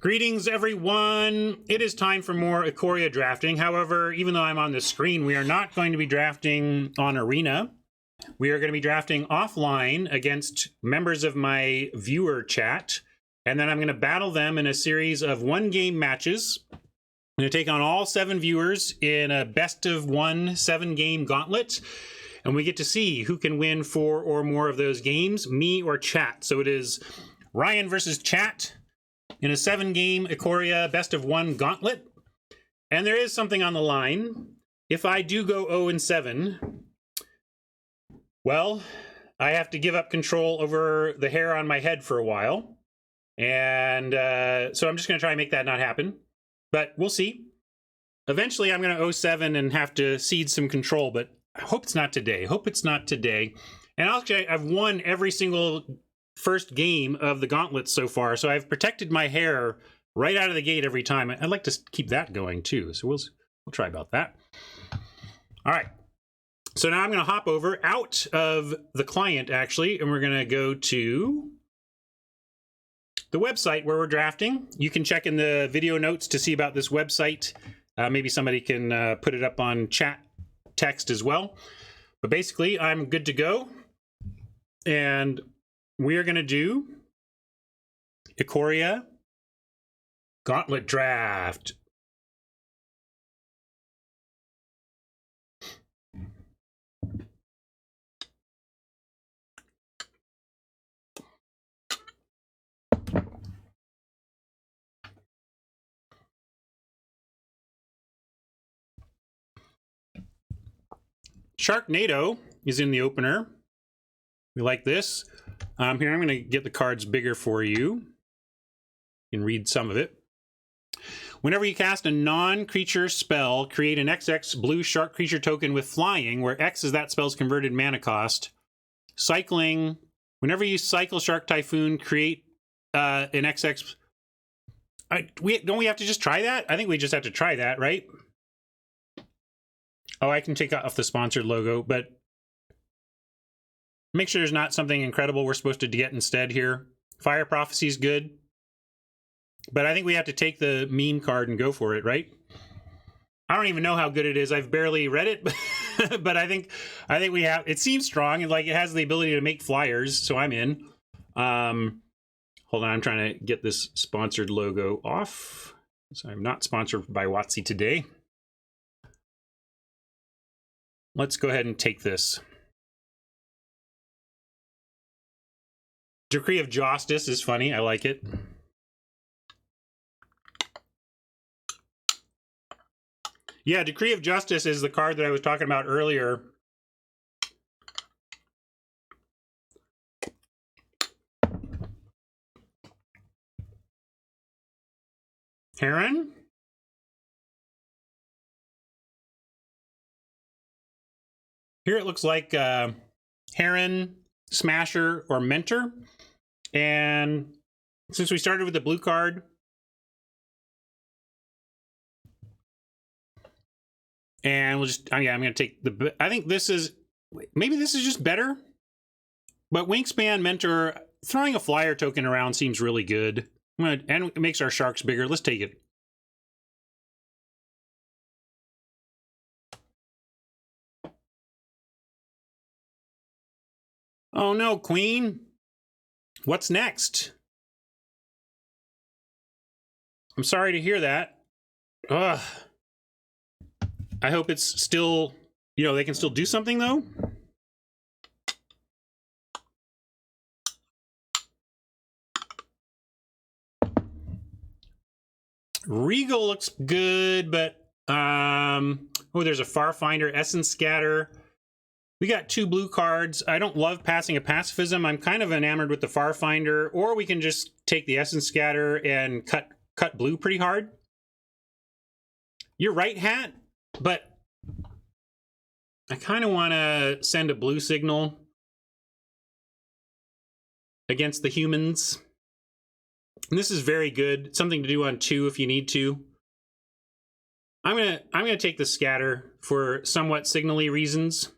Greetings, everyone. It is time for more Ikoria drafting. However, even though I'm on the screen, we are not going to be drafting on Arena. We are going to be drafting offline against members of my viewer chat, and then I'm going to battle them in a series of one-game matches. I'm going to take on all 7 viewers in a best-of-1 7-game gauntlet, and we get to see who can win 4 or more of those games, me or chat. So it is Ryan versus chat in a 7-game Ikoria best-of-1 gauntlet. And there is something on the line. If I do go 0-7, well, I have to give up control over the hair on my head for a while. And so I'm just going to try and make that not happen. But we'll see. Eventually, I'm going to 0-7 and have to cede some control, but I hope it's not today. Hope it's not today. And actually, I've won every single first game of the gauntlet so far, so I've protected my hair right out of the gate every time. I'd like to keep that going too, so we'll try about that. All right. So now I'm going to hop over out of the client, actually, and we're going to go to the website where we're drafting. You can check in the video notes to see about this website. Maybe somebody can put it up on chat text as well. But basically, I'm good to go. And we are going to do Ikoria Gauntlet Draft. Sharknado is in the opener. We like this. Here, I'm going to get the cards bigger for you. You can read some of it. Whenever you cast a non-creature spell, create an XX blue shark creature token with flying, where X is that spell's converted mana cost. Cycling. Whenever you cycle Shark Typhoon, create an XX... don't we have to just try that? I think we just have to try that, right? Oh, I can take off the sponsored logo, but make sure there's not something incredible we're supposed to get instead here. Fire Prophecy is good, but I think we have to take the meme card and go for it, right? I don't even know how good it is. I've barely read it, but I think we have. It seems strong and like it has the ability to make flyers, so I'm in. Hold on, I'm trying to get this sponsored logo off. So I'm not sponsored by WotC today. Let's go ahead and take this. Decree of Justice is funny. I like it. Yeah, Decree of Justice is the card that I was talking about earlier. Heron? Here it looks like Heron, Smasher, or Mentor. And since we started with the blue card, and we'll just, yeah, I'm going to take the, I think this is, maybe this is just better, but Wingspan, Mentor, throwing a flyer token around seems really good. And it makes our sharks bigger. Let's take it. Oh no, Queen. What's next? I'm sorry to hear that. Ugh. I hope it's still, you know, they can still do something though. Regal looks good, but oh, there's a Farfinder, Essence Scatter. We got 2 blue cards. I don't love passing a pacifism. I'm kind of enamored with the Farfinder, or we can just take the Essence Scatter and cut blue pretty hard. You're right, Hat, but I kind of want to send a blue signal against the humans. And this is very good. Something to do on 2 if you need to. I'm gonna take the scatter for somewhat signally reasons.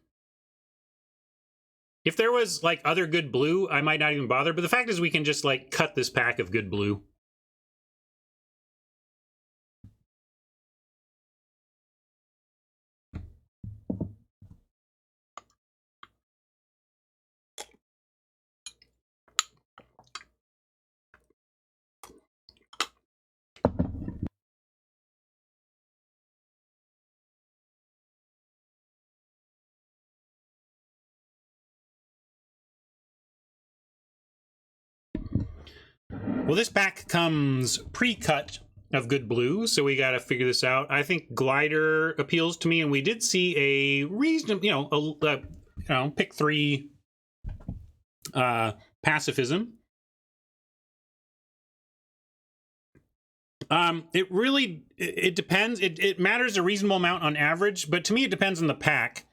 If there was like other good blue, I might not even bother. But the fact is we can just like cut this pack of good blue. Well, this pack comes pre-cut of good blue, so we got to figure this out. I think Glider appeals to me, and we did see a reasonable, pick 3 pacifism. It depends. It matters a reasonable amount on average, but to me it depends on the pack.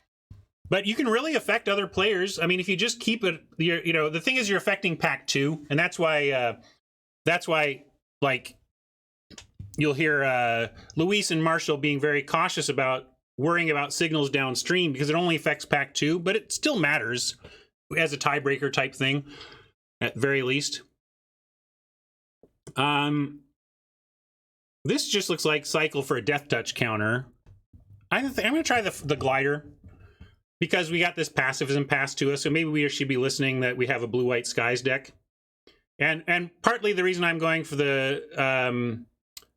But you can really affect other players. I mean, if you just keep it, the thing is you're affecting pack 2, and that's why like you'll hear Luis and Marshall being very cautious about worrying about signals downstream because it only affects pack 2, but it still matters as a tiebreaker type thing at very least. This just looks like cycle for a death touch counter. I'm going to try the glider because we got this pacifism passed to us, so maybe we should be listening that we have a blue-white skies deck. And partly the reason I'm going for the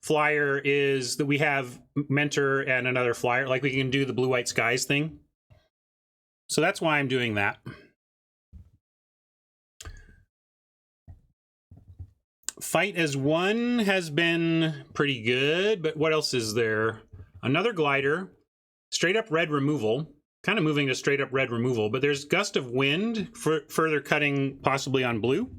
flyer is that we have mentor and another flyer, like we can do the blue-white skies thing. So that's why I'm doing that. Fight as one has been pretty good, but what else is there? Another glider, straight up red removal, kind of moving to straight up red removal, but there's gust of wind for further cutting possibly on blue.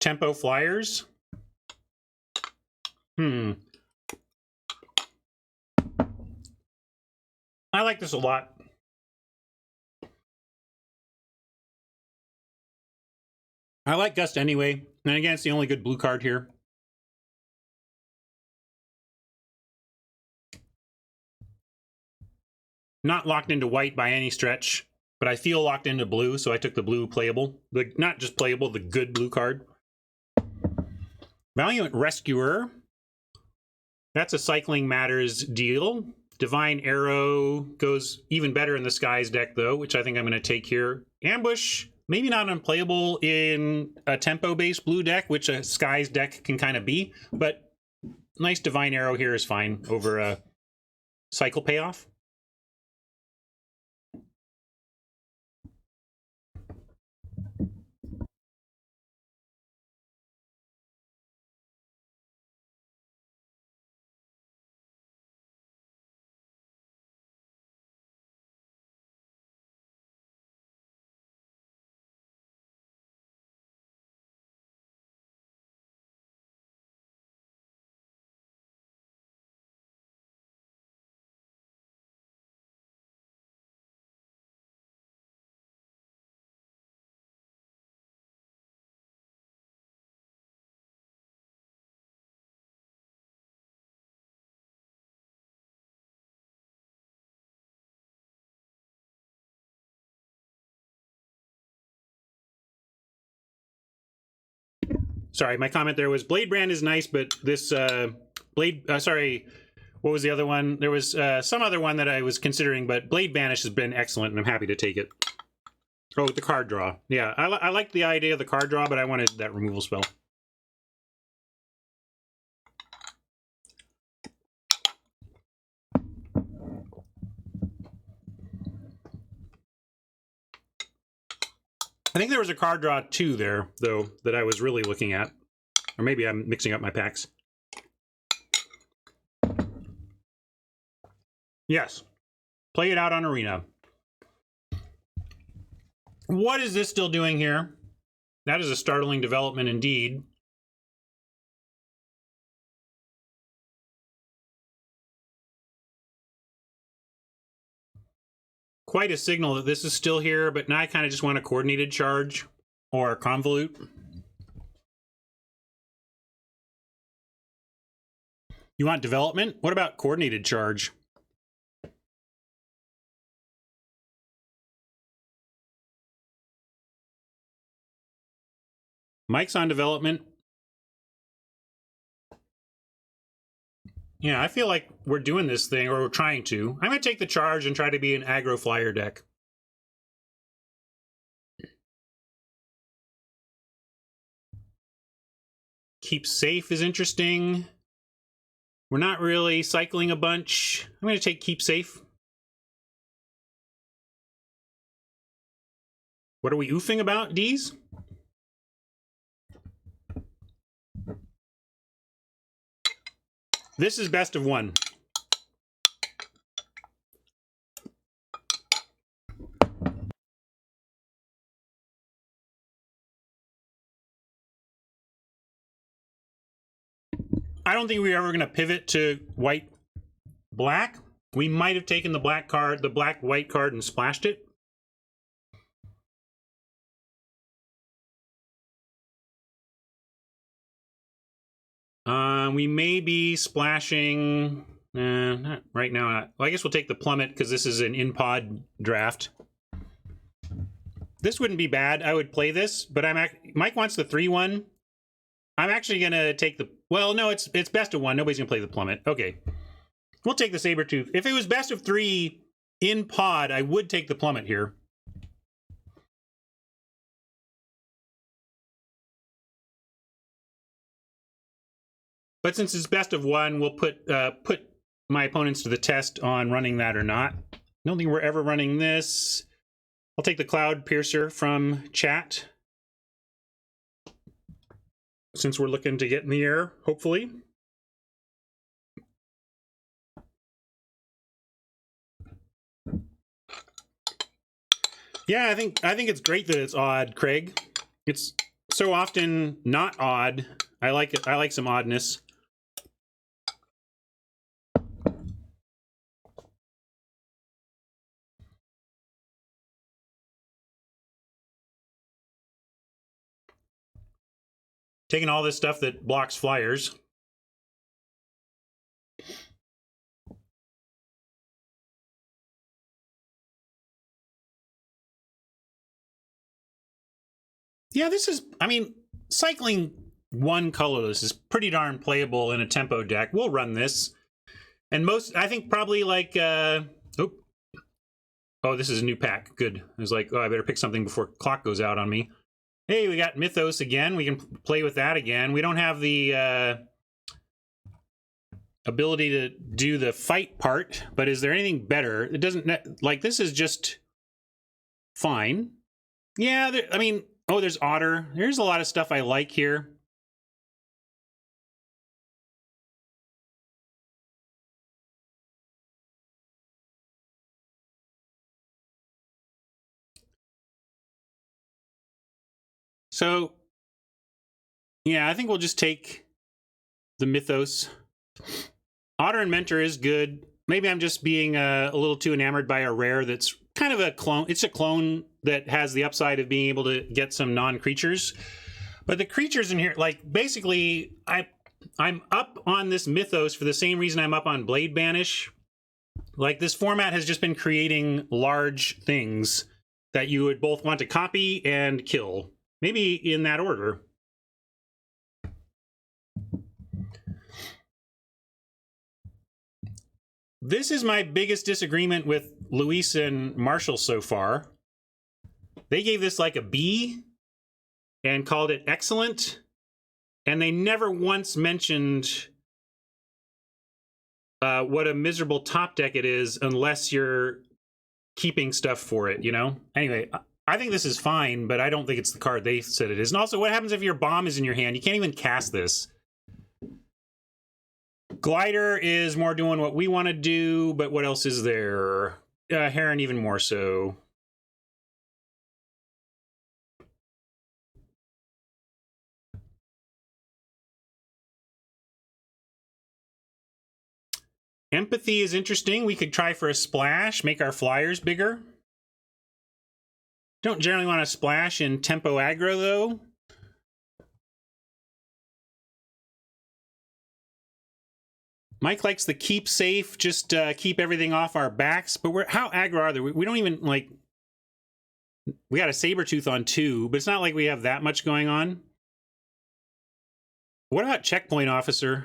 Tempo flyers. I like this a lot. I like Gust anyway. And again, it's the only good blue card here. Not locked into white by any stretch, but I feel locked into blue, so I took the blue playable. Not just playable, the good blue card. Valiant Rescuer. That's a Cycling Matters deal. Divine Arrow goes even better in the Skies deck, though, which I think I'm going to take here. Ambush, maybe not unplayable in a tempo-based blue deck, which a Skies deck can kind of be, but nice Divine Arrow here is fine over a Cycle payoff. Sorry, my comment there was Blade Brand is nice, but this sorry, what was the other one? There was some other one that I was considering, but Blade Banish has been excellent, and I'm happy to take it. Oh, the card draw. Yeah, I like the idea of the card draw, but I wanted that removal spell. I think there was a card draw too there, though, that I was really looking at. Or maybe I'm mixing up my packs. Yes. Play it out on Arena. What is this still doing here? That is a startling development indeed. Quite a signal that this is still here, but now I kind of just want a coordinated charge or a convolute. You want development? What about coordinated charge? Mike's on development. Yeah, I feel like we're doing this thing, or we're trying to. I'm going to take the charge and try to be an aggro flyer deck. Keep safe is interesting. We're not really cycling a bunch. I'm going to take keep safe. What are we oofing about, D's? This is best of one. I don't think we're ever going to pivot to white black. We might have taken the black card, the black white card, and splashed it. We may be splashing. Not right now. Well, I guess we'll take the plummet because this is an in-pod draft. This wouldn't be bad. I would play this, but Mike wants the 3-1. I'm actually gonna take the. Well, no, it's best of one. Nobody's gonna play the plummet. Okay, we'll take the Sabertooth. If it was best of 3 in pod, I would take the plummet here. But since it's best of one, we'll put my opponents to the test on running that or not. I don't think we're ever running this. I'll take the Cloud Piercer from chat, since we're looking to get in the air, hopefully. Yeah, I think it's great that it's odd, Craig. It's so often not odd. I like it. I like some oddness. Taking all this stuff that blocks flyers. Yeah, this is, I mean, cycling one colorless is pretty darn playable in a tempo deck. We'll run this. And most, I think probably like, oh, this is a new pack. Good. I was like, oh, I better pick something before clock goes out on me. Hey, we got Mythos again. We can play with that again. We don't have the ability to do the fight part, but is there anything better? It doesn't, like, this is just fine. Yeah, I mean, oh, there's Otter. There's a lot of stuff I like here. So, yeah, I think we'll just take the Mythos. Otter and Mentor is good. Maybe I'm just being a little too enamored by a rare that's kind of a clone. It's a clone that has the upside of being able to get some non-creatures. But the creatures in here, like, basically, I'm up on this Mythos for the same reason I'm up on Blade Banish. Like, this format has just been creating large things that you would both want to copy and kill. Maybe in that order. This is my biggest disagreement with Luis and Marshall so far. They gave this like a B and called it excellent. And they never once mentioned what a miserable top deck it is unless you're keeping stuff for it, you know? Anyway, I think this is fine, but I don't think it's the card they said it is. And also, what happens if your bomb is in your hand? You can't even cast this. Glider is more doing what we want to do, but what else is there? Heron even more so. Empathy is interesting. We could try for a splash, make our flyers bigger. Don't generally want to splash in tempo aggro, though. Mike likes the keep safe, just keep everything off our backs. But how aggro are they? We don't even, like... We got a Sabertooth on 2, but it's not like we have that much going on. What about Checkpoint Officer?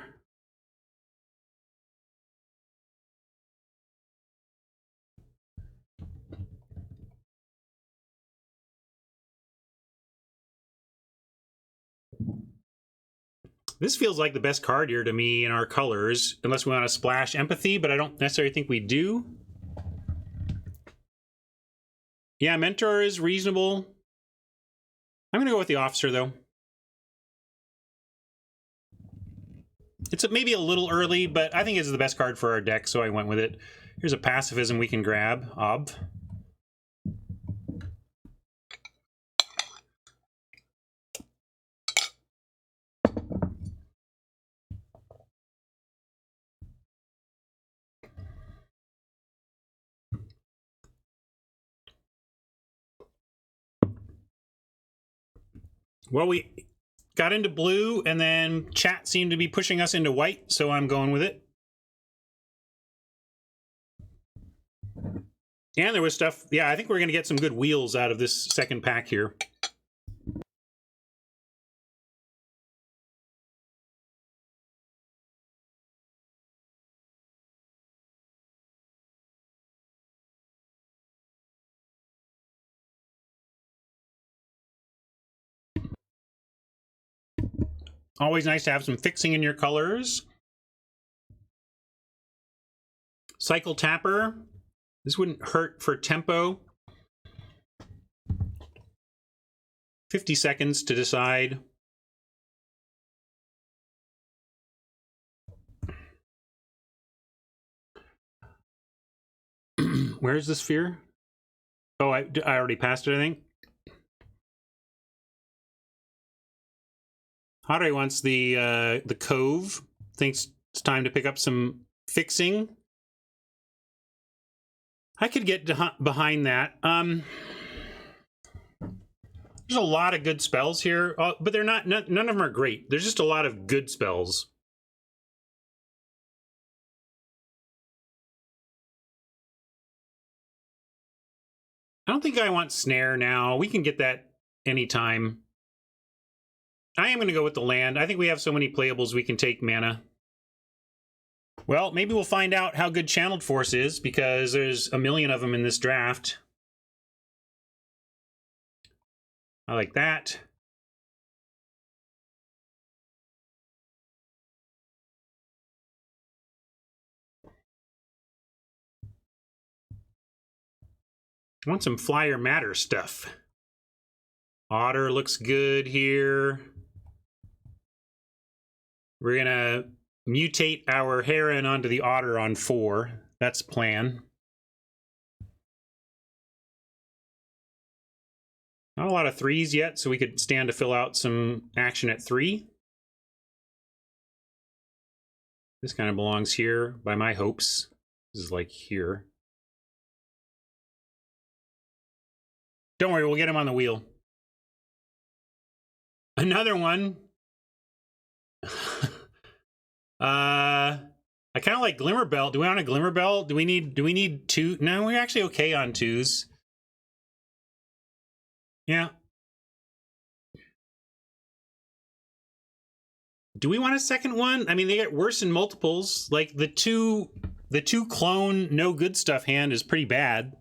This feels like the best card here to me in our colors, unless we want to splash Empathy, but I don't necessarily think we do. Yeah, Mentor is reasonable. I'm going to go with the Officer, though. It's maybe a little early, but I think it's the best card for our deck, so I went with it. Here's a Pacifism we can grab. Ob. Well, we got into blue, and then chat seemed to be pushing us into white, so I'm going with it. And there was stuff... Yeah, I think we're going to get some good wheels out of this second pack here. Always nice to have some fixing in your colors. Cycle Tapper. This wouldn't hurt for tempo. 50 seconds to decide. Where's the sphere? Oh, I already passed it, I think. Hadre wants the Cove. Thinks it's time to pick up some fixing. I could get behind that. There's a lot of good spells here, but they're not. None of them are great. There's just a lot of good spells. I don't think I want Snare now. We can get that anytime. I am going to go with the land. I think we have so many playables we can take mana. Well, maybe we'll find out how good Channeled Force is, because there's a million of them in this draft. I like that. I want some Flyer Matter stuff. Otter looks good here. We're going to mutate our Heron onto the Otter on 4. That's the plan. Not a lot of 3s yet, so we could stand to fill out some action at 3. This kind of belongs here, by my hopes. This is like here. Don't worry, we'll get him on the wheel. Another one. I kind of like Glimmerbell. Do we want a Glimmerbell? Do we need 2? No, we're actually okay on 2s. Yeah. Do we want a second one? I mean, they get worse in multiples. Like the two clone no good stuff hand is pretty bad.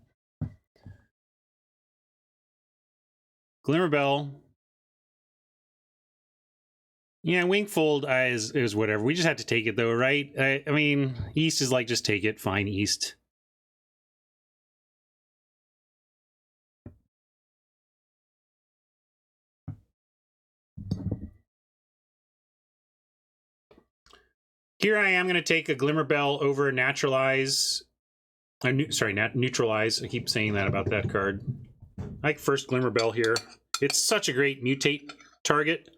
Glimmerbell. Yeah, Wingfold is whatever. We just have to take it though, right? I mean, East is like, just take it. Fine, East. Here I am going to take a Glimmerbell over Naturalize. Neutralize. I keep saying that about that card. I like first Glimmerbell here. It's such a great mutate target.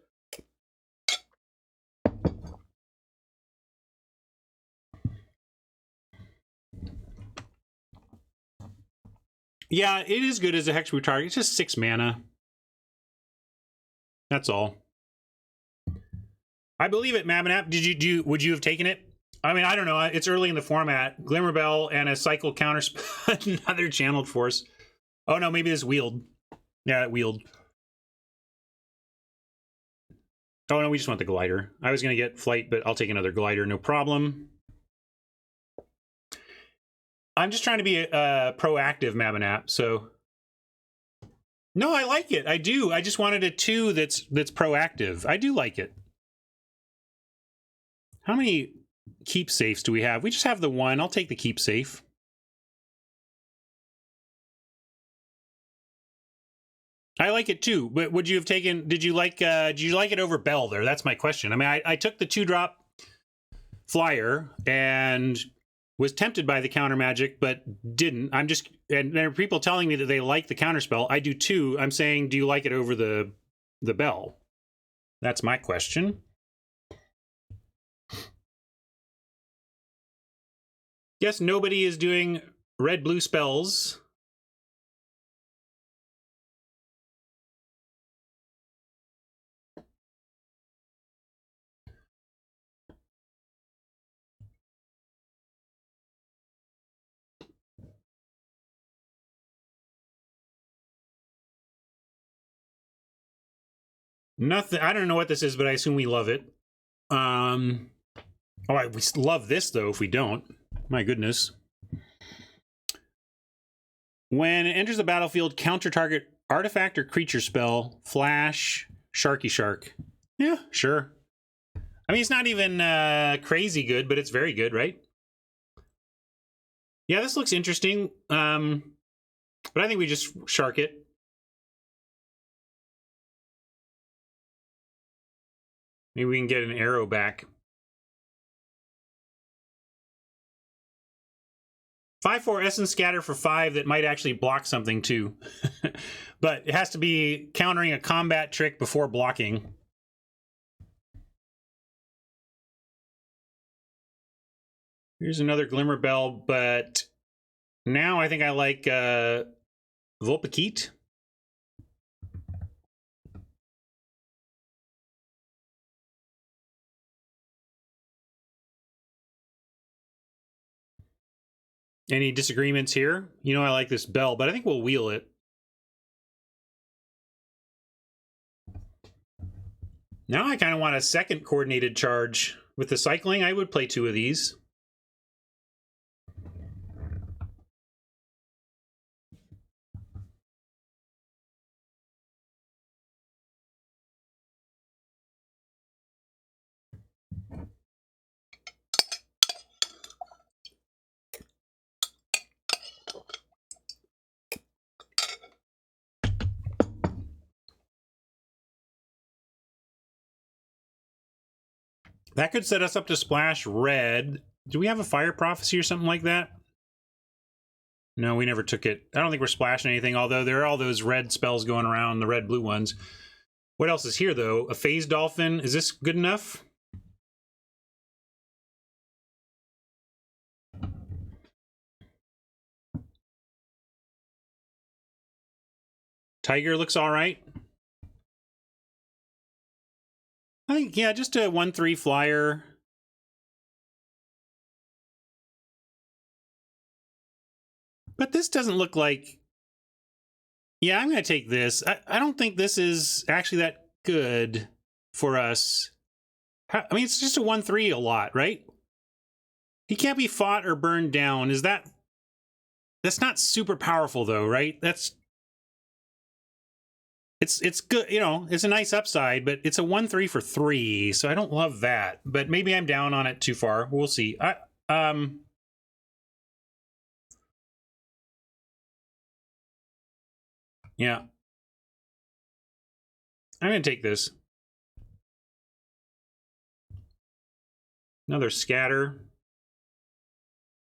Yeah, it is good as a hexproof target. It's just 6 mana. That's all. I believe it, Mabinap. Would you have taken it? I mean, I don't know. It's early in the format. Glimmerbell and a cycle counter another Channeled Force. Oh no, maybe this wheeled. Yeah, it wheeled. Oh no, we just want the glider. I was gonna get flight, but I'll take another glider, no problem. I'm just trying to be proactive, Mabinap, so... No, I like it. I do. I just wanted a 2 that's proactive. I do like it. How many keep safes do we have? We just have the one. I'll take the keep safe. I like it too, but would you have taken, did you like it over Bell there? That's my question. I mean, I took the 2-drop flyer and was tempted by the counter magic, but didn't. I'm just, and there are people telling me that they like the counter spell. I do too. I'm saying, do you like it over the Bell? That's my question. Guess nobody is doing red-blue spells. Nothing. I don't know what this is, but I assume we love it. Oh, we love this though. If we don't, my goodness. When it enters the battlefield, counter target artifact or creature spell. Flash, Sharky Shark. Yeah, sure. I mean, it's not even crazy good, but it's very good, right? Yeah, this looks interesting. But I think we just shark it. Maybe we can get an arrow back. 5/4 Essence Scatter for 5 that might actually block something too. But it has to be countering a combat trick before blocking. Here's another Glimmer Bell, but now I think I like Volpakit. Any disagreements here? You know I like this bell, but I think we'll wheel it. Now I kind of want a second coordinated charge. With the cycling, I would play 2 of these. That could set us up to splash red. Do we have a Fire Prophecy or something like that? No, we never took it. I don't think we're splashing anything, although there are all those red spells going around, the red-blue ones. What else is here, though? A Phase Dolphin. Is this good enough? Tiger looks all right. I think, yeah, just a 1/3 flyer. But this doesn't look like... Yeah, I'm going to take this. I don't think this is actually that good for us. I mean, it's just a 1/3 a lot, right? He can't be fought or burned down. Is that... That's not super powerful, though, right? That's... It's good, you know, it's a nice upside, but it's a 1/3 for 3, so I don't love that. But maybe I'm down on it too far. We'll see. Yeah. I'm going to take this. Another scatter.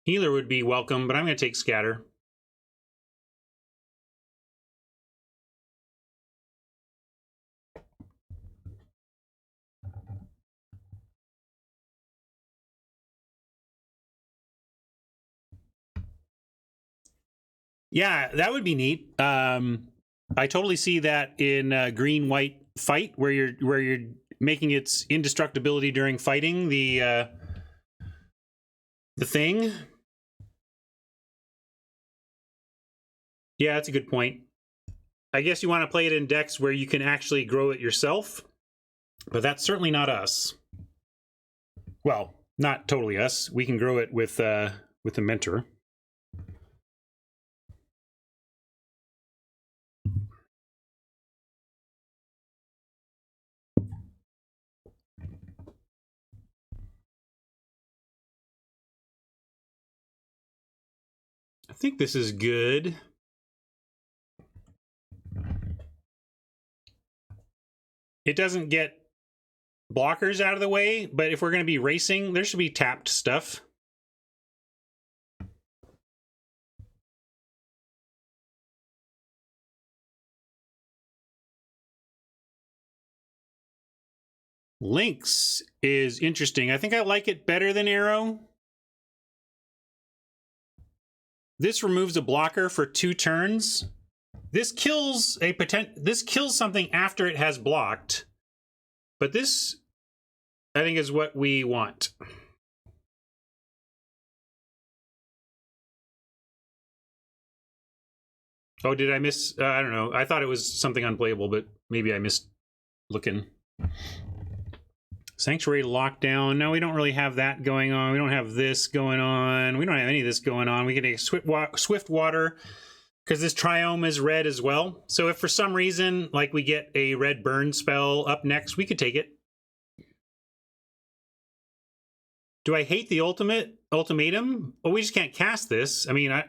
Healer would be welcome, but I'm going to take scatter. Yeah, that would be neat. I totally see that in green-white fight, where you're making its indestructibility during fighting the thing. Yeah, that's a good point. I guess you want to play it in decks where you can actually grow it yourself, but that's certainly not us. Well, not totally us. We can grow it with a mentor. I think this is good. It doesn't get blockers out of the way, but if we're going to be racing, there should be tapped stuff. Lynx is interesting. I think I like it better than Arrow. This removes a blocker for 2 turns. This kills something after it has blocked. But this, I think, is what we want. Oh, did I miss? I don't know. I thought it was something unplayable, but maybe I missed looking. Sanctuary lockdown. No, we don't really have that going on. We don't have this going on. We don't have any of this going on. We get a swift water because this triome is red as well. So if for some reason, like we get a red burn spell up next, we could take it. Do I hate the ultimatum? Well, we just can't cast this. I mean, I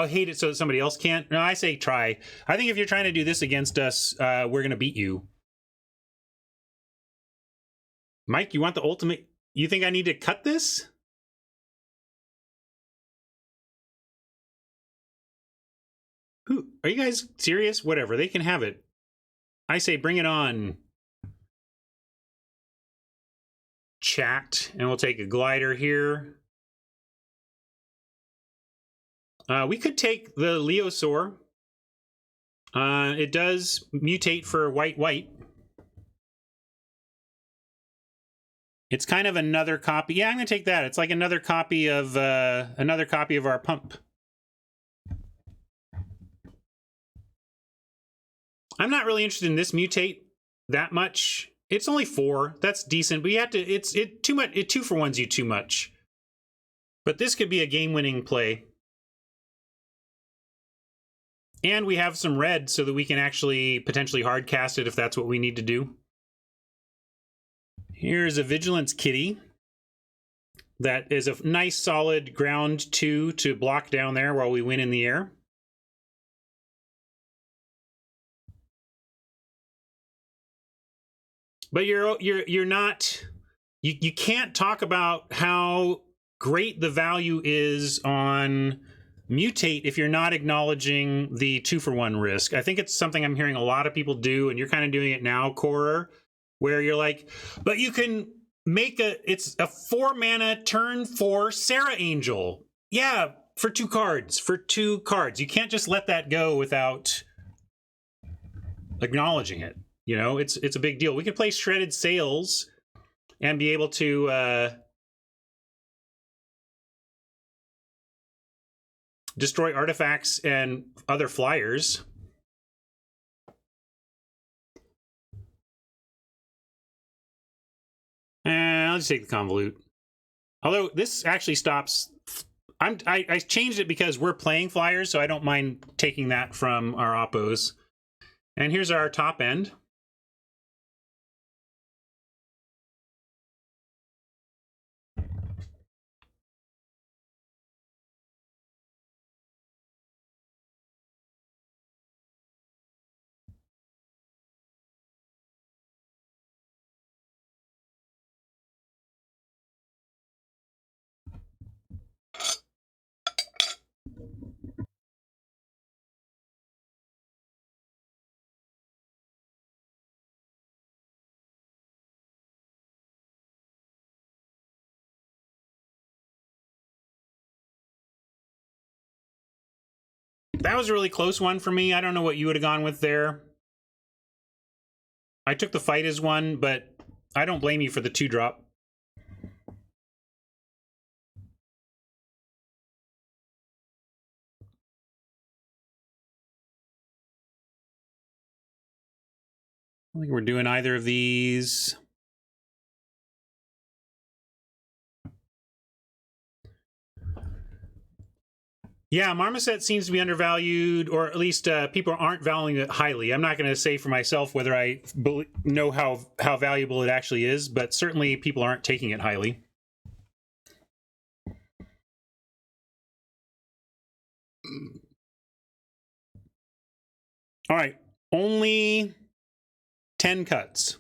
hate it so that somebody else can't. No, I say try. I think if you're trying to do this against us, we're going to beat you. Mike, you want the ultimate? You think I need to cut this? Who are you guys serious? Whatever, they can have it. I say bring it on. Chat, and we'll take a glider here. We could take the Leosaur. It does mutate for white. It's kind of another copy. Yeah, I'm gonna take that. It's like another copy of our pump. I'm not really interested in this mutate that much. It's only 4. That's decent, but you have to. It's too much. It 2-for-1s you too much. But this could be a game-winning play. And we have some red so that we can actually potentially hard cast it if that's what we need to do. Here's a Vigilance Kitty. That is a nice solid ground 2 to block down there while we win in the air. But you're not, you can't talk about how great the value is on mutate if you're not acknowledging the 2-for-1 risk. I think it's something I'm hearing a lot of people do, and you're kind of doing it now, Corer, where you're like, but you can make it's a 4-mana turn 4 Sarah Angel. Yeah, for 2 cards. You can't just let that go without acknowledging it. You know, it's a big deal. We could play Shredded Sails and be able to destroy artifacts and other flyers. And I'll just take the Convolute. Although this actually stops. I changed it because we're playing flyers, so I don't mind taking that from our oppos. And here's our top end. That was a really close one for me. I don't know what you would have gone with there. I took the Fight as one, but I don't blame you for the 2-drop. I don't think we're doing either of these. Yeah, Marmoset seems to be undervalued, or at least people aren't valuing it highly. I'm not going to say for myself whether I know how valuable it actually is, but certainly people aren't taking it highly. All right, only 10 cuts.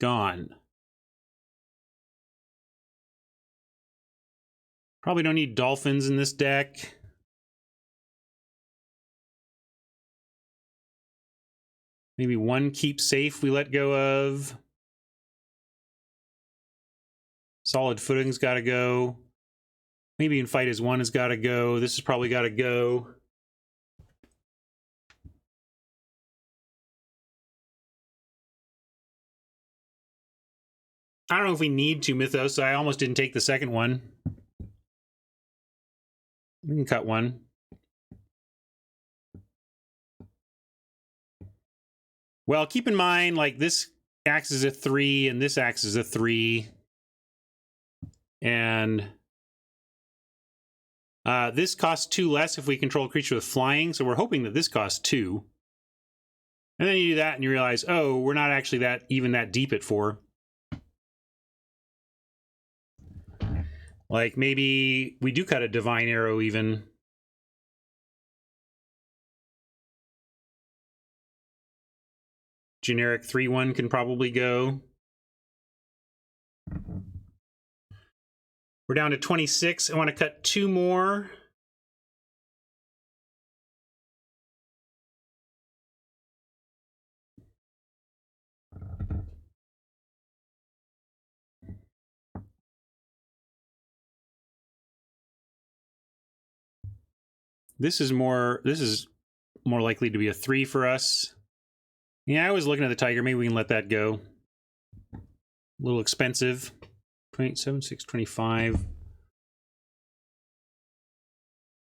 Gone. Probably don't need dolphins in this deck. Maybe one keep safe we let go of. Solid footing's got to go. Maybe in fight as one has got to go. This has probably got to go. I don't know if we need to Mythos. I almost didn't take the second one. We can cut one. Well, keep in mind, like, this acts as a 3 and this acts as a 3. And this costs 2 less if we control a creature with flying, so we're hoping that this costs 2. And then you do that and you realize, oh, we're not actually even that deep at 4. Like, maybe we do cut a Divine Arrow even. Generic 3/1 can probably go. We're down to 26. I want to cut 2 more. This is more likely to be a 3 for us. Yeah, I was looking at the Tiger. Maybe we can let that go. A little expensive. 0.7625.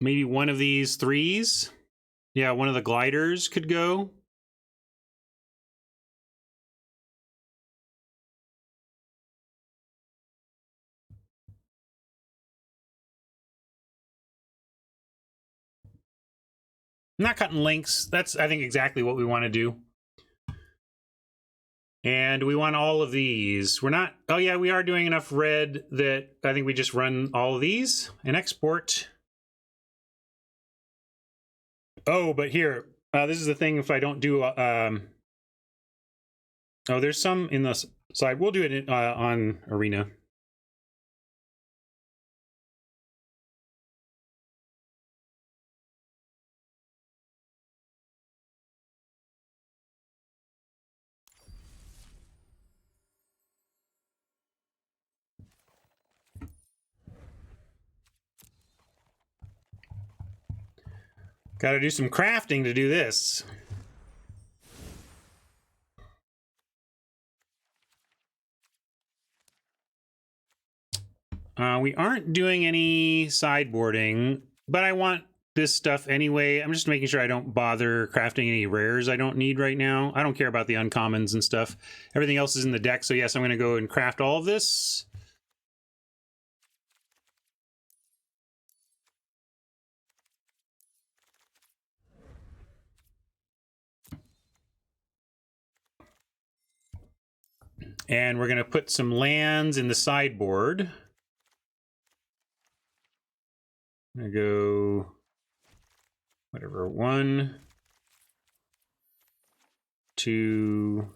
Maybe one of these 3s. Yeah, one of the gliders could go. I'm not cutting links. That's, I think, exactly what we want to do. And we want all of these. We're not... Oh, yeah, we are doing enough red that I think we just run all of these and export. Oh, but here, this is the thing if I don't do... oh, there's some in the side. We'll do it on Arena. Got to do some crafting to do this. We aren't doing any sideboarding, but I want this stuff anyway. I'm just making sure I don't bother crafting any rares I don't need right now. I don't care about the uncommons and stuff. Everything else is in the deck, so yes, I'm going to go and craft all of this. And we're going to put some lands in the sideboard. I'm going to go, whatever, 1, 2,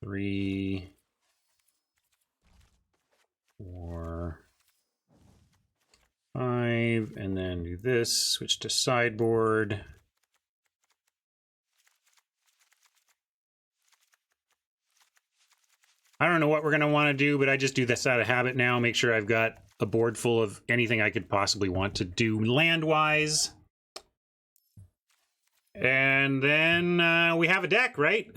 3, 4, 5, and then do this, switch to sideboard. I don't know what we're going to want to do, but I just do this out of habit now. Make sure I've got a board full of anything I could possibly want to do land-wise. And then we have a deck, right?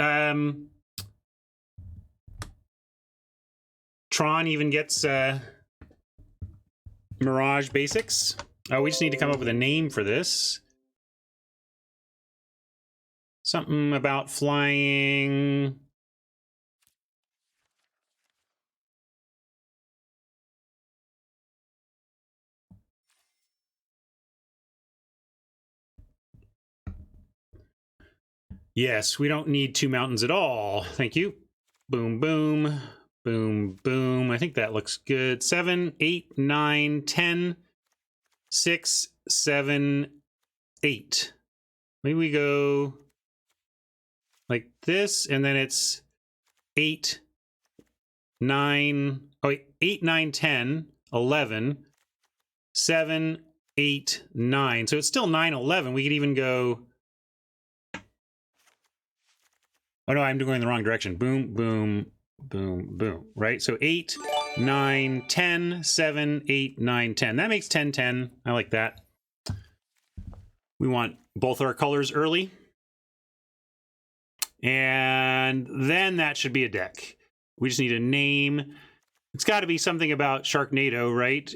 Tron even gets Mirage Basics. We just need to come up with a name for this. Something about flying... Yes, we don't need 2 mountains at all. Thank you. Boom, boom, boom, boom. I think that looks good. 7, 8, 9, 10, 6, 7, 8. Maybe we go like this, and then it's 8, 9, oh wait, 8, 9, 10, 11, 7, 8, 9. So it's still 9, 11. We could even go... Oh no, I'm going in the wrong direction. Boom, boom, boom, boom, right? So 8, 9, 10, 7, 8, 9, 10. That makes 10, 10. I like that. We want both our colors early. And then that should be a deck. We just need a name. It's got to be something about Sharknado, right?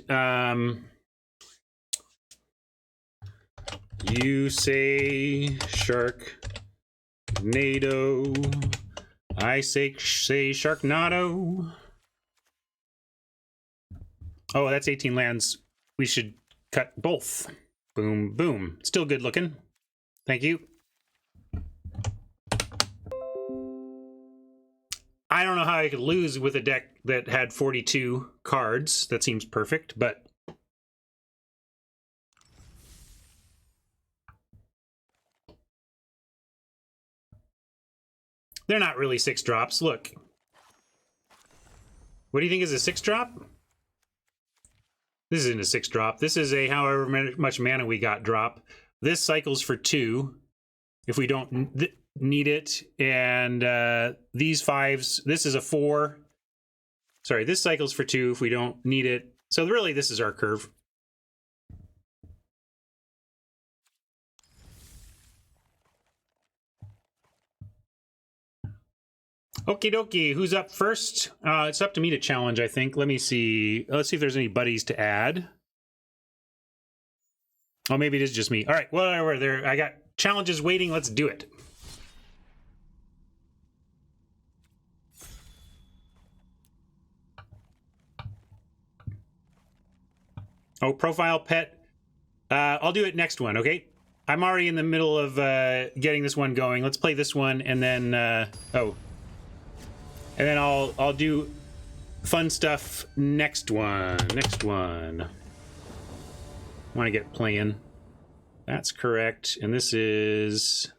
You say Sharknado. I say Sharknado. Oh, that's 18 lands. We should cut both. Boom, boom. Still good looking. Thank you. I don't know how I could lose with a deck that had 42 cards. That seems perfect, but... They're not really 6 drops. Look. What do you think is a 6 drop? This isn't a 6 drop. This is a however much mana we got drop. This cycles for 2 if we don't need it. And these 5s, this is a 4. Sorry, this cycles for 2 if we don't need it. So really, this is our curve. Okie dokie, who's up first? It's up to me to challenge, I think. Let me see. Let's see if there's any buddies to add. Oh, maybe it is just me. All right, whatever. There, I got challenges waiting. Let's do it. Oh, profile pet. I'll do it next one, okay? I'm already in the middle of getting this one going. Let's play this one, and then... And then I'll do fun stuff next one. Next one. Want to get playing. That's correct. And this is...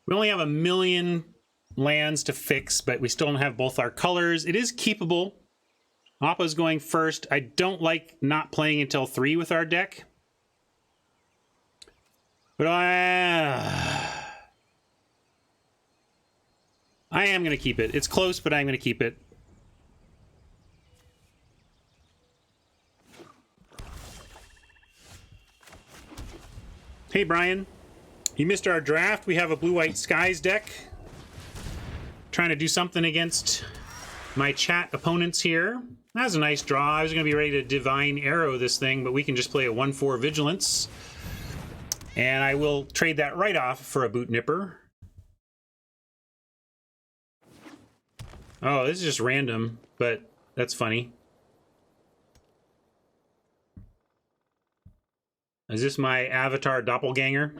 We only have 1 million lands to fix, but we still don't have both our colors. It is keepable. Appa's going first. I don't like not playing until 3 with our deck. But I am going to keep it. It's close, but I'm going to keep it. Hey, Brian. You missed our draft. We have a Blue-White Skies deck. Trying to do something against my chat opponents here. That was a nice draw. I was going to be ready to Divine Arrow this thing, but we can just play a 1/4 Vigilance. And I will trade that right off for a Boot Nipper. Oh, this is just random, but that's funny. Is this my avatar doppelganger?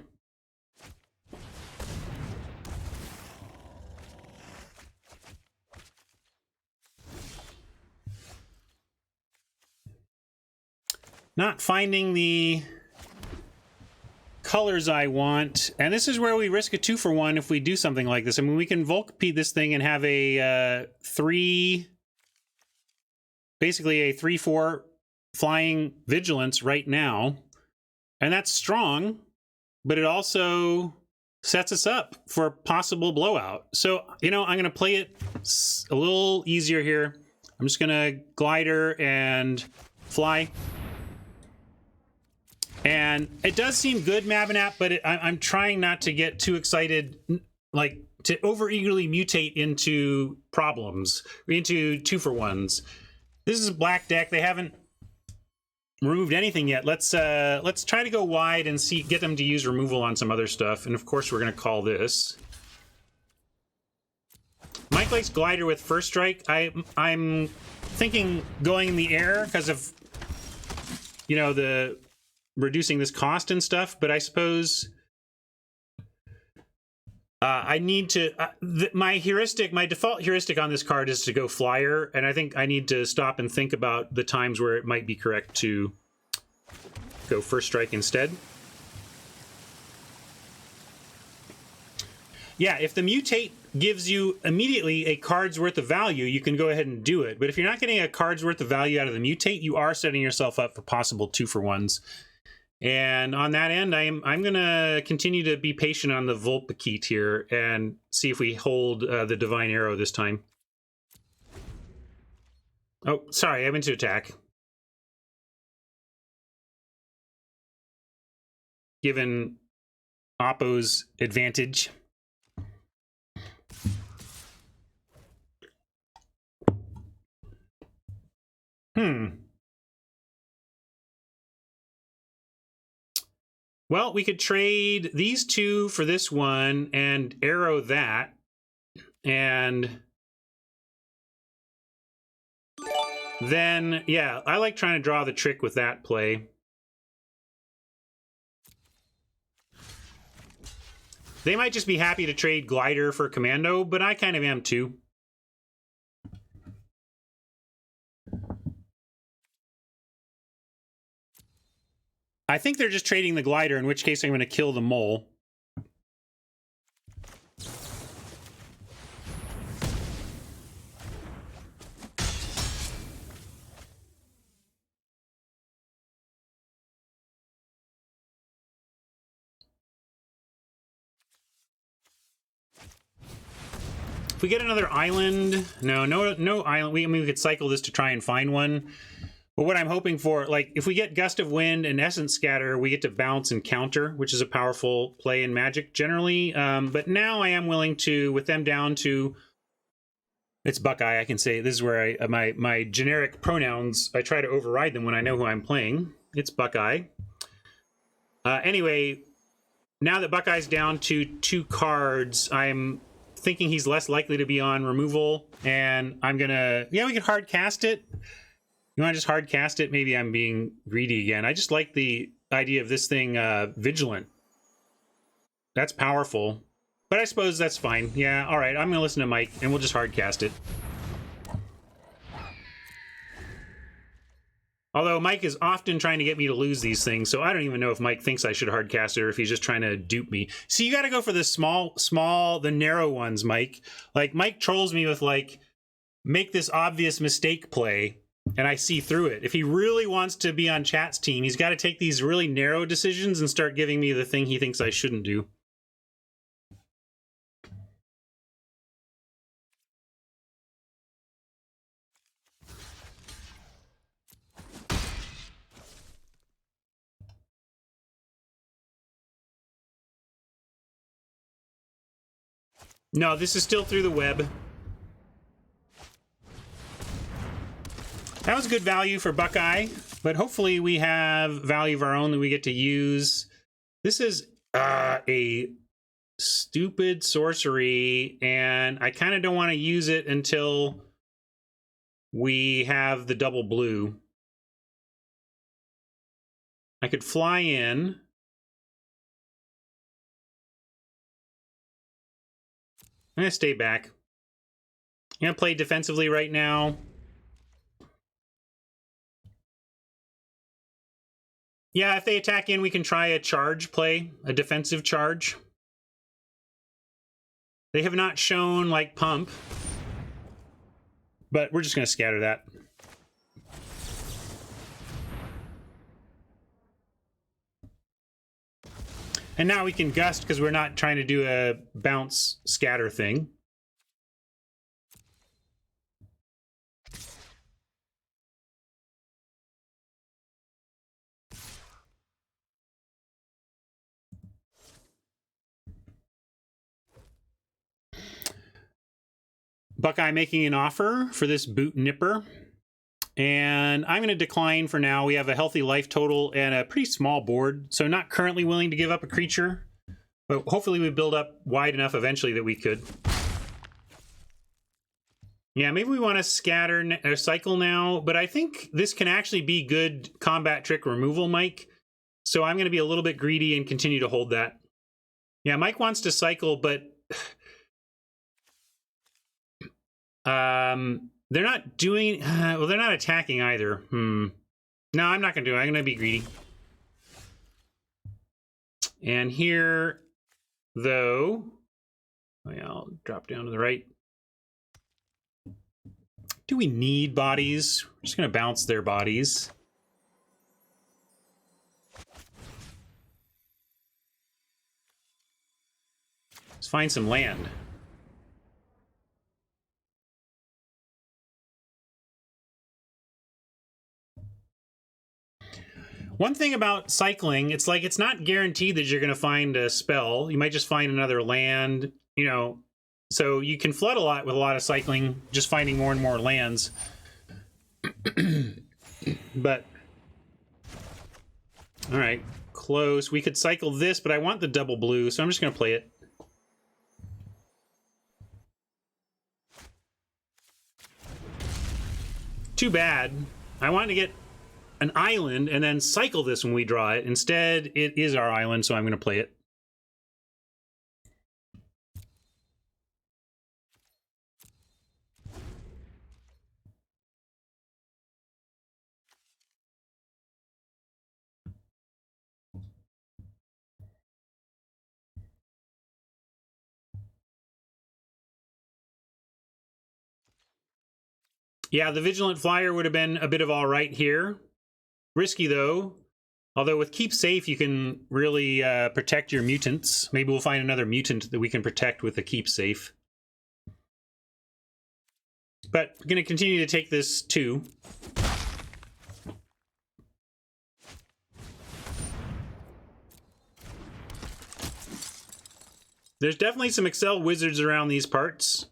Not finding the colors I want. And this is where we risk a 2-for-1 if we do something like this. I mean, we can Volkpeed this thing and have a basically a 3/4 flying Vigilance right now. And that's strong, but it also sets us up for a possible blowout. So, you know, I'm going to play it a little easier here. I'm just going to Glider and fly. And it does seem good, Mabinap, but I'm trying not to get too excited, like to overeagerly mutate into problems, into 2-for-1s. This is a black deck. They haven't removed anything yet. Let's try to go wide and see, get them to use removal on some other stuff. And of course, we're going to call this. Might Mike likes glider with first strike. I'm thinking going in the air because of, you know, the reducing this cost and stuff, but I suppose I need to my default heuristic on this card is to go flyer, and I think I need to stop and think about the times where it might be correct to go first strike instead. Yeah, if the mutate gives you immediately a card's worth of value, you can go ahead and do it. But if you're not getting a card's worth of value out of the mutate, you are setting yourself up for possible 2-for-1s. And on that end, I'm going to continue to be patient on the Vulpikeet here and see if we hold the Divine Arrow this time. Oh, sorry, I went to attack. Given Oppo's advantage. Well, we could trade these two for this one and arrow that. And then, yeah, I like trying to draw the trick with that play. They might just be happy to trade glider for commando, but I kind of am too. I think they're just trading the glider, in which case I'm going to kill the mole. If we get another island, no island. I mean, we could cycle this to try and find one. But what I'm hoping for, like, if we get Gust of Wind and Essence Scatter, we get to bounce and counter, which is a powerful play in Magic generally. But now I am willing to, with them down to, it's Buckeye, I can say, this is where my generic pronouns, I try to override them when I know who I'm playing. It's Buckeye. Anyway, now that Buckeye's down to 2 cards, I'm thinking he's less likely to be on removal, and I'm gonna, yeah, we could hard cast it. You want to just hard cast it? Maybe I'm being greedy again. I just like the idea of this thing vigilant. That's powerful. But I suppose that's fine. Yeah, all right. I'm going to listen to Mike, and we'll just hard cast it. Although Mike is often trying to get me to lose these things, so I don't even know if Mike thinks I should hard cast it or if he's just trying to dupe me. See, you got to go for the the narrow ones, Mike. Like, Mike trolls me with, like, make this obvious mistake play. And I see through it. If he really wants to be on chat's team, he's got to take these really narrow decisions and start giving me the thing he thinks I shouldn't do. No, this is still through the web. That was good value for Buckeye, but hopefully we have value of our own that we get to use. This is a stupid sorcery, and I kind of don't want to use it until we have the double blue. I could fly in. I'm going to stay back. I'm going to play defensively right now. Yeah, if they attack in, we can try a charge play, a defensive charge. They have not shown, like, pump. But we're just going to scatter that. And now we can gust because we're not trying to do a bounce scatter thing. Buckeye making an offer for this Boot Nipper. And I'm going to decline for now. We have a healthy life total and a pretty small board, so not currently willing to give up a creature. But hopefully we build up wide enough eventually that we could. Yeah, maybe we want to scatter or cycle now, but I think this can actually be good combat trick removal, Mike. So I'm going to be a little bit greedy and continue to hold that. Yeah, Mike wants to cycle, but they're not doing... well, they're not attacking either. No, I'm not going to do it. I'm going to be greedy. And here, though... Oh, yeah, I'll drop down to the right. Do we need bodies? We're just going to bounce their bodies. Let's find some land. One thing about cycling, it's like it's not guaranteed that you're going to find a spell. You might just find another land, you know. So you can flood a lot with a lot of cycling, just finding more and more lands. But, all right, close. We could cycle this, but I want the double blue, so I'm just going to play it. Too bad. I wanted to get an island and then cycle this when we draw it. Instead, it is our island, so I'm going to play it. Yeah, the Vigilant Flyer would have been a bit of all right here. Risky, though. Although with Keep Safe, you can really protect your mutants. Maybe we'll find another mutant that we can protect with the Keep Safe. But I'm going to continue to take this too. There's definitely some Excel wizards around these parts.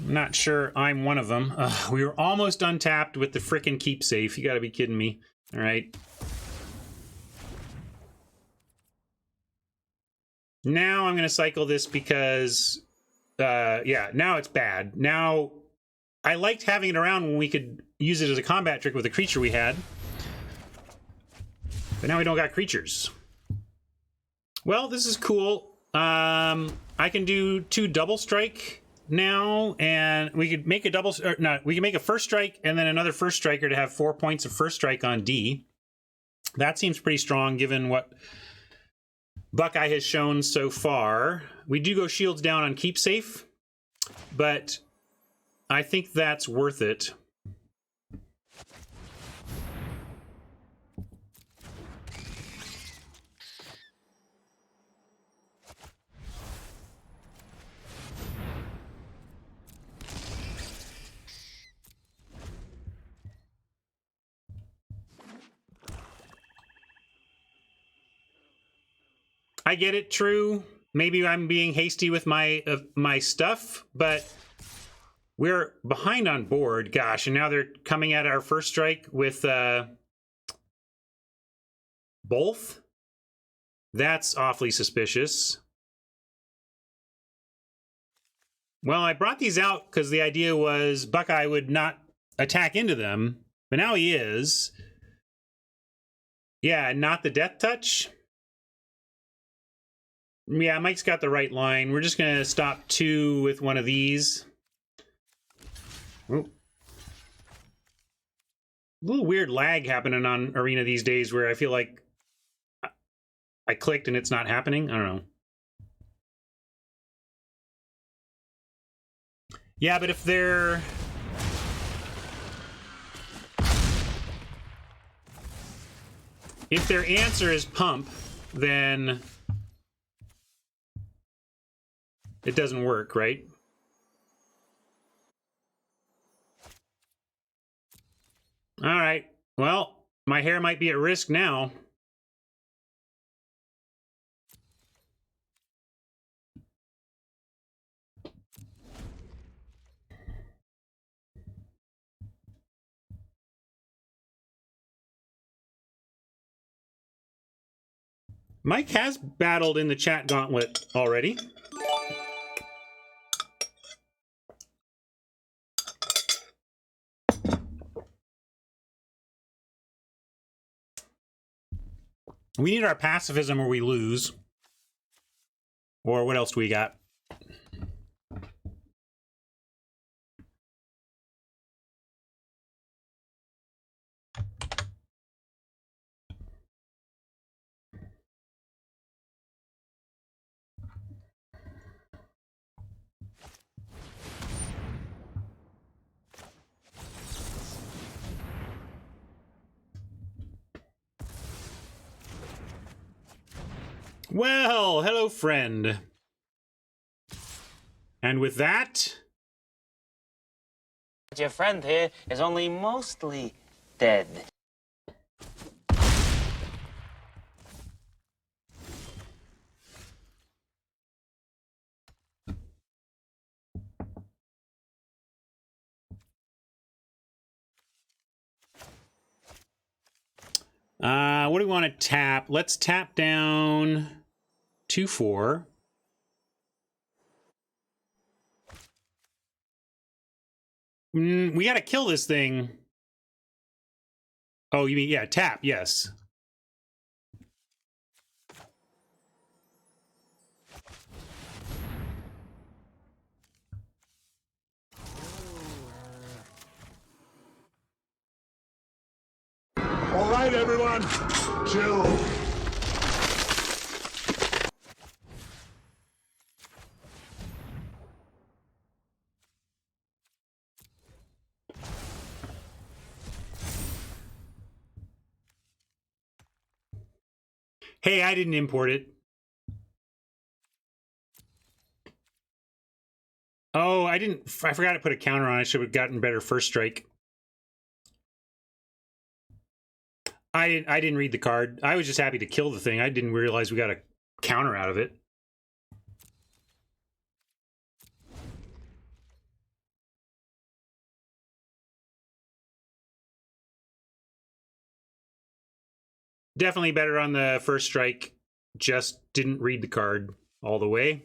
I'm not sure I'm one of them. We were almost untapped with the frickin' Keep Safe. You gotta be kidding me. All right. Now I'm gonna cycle this because, yeah, now it's bad. Now, I liked having it around when we could use it as a combat trick with the creature we had. But now we don't got creatures. Well, this is cool. I can do 2 double strike now, and we could make a double, or no, we can make a first strike and then another first striker to have 4 points of first strike on D. That seems pretty strong given what Buckeye has shown so far. We do go shields down on Keep Safe, but I think that's worth it. I get it, true. Maybe I'm being hasty with my stuff, but we're behind on board. Gosh, and now they're coming at our first strike with both? That's awfully suspicious. Well, I brought these out because the idea was Buckeye would not attack into them, but now he is. Yeah, not the death touch. Yeah, Mike's got the right line. We're just going to stop 2 with one of these. Oh. A little weird lag happening on Arena these days where I feel like I clicked and it's not happening. I don't know. Yeah, but if they're... if their answer is pump, then... it doesn't work, right? All right. Well, my hair might be at risk now. Mike has battled in the chat gauntlet already. We need our pacifism or we lose. Or what else do we got? Well, hello, friend. And with that... Your friend here is only mostly dead. What do we want to tap? Let's tap down 2-4. We got to kill this thing. Oh, you mean, yeah, tap, yes. All right, everyone, chill. Hey, I didn't import it. Oh, I forgot to put a counter on. I should have gotten better first strike. I didn't read the card. I was just happy to kill the thing. I didn't realize we got a counter out of it. Definitely better on the first strike. Just didn't read the card all the way.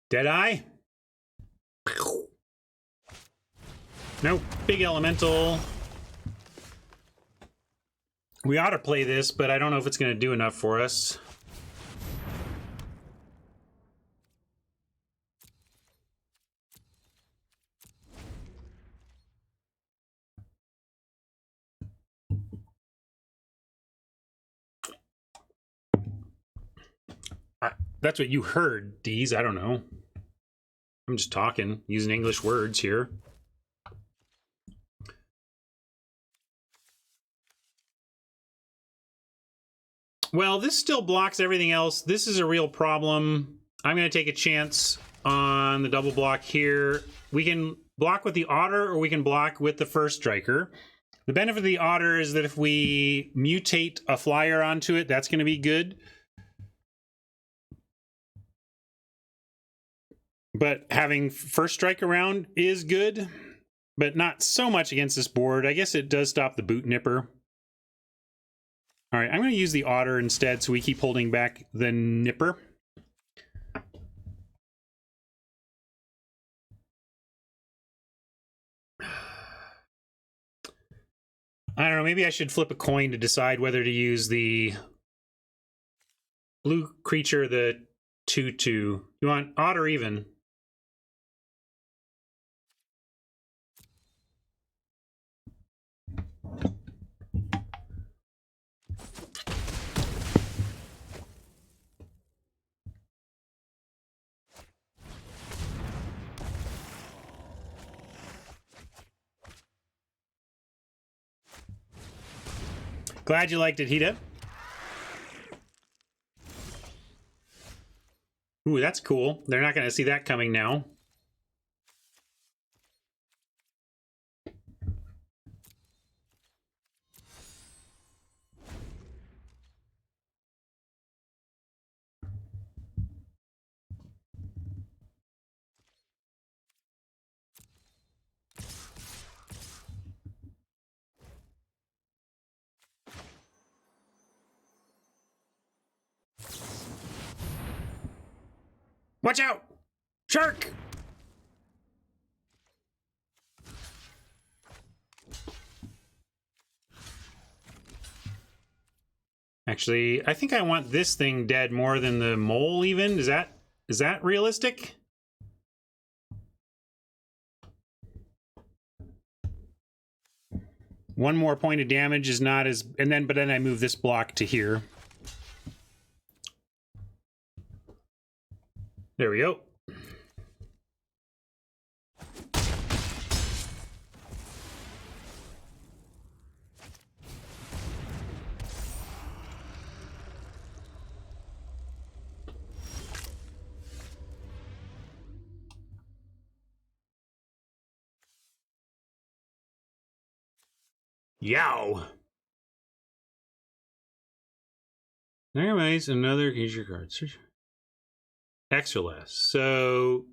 Deadeye? Nope. Big elemental. We ought to play this, but I don't know if it's going to do enough for us. That's what you heard, Deez. I don't know. I'm just talking, using English words here. Well, this still blocks everything else. This is a real problem. I'm going to take a chance on the double block here. We can block with the Otter or we can block with the first striker. The benefit of the Otter is that if we mutate a flyer onto it, that's going to be good. But having first strike around is good, but not so much against this board. I guess it does stop the boot nipper. All right, I'm going to use the Otter instead so we keep holding back the nipper. I don't know, maybe I should flip a coin to decide whether to use the blue creature, the 2/2. You want odd or even? Glad you liked it, Hita. Ooh, that's cool. They're not going to see that coming now. Watch out! Shark! Actually, I think I want this thing dead more than the mole even. Is that realistic? One more point of damage is not as, but then I move this block to here. There we go. Yow. Anyways, another, here's your cards. Extra less. So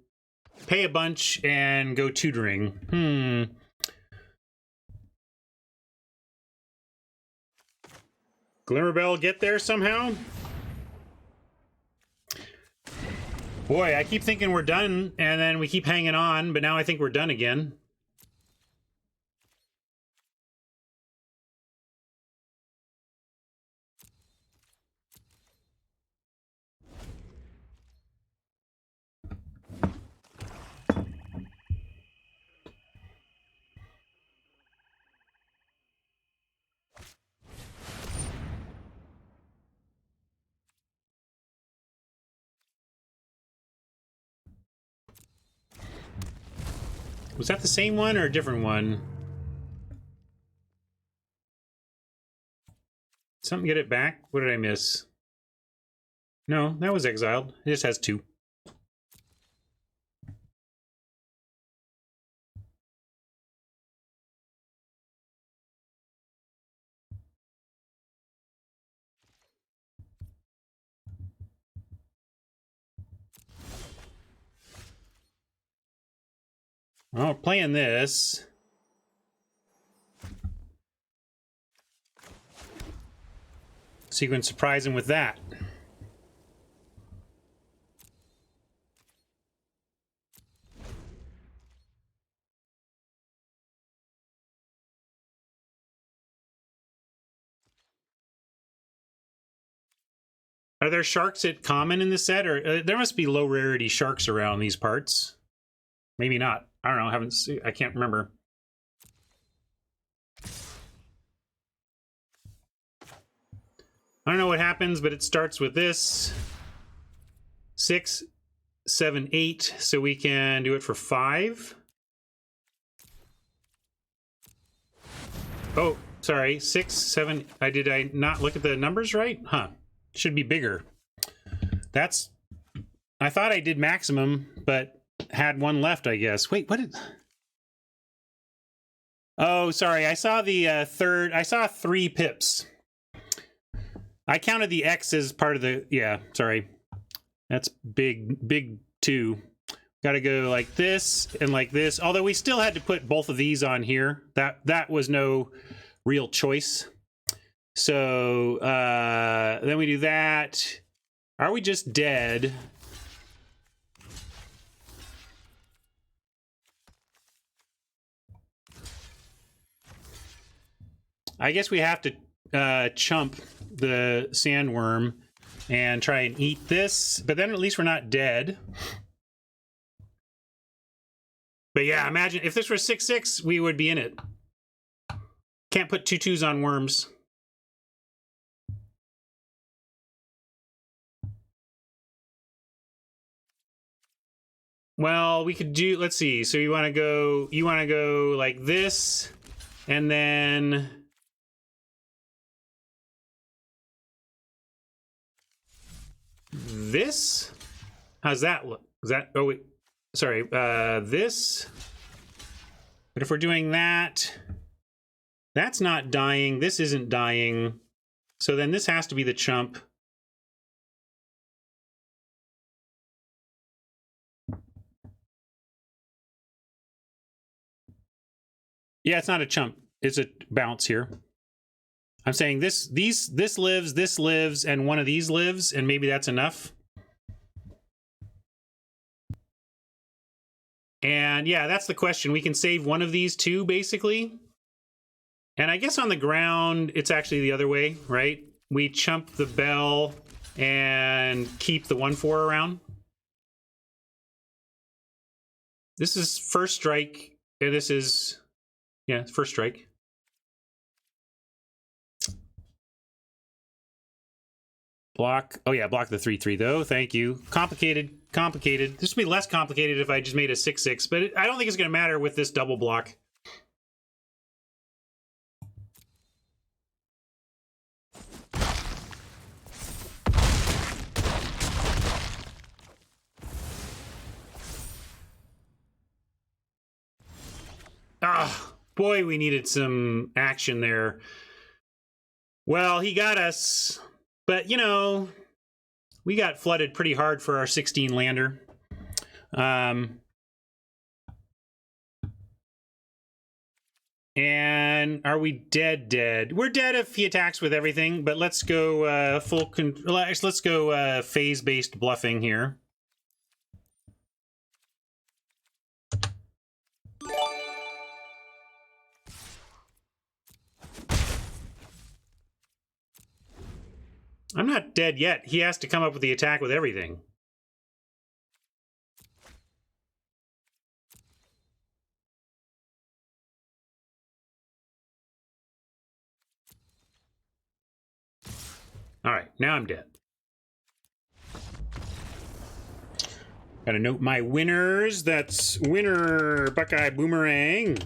pay a bunch and go tutoring. Glimmerbell get there somehow? Boy, I keep thinking we're done, and then we keep hanging on, but now I think we're done again. Was that the same one or a different one? Something get it back? What did I miss? No, that was exiled. It just has 2. Well, playing this. So you can surprise him with that. Are there sharks at common in the set, or there must be low rarity sharks around these parts? Maybe not. I don't know. I haven't seen, I can't remember. I don't know what happens, but it starts with this 6, 7, 8, so we can do it for 5. Oh, sorry, 6, 7. Did I not look at the numbers right? Huh. Should be bigger. That's. I thought I did maximum, but had one left, I guess. Wait, what did. Oh, sorry. I saw the third. I saw 3 pips. I counted the X as part of the. Yeah, sorry. That's big 2. Got to go like this and like this. Although we still had to put both of these on here. That was no real choice. So then we do that. Are we just dead? I guess we have to chump the sandworm and try and eat this, but then at least we're not dead. But yeah, imagine if this were 6/6, we would be in it. Can't put 2 2s on worms. Well, we could do, let's see. So you want to go like this, and then this? How's that look? Is that, oh wait, sorry, this. But if we're doing that, that's not dying. This isn't dying. So then this has to be the chump. Yeah, it's not a chump. It's a bounce here. I'm saying this lives, and one of these lives, and maybe that's enough. And yeah, that's the question. We can save one of these two, basically. And I guess on the ground, it's actually the other way, right? We chump the bell and keep the 1-4 around. This is first strike. Yeah, this is, yeah, first strike. Block. Oh yeah, block the 3-3 though. Thank you. Complicated. This would be less complicated if I just made a 6-6, but I don't think it's going to matter with this double block. Ah, boy, we needed some action there. Well, he got us, but you know, we got flooded pretty hard for our 16 lander. And are we dead? We're dead if he attacks with everything, but let's go let's go phase-based bluffing here. I'm not dead yet. He has to come up with the attack with everything. All right, now I'm dead. Gotta note my winners. That's winner Buckeye Boomerang.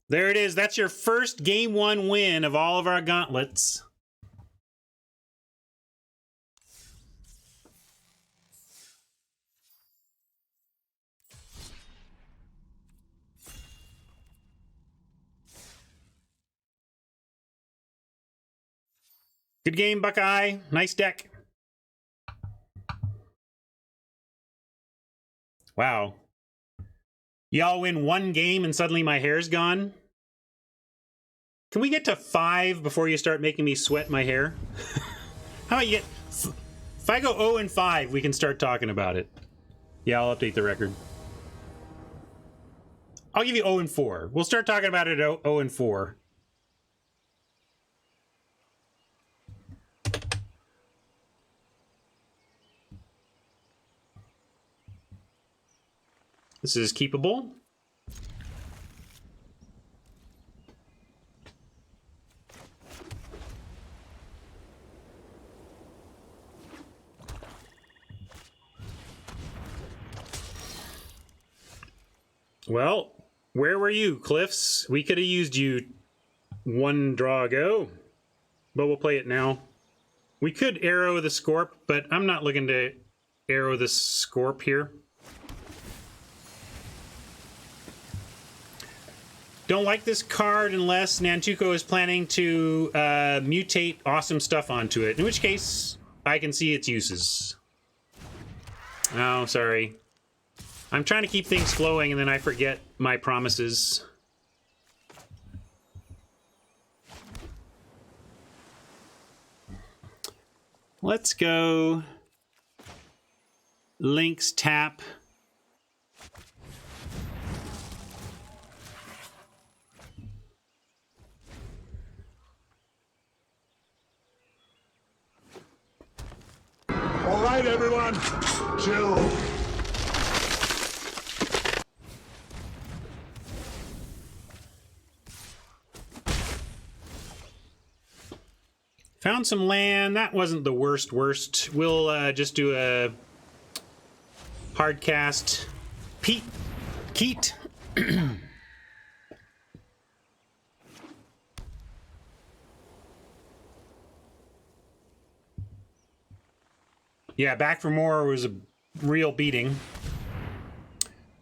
There it is. That's your first game 1 win of all of our gauntlets. Good game, Buckeye. Nice deck. Wow. Y'all win 1 game and suddenly my hair's gone? Can we get to 5 before you start making me sweat my hair? How about you get... If I go 0-5, we can start talking about it. Yeah, I'll update the record. I'll give you 0-4. We'll start talking about it at 0-4. This is keepable. Well, where were you, Cliffs? We could have used you 1 draw ago, but we'll play it now. We could arrow the Scorp, but I'm not looking to arrow the Scorp here. Don't like this card unless Nantuko is planning to mutate awesome stuff onto it, in which case I can see its uses. Oh, sorry. I'm trying to keep things flowing and then I forget my promises. Let's go Lynx tap. All right, everyone. Chill. Found some land. That wasn't the worst. We'll just do a hard cast. Keat. Yeah, back for more was a real beating.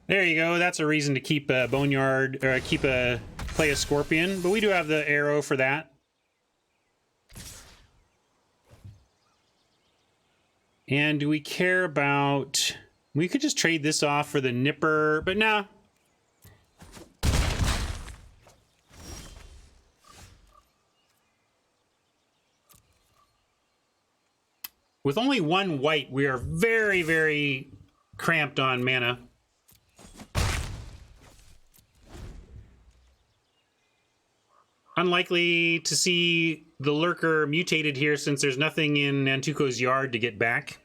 There you go. That's a reason to keep a boneyard or play a scorpion, but we do have the arrow for that. And do we care about... We could just trade this off for the nipper, but nah. With only 1 white, we are very, very cramped on mana. Unlikely to see the lurker mutated here since there's nothing in Nantuko's yard to get back.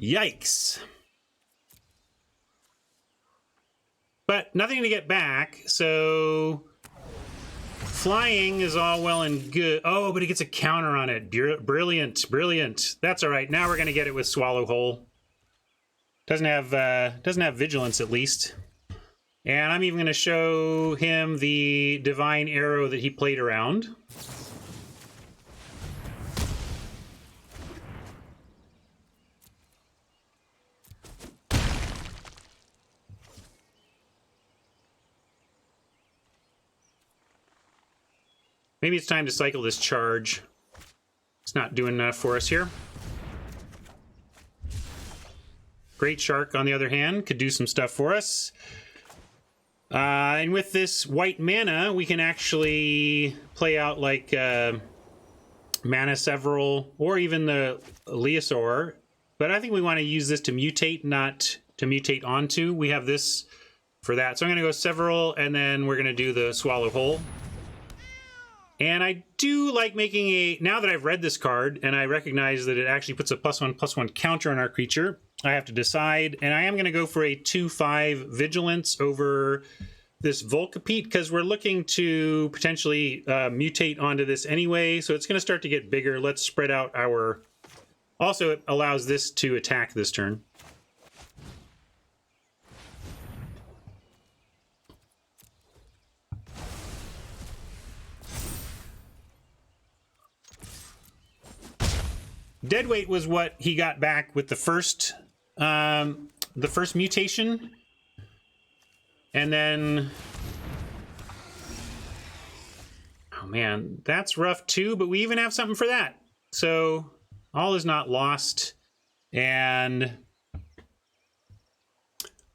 Yikes. But nothing to get back, so flying is all well and good. Oh, but it gets a counter on it. Brilliant, brilliant. That's all right. Now we're going to get it with Swallow Hole. Doesn't have vigilance at least. And I'm even going to show him the divine arrow that he played around. Maybe it's time to cycle this charge. It's not doing enough for us here. Great Shark, on the other hand, could do some stuff for us. And with this white mana, we can actually play out like Mana Several or even the Leosaur. But I think we want to use this to mutate, not to mutate onto. We have this for that. So I'm going to go Several, and then we're going to do the Swallow Hole. And I do like making a... Now that I've read this card, and I recognize that it actually puts a +1/+1 counter on our creature, I have to decide. And I am going to go for a 2/5 Vigilance over this Volcapete, because we're looking to potentially mutate onto this anyway. So it's going to start to get bigger. Let's spread out our... Also, it allows this to attack this turn. Deadweight was what he got back with the first mutation, and then, oh man, that's rough too. But we even have something for that, so all is not lost. And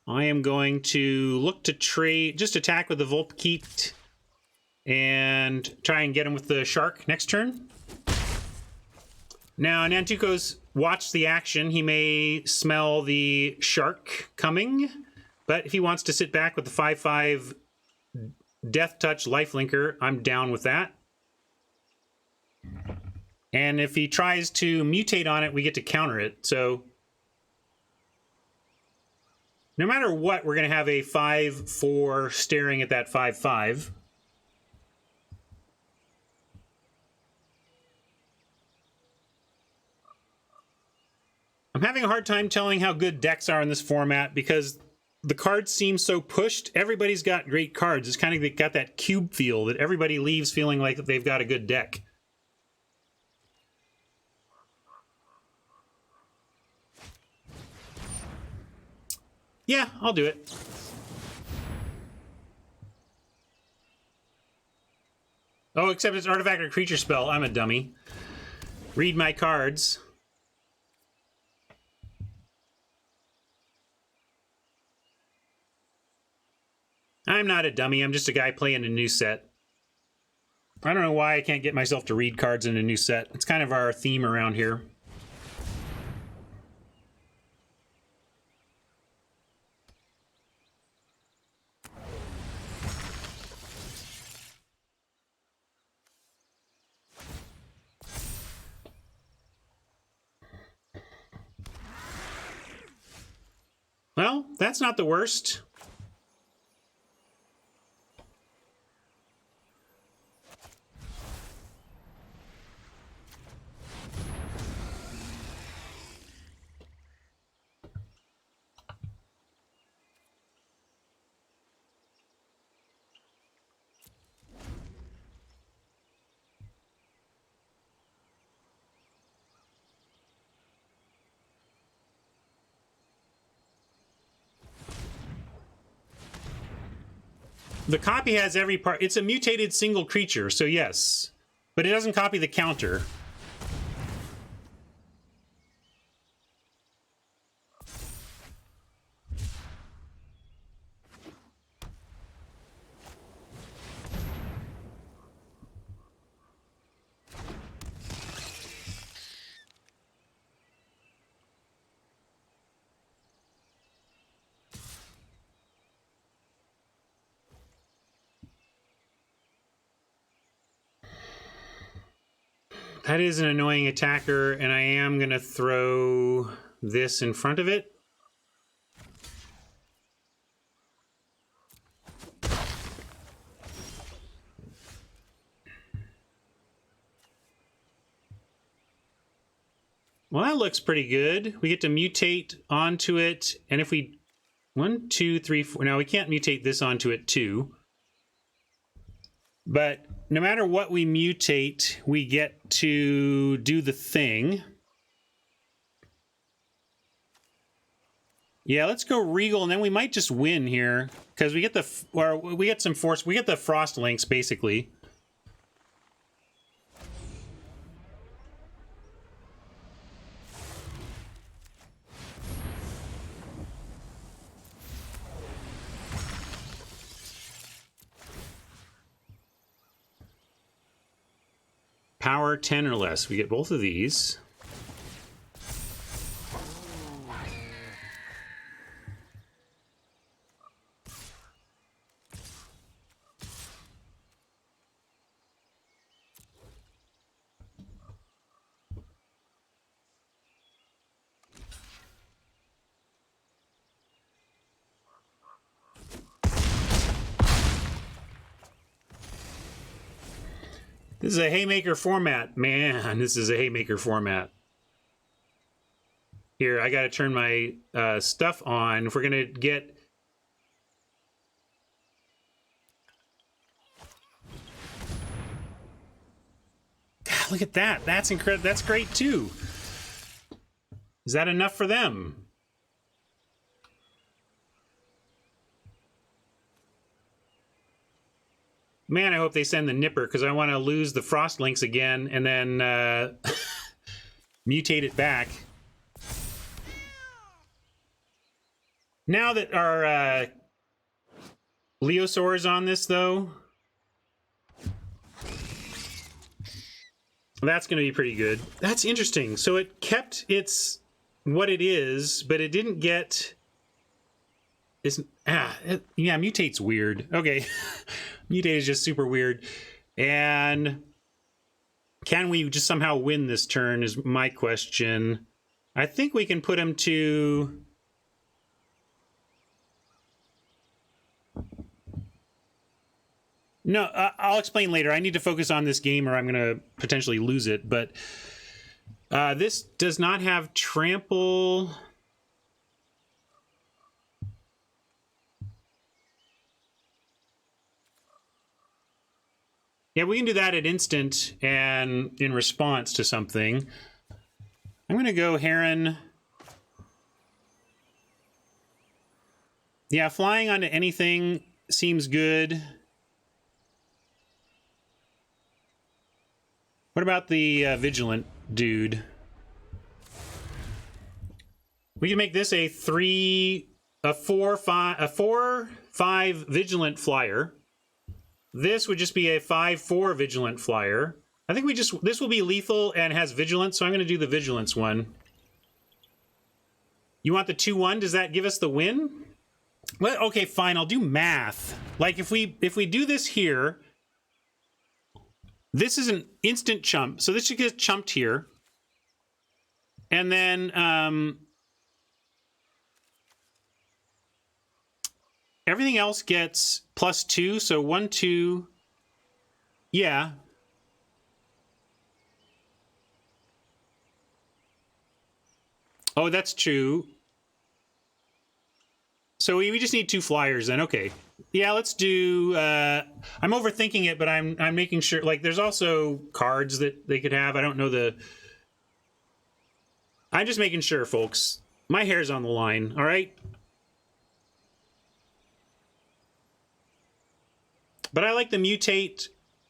I am going to look to trade, just attack with the Volpkeet, and try and get him with the Shark next turn. Now, Nantuko's watched the action. He may smell the Shark coming, but if he wants to sit back with the 5/5 Death Touch Lifelinker, I'm down with that. And if he tries to mutate on it, we get to counter it. So no matter what, we're going to have a 5/4 staring at that 5/5. I'm having a hard time telling how good decks are in this format because the cards seem so pushed. Everybody's got great cards. It's kind of got that cube feel that everybody leaves feeling like they've got a good deck. Yeah, I'll do it. Oh, except it's artifact or creature spell. I'm a dummy. Read my cards. I'm not a dummy. I'm just a guy playing a new set. I don't know why I can't get myself to read cards in a new set. It's kind of our theme around here. Well, that's not the worst. The copy has every part. It's a mutated single creature, so yes. But it doesn't copy the counter. That is an annoying attacker, and I am going to throw this in front of it. Well, that looks pretty good. We get to mutate onto it, and if we... 1, 2, 3, 4... Now, we can't mutate this onto it, too. But no matter what we mutate, we get to do the thing. Yeah, let's go Regal, and then we might just win here. Because we get the... Or we get some force... We get the Frost Links, basically. Power 10 or less. We get both of these. This is a haymaker format. Man, this is a haymaker format. Here, I got to turn my stuff on. If we're going to get... God, look at that. That's incredible. That's great, too. Is that enough for them? Man, I hope they send the Nipper, because I want to lose the Frost Links again and then mutate it back. Now that our Leosaur is on this, though, that's going to be pretty good. That's interesting. So it kept its what it is, but it didn't get... yeah, mutate's weird. Okay. Mutate is just super weird. And can we just somehow win this turn is my question. I think we can put him to... No, I'll explain later. I need to focus on this game or I'm going to potentially lose it. But this does not have trample... Yeah, we can do that at instant and in response to something. I'm going to go Heron. Yeah, flying onto anything seems good. What about the Vigilant dude? We can make this a 4/5 Vigilant flyer. This would just be a 5/4 Vigilant flyer. I think this will be lethal and has Vigilance, so I'm going to do the Vigilance one. You want the 2/1? Does that give us the win? Well, okay, fine. I'll do math. Like if we do this here, this is an instant chump, so this should get chumped here, and then everything else gets +2, so 1, 2, yeah. Oh, that's true. So we just need 2 flyers then, okay. Yeah, let's do, I'm overthinking it, but I'm making sure, like, there's also cards that they could have. I don't know I'm just making sure, folks. My hair's on the line, all right? But I like the mutate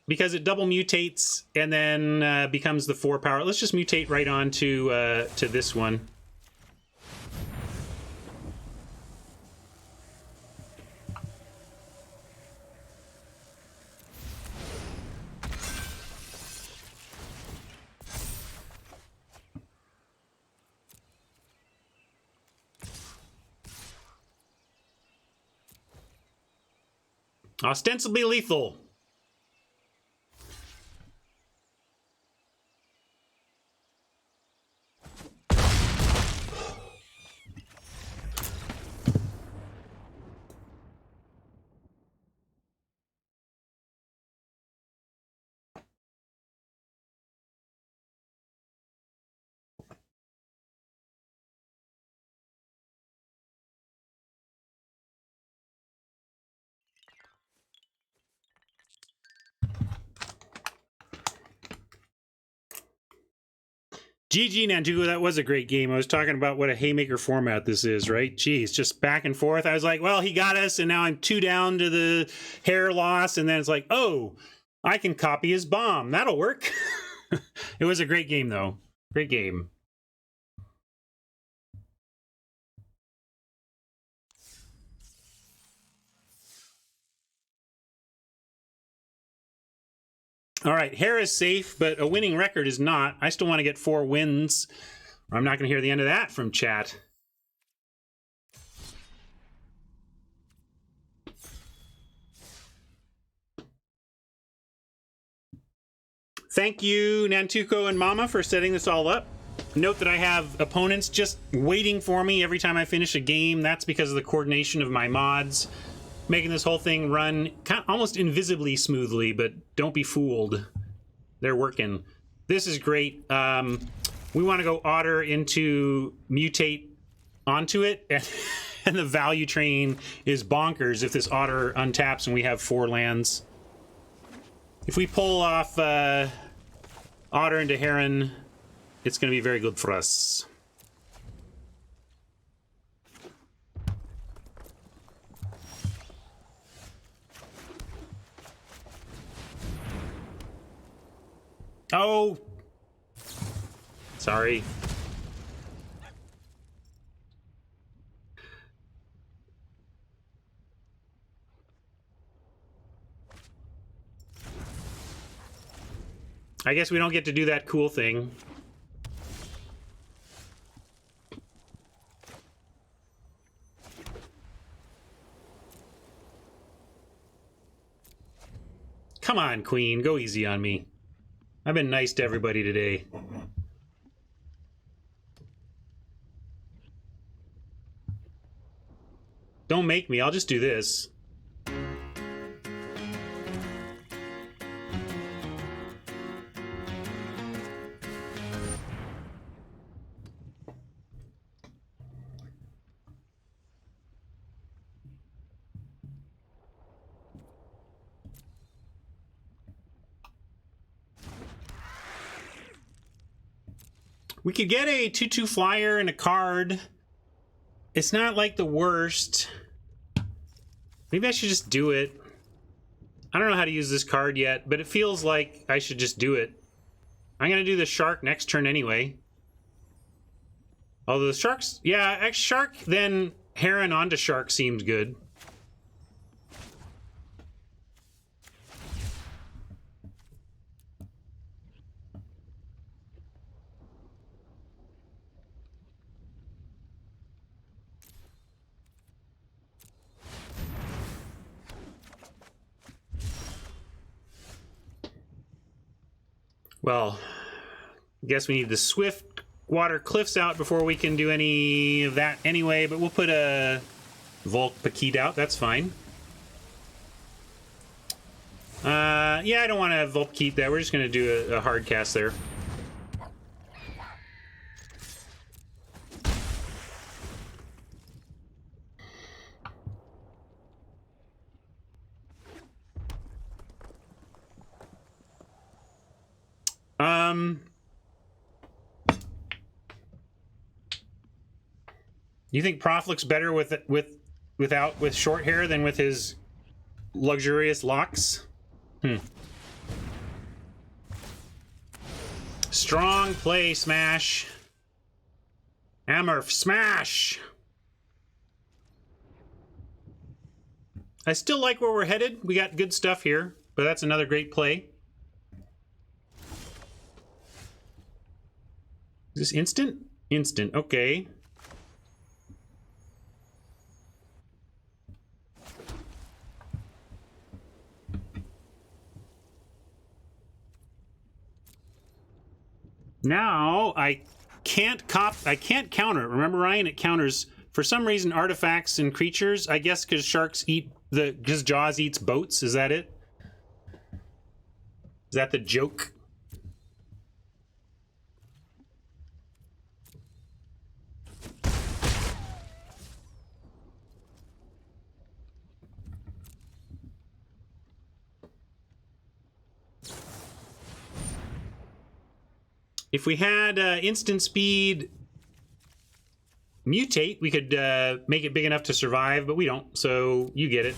because it double mutates and then becomes the 4 power. Let's just mutate right on to this one. Ostensibly lethal. GG Nantuko, that was a great game. I was talking about what a haymaker format this is, right? Geez, just back and forth. I was like, well, he got us, and now I'm 2 down to the hair loss, and then it's like, oh, I can copy his bomb. That'll work. It was a great game, though. Great game. All right, hair is safe, but a winning record is not. I still want to get 4 wins. I'm not going to hear the end of that from chat. Thank you, Nantuko and Mama, for setting this all up. Note that I have opponents just waiting for me every time I finish a game. That's because of the coordination of my mods, making this whole thing run kind of almost invisibly smoothly, but don't be fooled. They're working. This is great. We want to go Otter into mutate onto it, and the value train is bonkers if this Otter untaps and we have 4 lands. If we pull off Otter into Heron, it's going to be very good for us. Oh! Sorry. I guess we don't get to do that cool thing. Come on, Queen. Go easy on me. I've been nice to everybody today. Don't make me. I'll just do this. We could get a 2/2 flyer and a card. It's not like the worst. Maybe I should just do it. I don't know how to use this card yet, but it feels like I should just do it. I'm going to do the shark next turn anyway. Although the sharks... Yeah, shark, then Heron onto shark seemed good. Well, I guess we need the swift water cliffs out before we can do any of that anyway, but we'll put a Volk Paquette out. That's fine. Yeah, I don't want to Volk Paquette that. We're just going to do a hard cast there. You think Prof looks better with short hair than with his luxurious locks? Strong play, Smash. Amorph, smash! I still like where we're headed. We got good stuff here, but that's another great play. Is this instant? Instant, okay. Now I can't counter it. Remember, Ryan? It counters for some reason artifacts and creatures. I guess because sharks eat because Jaws eats boats. Is that it? Is that the joke? If we had instant speed mutate, we could make it big enough to survive, but we don't, so you get it.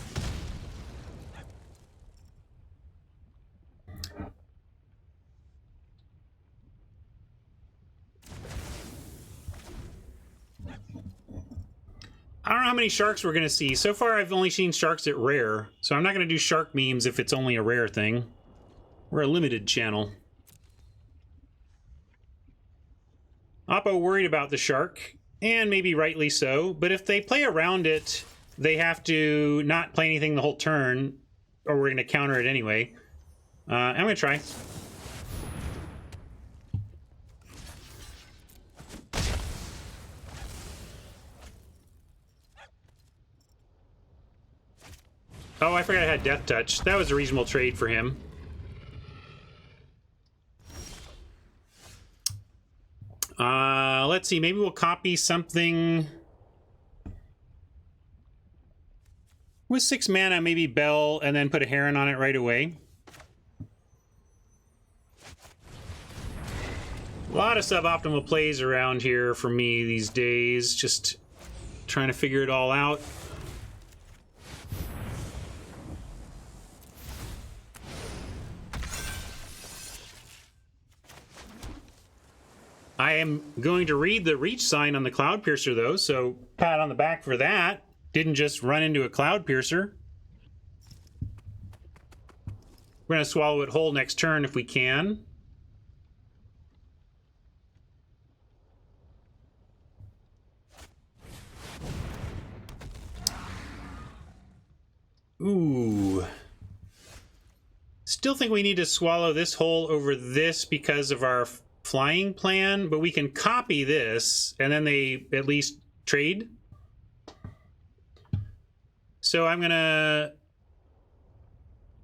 I don't know how many sharks we're going to see. So far, I've only seen sharks at rare, so I'm not going to do shark memes if it's only a rare thing. We're a limited channel. Oppo worried about the shark, and maybe rightly so, but if they play around it, they have to not play anything the whole turn, or we're going to counter it anyway. I'm going to try. Oh, I forgot I had Death Touch. That was a reasonable trade for him. Let's see. Maybe we'll copy something with 6 mana, maybe Bell, and then put a Heron on it right away. A lot of suboptimal plays around here for me these days. Just trying to figure it all out. I am going to read the reach sign on the Cloud Piercer, though, so pat on the back for that. Didn't just run into a Cloud Piercer. We're going to swallow it whole next turn if we can. Ooh. Still think we need to swallow this whole over this because of our flying plan, but we can copy this and then they at least trade. So I'm gonna...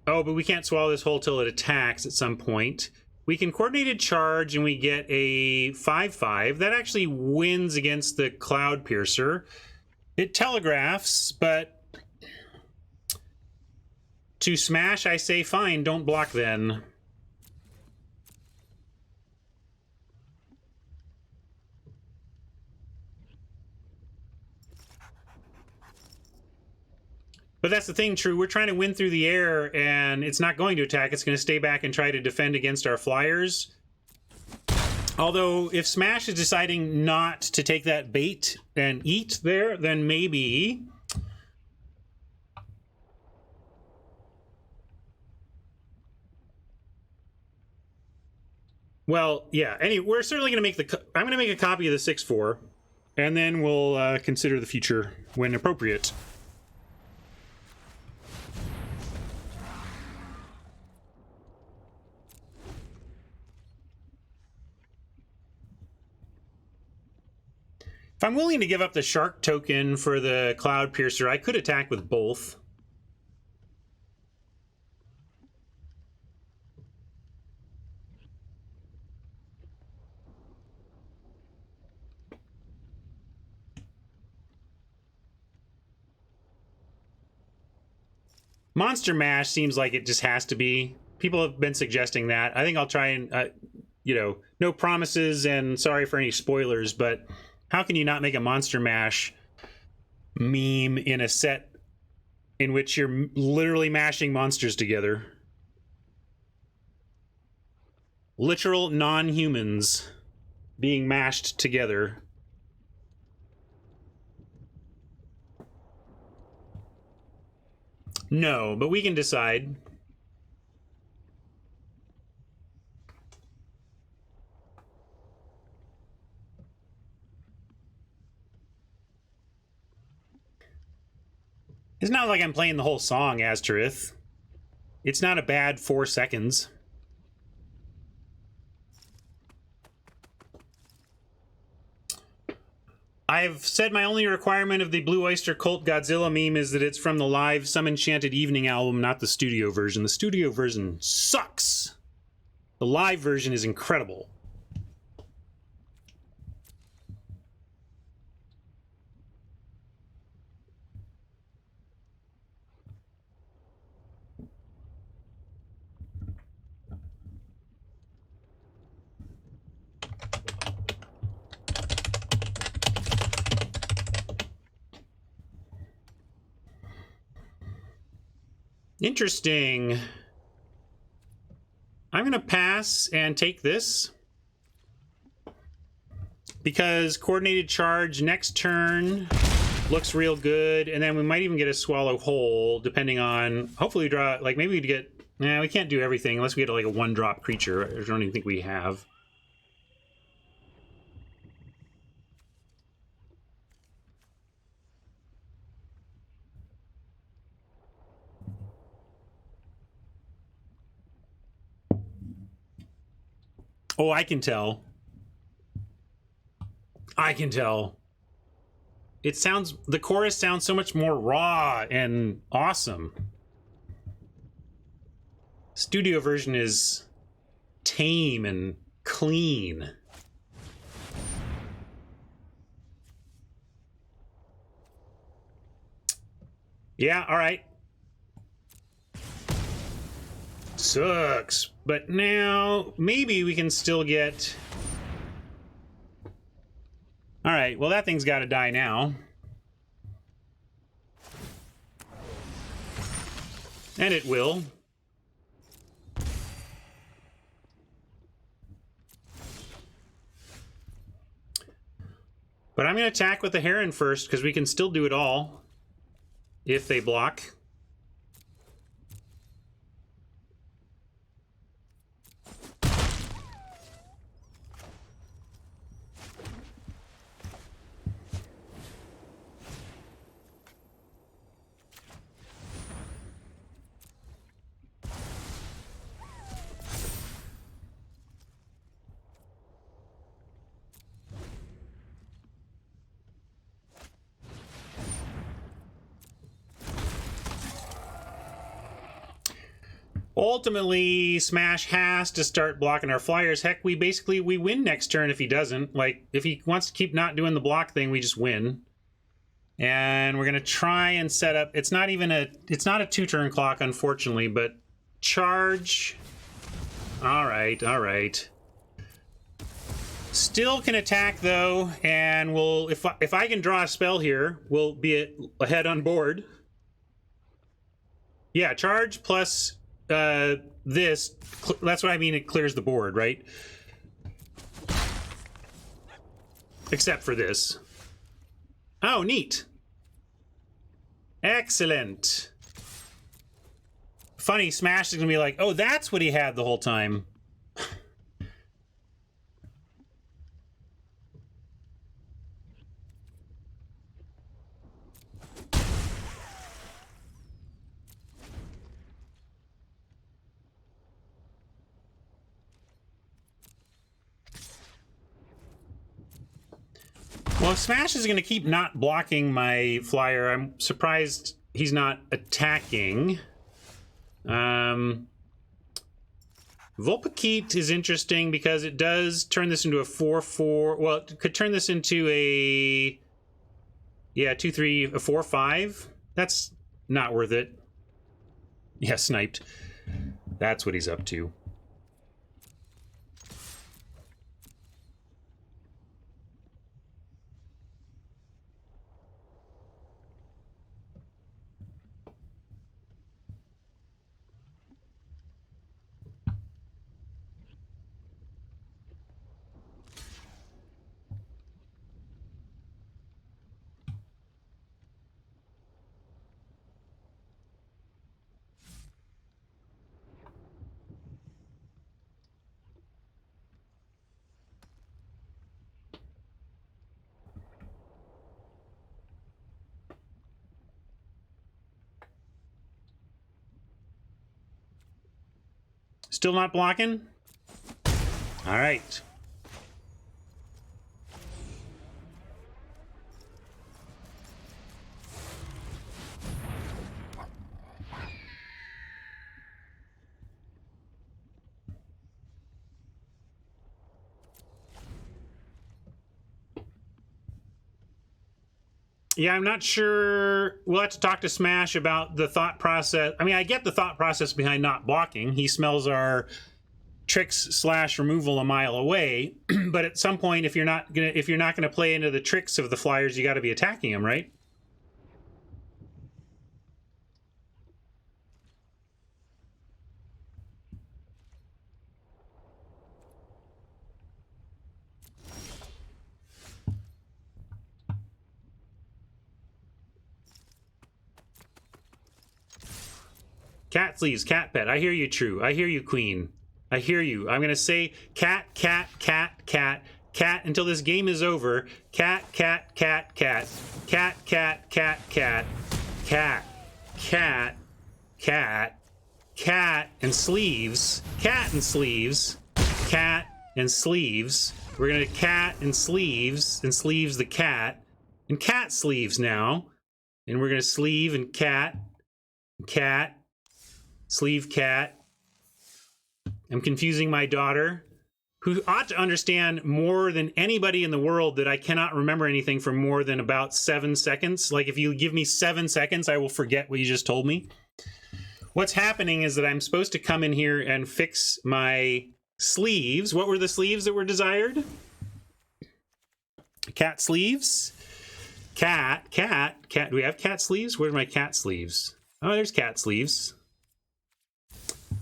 Oh, but we can't swallow this whole till it attacks at some point. We can coordinated charge and we get a 5/5. That actually wins against the Cloud Piercer. It telegraphs, but to smash, I say fine, don't block then. But that's the thing, True. We're trying to win through the air, and it's not going to attack. It's going to stay back and try to defend against our flyers. Although, if Smash is deciding not to take that bait and eat there, then maybe... Well, yeah. Anyway, we're certainly going to make the... I'm going to make a copy of the 6/4, and then we'll consider the future when appropriate. If I'm willing to give up the Shark token for the Cloud Piercer, I could attack with both. Monster Mash seems like it just has to be. People have been suggesting that. I think I'll try and, you know, no promises and sorry for any spoilers, but how can you not make a Monster Mash meme in a set in which you're literally mashing monsters together? Literal non-humans being mashed together. No, but we can decide. It's not like I'm playing the whole song, Astarith. It's not a bad 4 seconds. I've said my only requirement of the Blue Oyster Cult Godzilla meme is that it's from the live Some Enchanted Evening album, not the studio version. The studio version sucks. The live version is incredible. Interesting. I'm going to pass and take this. Because coordinated charge next turn looks real good. And then we might even get a swallow whole, depending on... Hopefully we draw... Like, maybe we'd get... Nah, we can't do everything unless we get like a one-drop creature. I don't even think we have. Oh, I can tell. I can tell. It sounds... The chorus sounds so much more raw and awesome. Studio version is tame and clean. Yeah, all right. Sucks. But now, maybe we can still get... All right, well, that thing's got to die now. And it will. But I'm going to attack with the Heron first, because we can still do it all if they block. Ultimately, Smash has to start blocking our flyers. Heck, we win next turn if he doesn't. Like, if he wants to keep not doing the block thing, we just win. And we're going to try and set up... It's not a two-turn clock, unfortunately, but charge. All right, all right. Still can attack, though, and we'll... If I can draw a spell here, we'll be ahead on board. Yeah, charge plus... this, that's what I mean, it clears the board, right? Except for this. Oh, neat. Excellent. Funny, Smash is gonna be like, oh, that's what he had the whole time. Well, if Smash is going to keep not blocking my flyer, I'm surprised he's not attacking. Volpakit is interesting because it does turn this into a 4-4. Well, it could turn this into a... Yeah, 2-3, a 4-5. That's not worth it. Yeah, sniped. That's what he's up to. Still not blocking? All right. Yeah, I'm not sure. We'll have to talk to Smash about the thought process. I mean, I get the thought process behind not blocking. He smells our tricks / removal a mile away. But at some point, if you're not gonna play into the tricks of the flyers, you got to be attacking them, right? Cat sleeves, cat pet. I hear you, True. I hear you, Queen. I hear you. I'm going to say cat, cat, cat, cat, cat until this game is over. Cat, cat, cat, cat. Cat, cat, cat, cat. Cat, cat, cat, cat, and sleeves. Cat and sleeves. Cat and sleeves. We're going to cat and sleeves the cat. And cat sleeves now. And we're going to sleeve and cat, cat, sleeve cat. I'm confusing my daughter, who ought to understand more than anybody in the world that I cannot remember anything for more than about 7 seconds. Like, if you give me 7 seconds, I will forget what you just told me. What's happening is that I'm supposed to come in here and fix my sleeves. What were the sleeves that were desired? Cat sleeves. Cat, cat, cat. Do we have cat sleeves? Where are my cat sleeves? Oh, there's cat sleeves.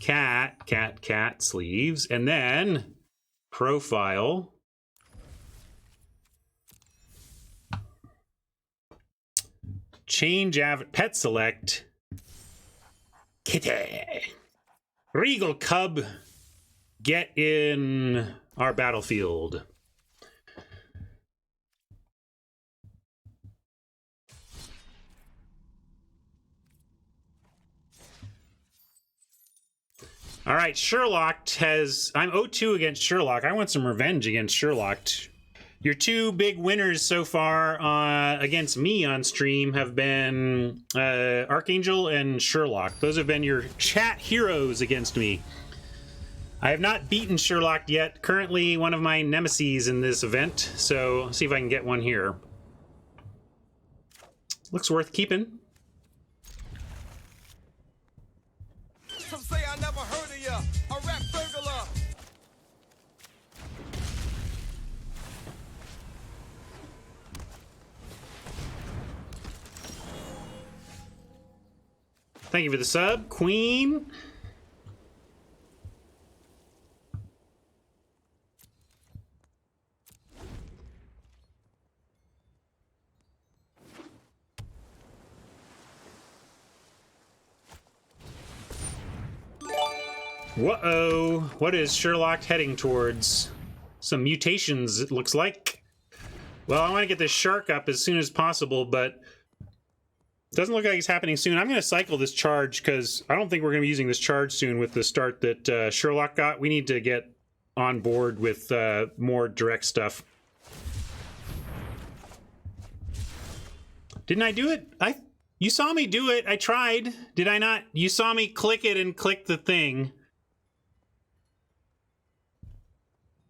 Cat, cat, cat sleeves. And then profile. Change pet select. Kitty. Regal cub. Get in our battlefield. All right, Sherlock has... I'm 0-2 against Sherlock. I want some revenge against Sherlock. Your two big winners so far against me on stream have been Archangel and Sherlock. Those have been your chat heroes against me. I have not beaten Sherlock yet. Currently one of my nemeses in this event. So let's see if I can get one here. Looks worth keeping. Some say I never heard of ya, a rap burglar. Thank you for the sub, Queen. Whoa, what is Sherlock heading towards? Some mutations, it looks like. Well, I want to get this shark up as soon as possible, but it doesn't look like it's happening soon. I'm going to cycle this charge because I don't think we're going to be using this charge soon with the start that Sherlock got. We need to get on board with more direct stuff. Didn't I do it? You saw me do it. I tried. Did I not? You saw me click it and click the thing.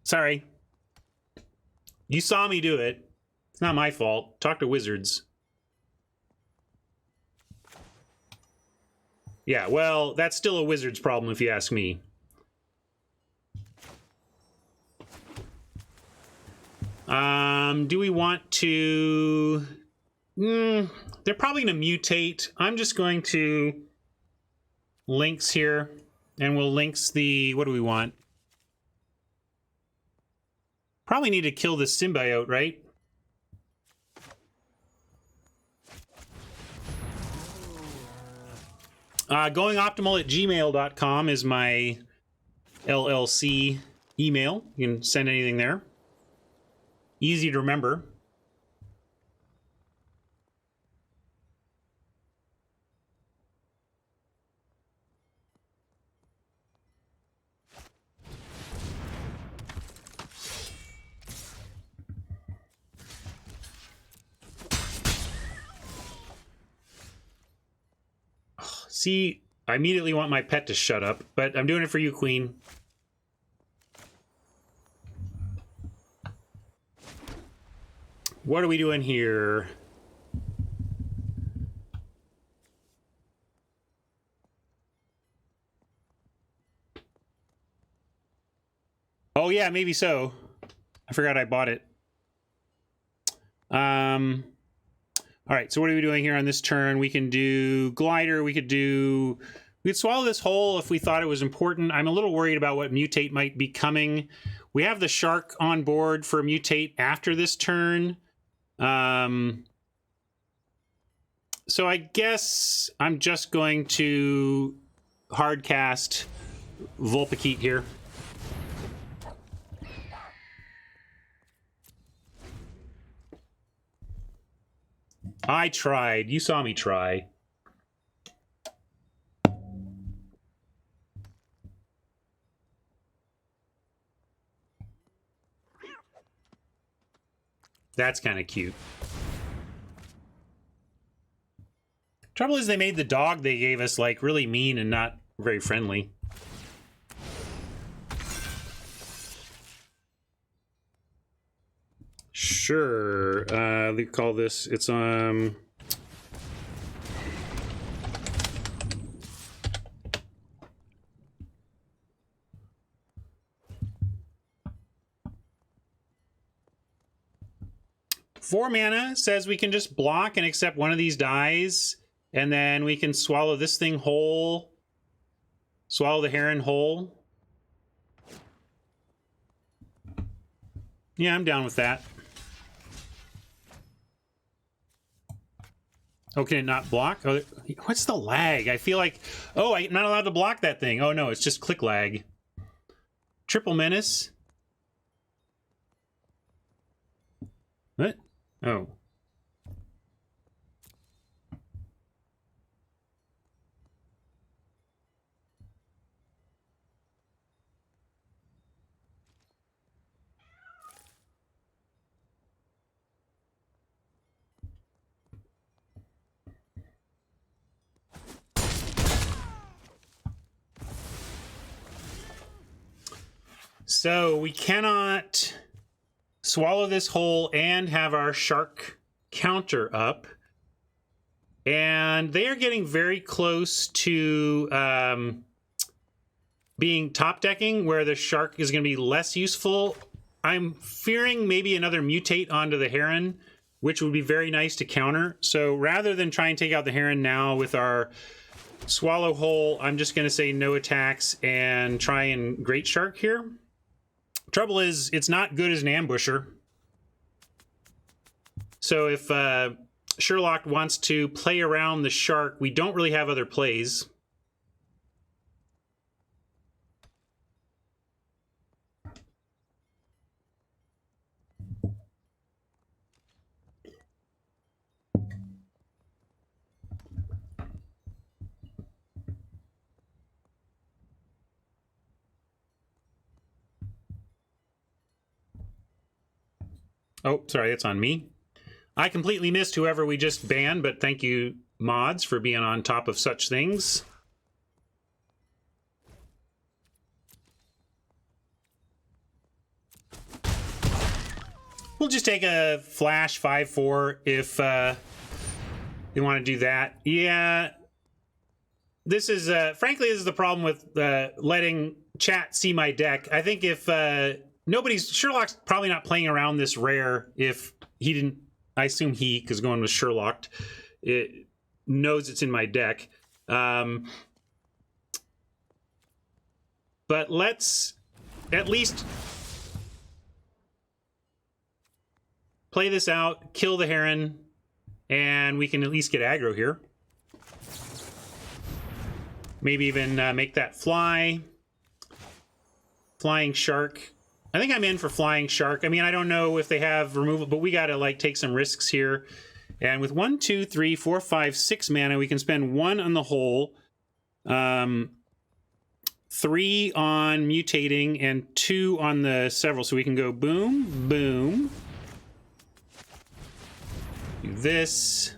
Sorry. You saw me do it. It's not my fault. Talk to wizards. Yeah, well, that's still a wizard's problem if you ask me. Do we want to... they're probably going to mutate. I'm just going to links here, and we'll links the... What do we want? Probably need to kill this symbiote, right? Goingoptimal@gmail.com is my LLC email. You can send anything there. Easy to remember. See, I immediately want my pet to shut up, but I'm doing it for you, Queen. What are we doing here? Oh yeah, maybe so. I forgot I bought it. All right, so what are we doing here on this turn? We can do glider. We could swallow this whole if we thought it was important. I'm a little worried about what mutate might be coming. We have the shark on board for mutate after this turn. So I guess I'm just going to hard cast Vulpikeet here. I tried. You saw me try. That's kind of cute. Trouble is they made the dog they gave us like really mean and not very friendly. Sure. They call this, it's 4 mana, says we can just block and accept one of these dies, and then we can swallow this thing whole. Swallow the heron whole. Yeah, I'm down with that. Oh, can it not block? Oh, what's the lag? I feel like... Oh, I'm not allowed to block that thing. Oh, no, it's just click lag. Triple Menace. What? Oh. So we cannot swallow this whole and have our shark counter up. And they are getting very close to being top decking, where the shark is going to be less useful. I'm fearing maybe another mutate onto the heron, which would be very nice to counter. So rather than try and take out the heron now with our swallow hole, I'm just going to say no attacks and try and great shark here. Trouble is, it's not good as an ambusher. So if Sherlock wants to play around the shark, we don't really have other plays. Oh, sorry, it's on me. I completely missed whoever we just banned, but thank you, mods, for being on top of such things. We'll just take a flash 5/4 if you want to do that. Yeah, this is, frankly, this is the problem with letting chat see my deck. I think if Sherlock's probably not playing around this rare if he didn't, I assume he, because going with Sherlock, it knows it's in my deck. But let's at least play this out, kill the heron, and we can at least get aggro here. Maybe even make that fly. Flying shark. I think I'm in for flying shark. I mean, I don't know if they have removal, but we got to like take some risks here. And with 1, 2, 3, 4, 5, 6 mana, we can spend 1 on the hole, 3 on mutating, and 2 on the several. So we can go boom, boom. Do this.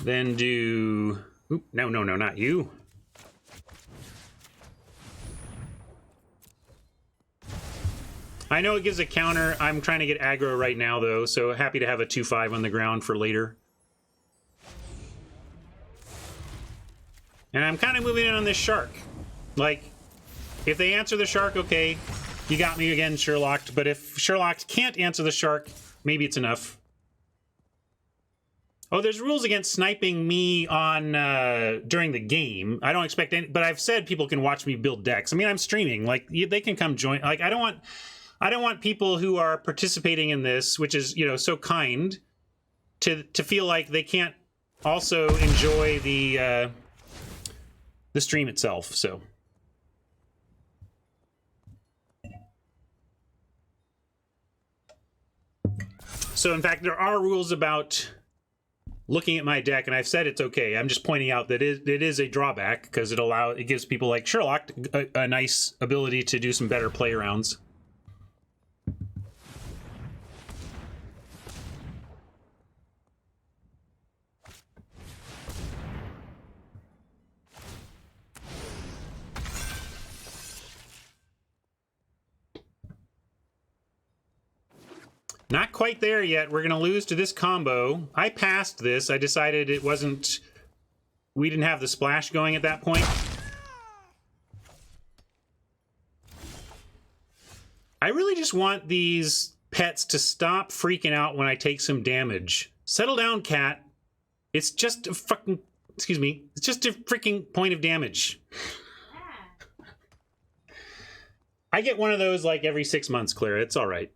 Then do... Oop, no, not you. I know it gives a counter. I'm trying to get aggro right now, though, so happy to have a 2/5 on the ground for later. And I'm kind of moving in on this shark. Like, if they answer the shark, okay, you got me again, Sherlock. But if Sherlock can't answer the shark, maybe it's enough. Oh, there's rules against sniping me on during the game. I don't expect any, but I've said people can watch me build decks. I mean, I'm streaming. Like, they can come join. Like, I don't want people who are participating in this, which is, you know, so kind, to feel like they can't also enjoy the the stream itself. So in fact, there are rules about looking at my deck, and I've said it's okay. I'm just pointing out that it is a drawback because it gives people like Sherlock a nice ability to do some better play rounds. Not quite there yet. We're going to lose to this combo. I passed this. I decided it wasn't... We didn't have the splash going at that point. I really just want these pets to stop freaking out when I take some damage. Settle down, cat. It's just a fucking... Excuse me. It's just a freaking point of damage. I get one of those like every 6 months, Clara. It's all right.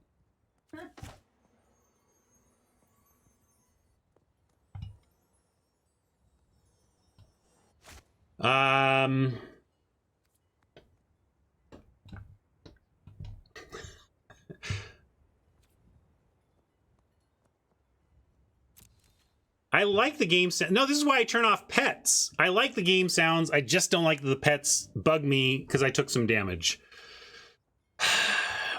I like the game sound. No, this is why I turn off pets. I like the game sounds. I just don't like the pets bug me because I took some damage.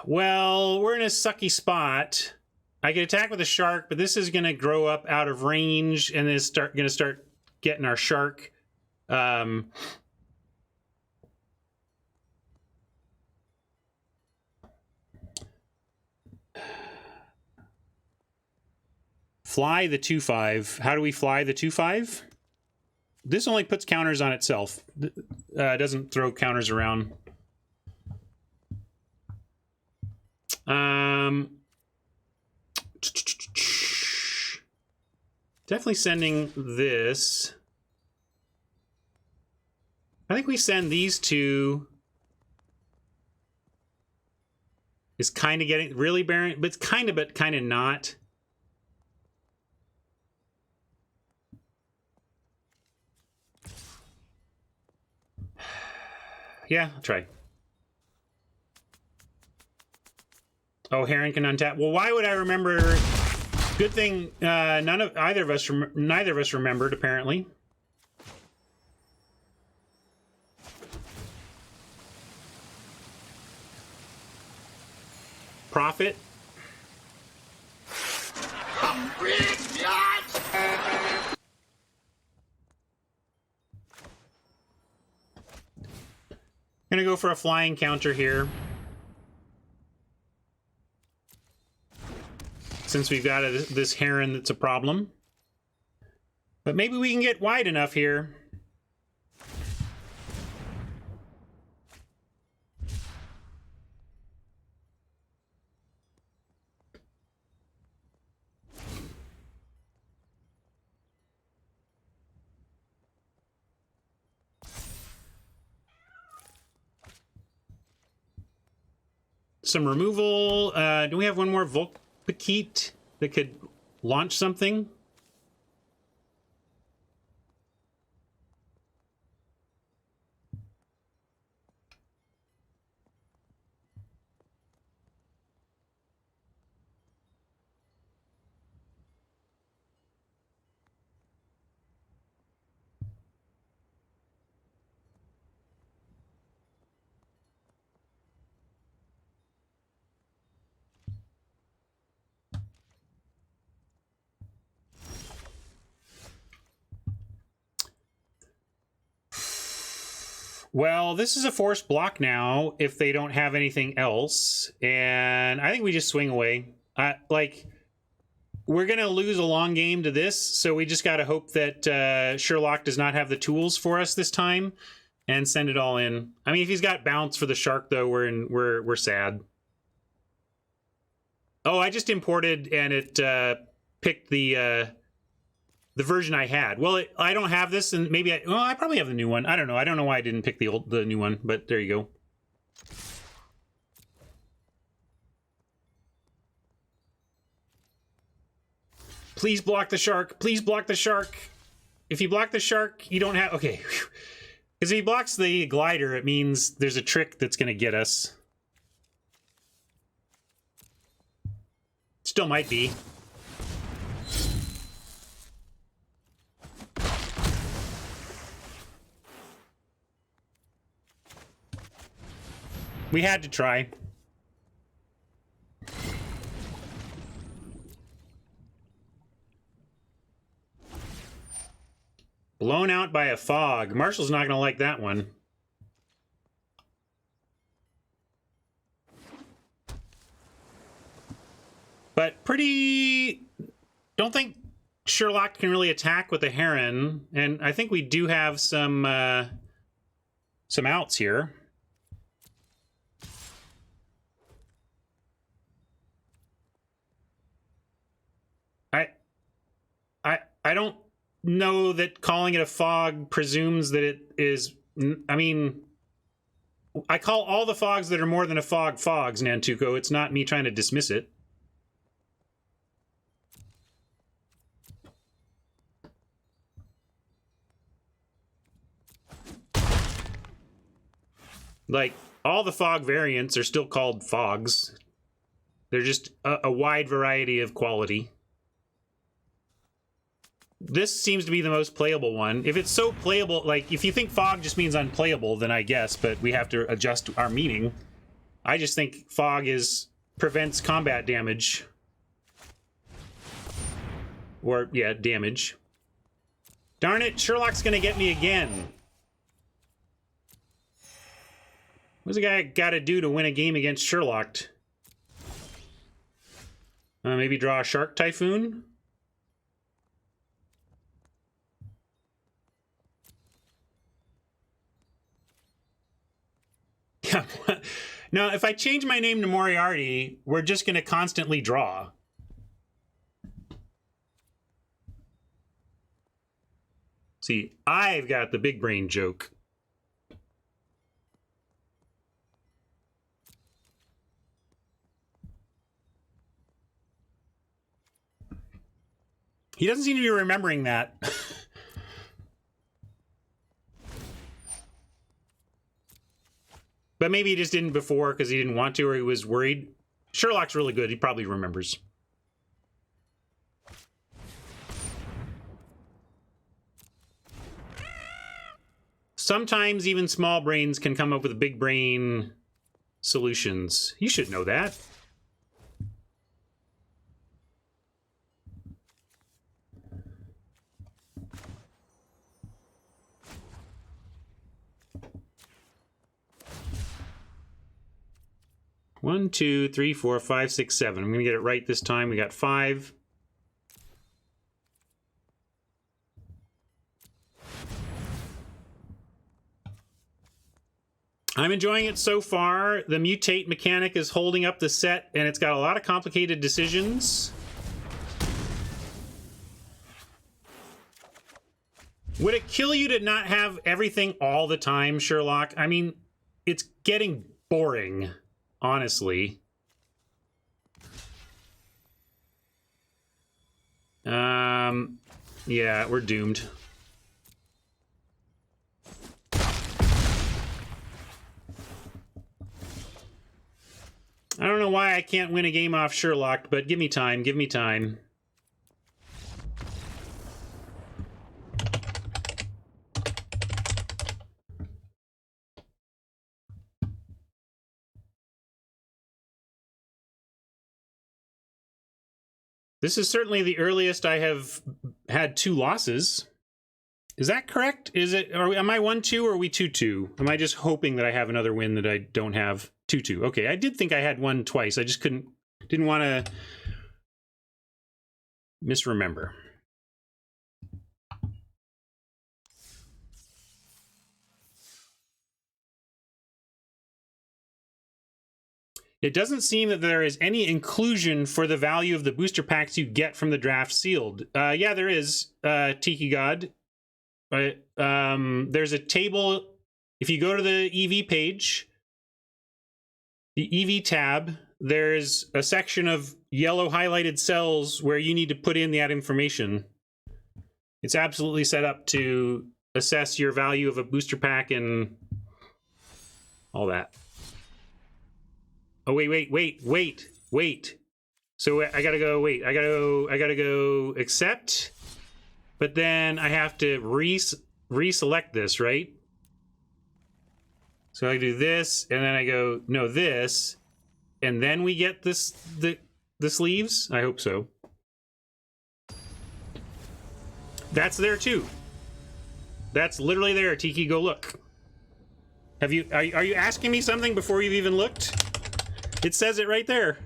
Well, we're in a sucky spot. I can attack with a shark, but this is going to grow up out of range and then going to start getting our shark. Fly the 2/5. How do we fly the 2/5? This only puts counters on itself. Doesn't throw counters around. Definitely sending this. I think we send these two. Is kind of getting really barren, but it's kind of, but kind of not. Yeah, I'll try. Oh, Heron can untap. Well, why would I remember? Good thing neither of us remembered, apparently. Profit. Gonna go for a flying counter here. Since we've got this heron that's a problem. But maybe we can get wide enough here. Some removal. Do we have one more Volpakite that could launch something? Well, this is a forced block now if they don't have anything else. And I think we just swing away. Like, we're going to lose a long game to this, so we just got to hope that Sherlock does not have the tools for us this time and send it all in. I mean, if he's got bounce for the shark, though, we're sad. Oh, I just imported, and it picked the version I had. Well, I don't have this, and maybe I probably have the new one. I don't know. I don't know why I didn't pick the new one, but there you go. Please block the shark. Please block the shark. If you block the shark, you don't have... Okay. Because if he blocks the glider, it means there's a trick that's going to get us. Still might be. We had to try. Blown out by a fog. Marshall's not going to like that one. But pretty... Don't think Sherlock can really attack with a heron. And I think we do have some outs here. I don't know that calling it a fog presumes that it is... I mean, I call all the fogs that are more than a fog fogs, Nantuko. It's not me trying to dismiss it. Like, all the fog variants are still called fogs. They're just a wide variety of quality. This seems to be the most playable one. If it's so playable, like, if you think fog just means unplayable, then I guess, but we have to adjust our meaning. I just think fog prevents combat damage. Or, yeah, damage. Darn it, Sherlock's gonna get me again. What's a guy gotta do to win a game against Sherlock? Maybe draw a Shark Typhoon? Yeah. Now, if I change my name to Moriarty, we're just going to constantly draw. See, I've got the big brain joke. He doesn't seem to be remembering that. But maybe he just didn't before because he didn't want to or he was worried. Sherlock's really good. He probably remembers. Sometimes even small brains can come up with big brain solutions. You should know that. One, two, three, four, five, six, seven. I'm gonna get it right this time. We got 5. I'm enjoying it so far. The mutate mechanic is holding up the set, and it's got a lot of complicated decisions. Would it kill you to not have everything all the time, Sherlock? I mean, it's getting boring. Honestly. Yeah, we're doomed. I don't know why I can't win a game off Sherlock, but give me time, give me time. This is certainly the earliest I have had 2 losses. Is that correct? Is it? Am I 1-2 or are we 2-2? Am I just hoping that I have another win that I don't have? 2-2. Okay, I did think I had one twice. I just didn't want to misremember. It doesn't seem that there is any inclusion for the value of the booster packs you get from the draft sealed. Yeah, there is, Tiki God. There's a table. If you go to the EV page, the EV tab, there's a section of yellow highlighted cells where you need to put in that information. It's absolutely set up to assess your value of a booster pack and all that. Oh, wait. So I gotta go, I gotta go accept, but then I have to reselect this, right? So I do this, and then I go, no, this, and then we get the sleeves? I hope so. That's there too. That's literally there, Tiki, go look. Are you asking me something before you've even looked? It says it right there.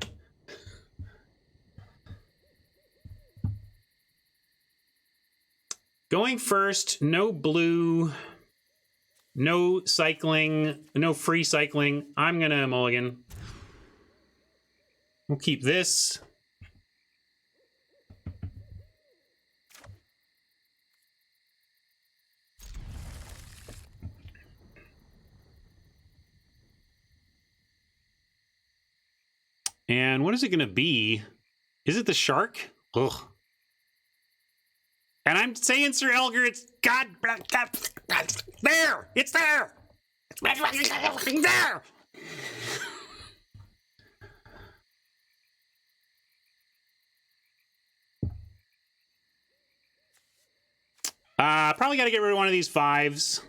Going first, no blue, no cycling, no free cycling. I'm gonna mulligan. We'll keep this. And what is it gonna be? Is it the shark? Ugh. And I'm saying, Sir Elgar, it's God, there! It's there! It's there! Probably got to get rid of one of these 5s.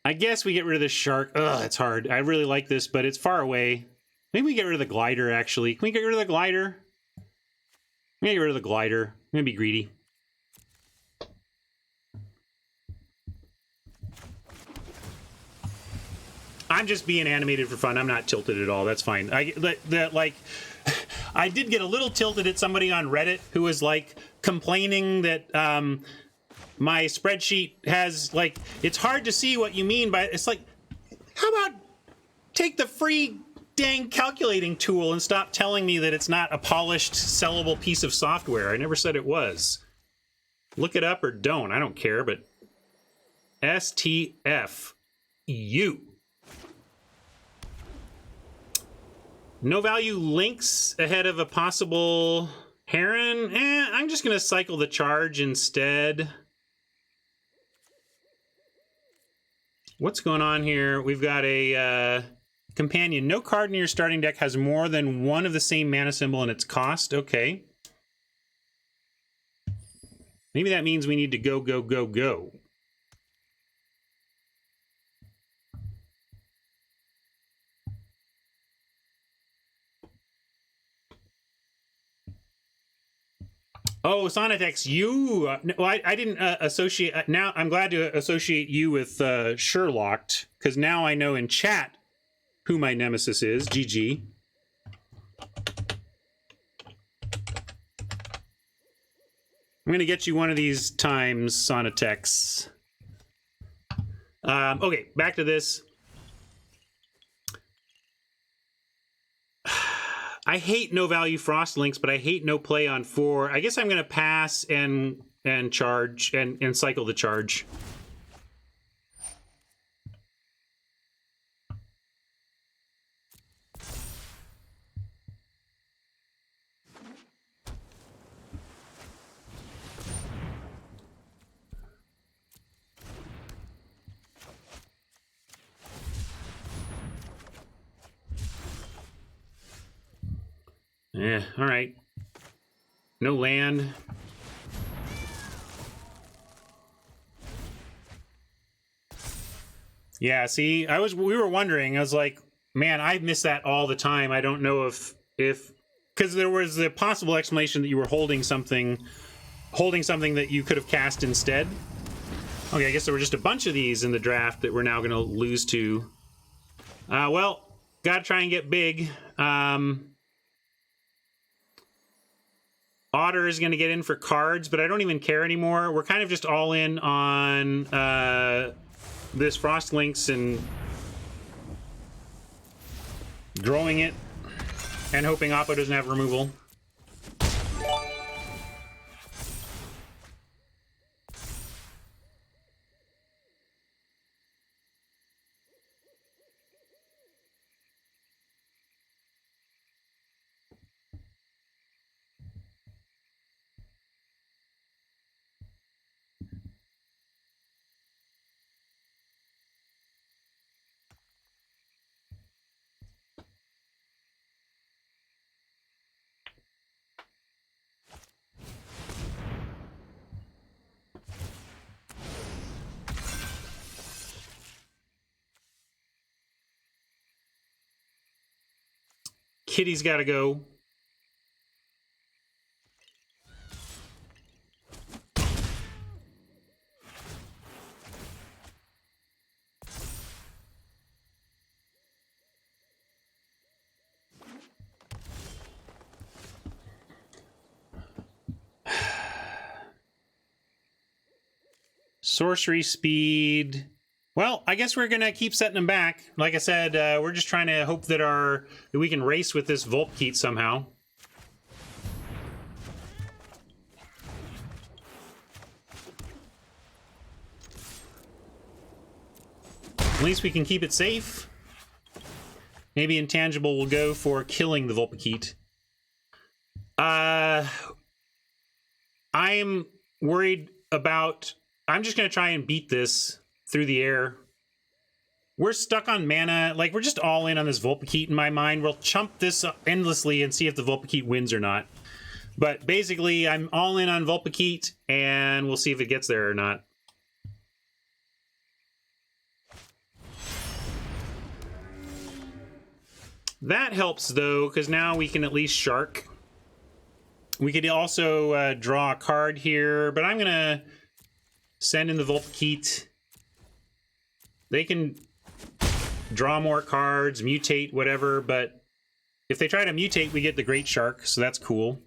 I guess we get rid of the shark. Ugh, it's hard. I really like this, but it's far away. Maybe we get rid of the glider, actually. Can we get rid of the glider? I'm gonna get rid of the glider. I'm gonna be greedy. I'm just being animated for fun. I'm not tilted at all. That's fine. I did get a little tilted at somebody on Reddit who was like complaining that my spreadsheet has like, it's hard to see what you mean by it's like, how about take the free dang calculating tool and stop telling me that it's not a polished, sellable piece of software. I never said it was. Look it up or don't. I don't care, but STFU. No value links ahead of a possible heron. I'm just going to cycle the charge instead. What's going on here? We've got a... companion. No card in your starting deck has more than one of the same mana symbol in its cost. Okay. Maybe that means we need to go, go, go, go. Oh, Sonatex, you... well, I didn't associate... now, I'm glad to associate you with Sherlocked, because now I know in chat who my nemesis is. GG. I'm going to get you one of these times, Sonatex. Okay, back to this. I hate no value frost links, but I hate no play on 4. I guess I'm going to pass and charge and cycle the charge. Yeah, all right. No land. Yeah, see, we were wondering. I was like, man, I miss that all the time. I don't know if because there was the possible explanation that you were holding something that you could have cast instead. Okay, I guess there were just a bunch of these in the draft that we're now going to lose to. Well, gotta try and get big. Otter is going to get in for cards, but I don't even care anymore. We're kind of just all in on this Frost Lynx and growing it and hoping Oppo doesn't have removal. Kitty's got to go. Sorcery speed. Well, I guess we're gonna keep setting them back. Like I said, we're just trying to hope that we can race with this Volpkeet somehow. At least we can keep it safe. Maybe Intangible will go for killing the Volpkeet. I am worried about... I'm just going to try and beat this through the air. We're stuck on mana. Like, we're just all in on this Volpkeet in my mind. We'll chump this endlessly and see if the Volpkeet wins or not. But basically, I'm all in on Volpkeet, and we'll see if it gets there or not. That helps, though, because now we can at least Shark. We could also draw a card here, but I'm going to send in the Volpkeet. They can draw more cards, mutate, whatever, but if they try to mutate, we get the Great Shark, so that's cool.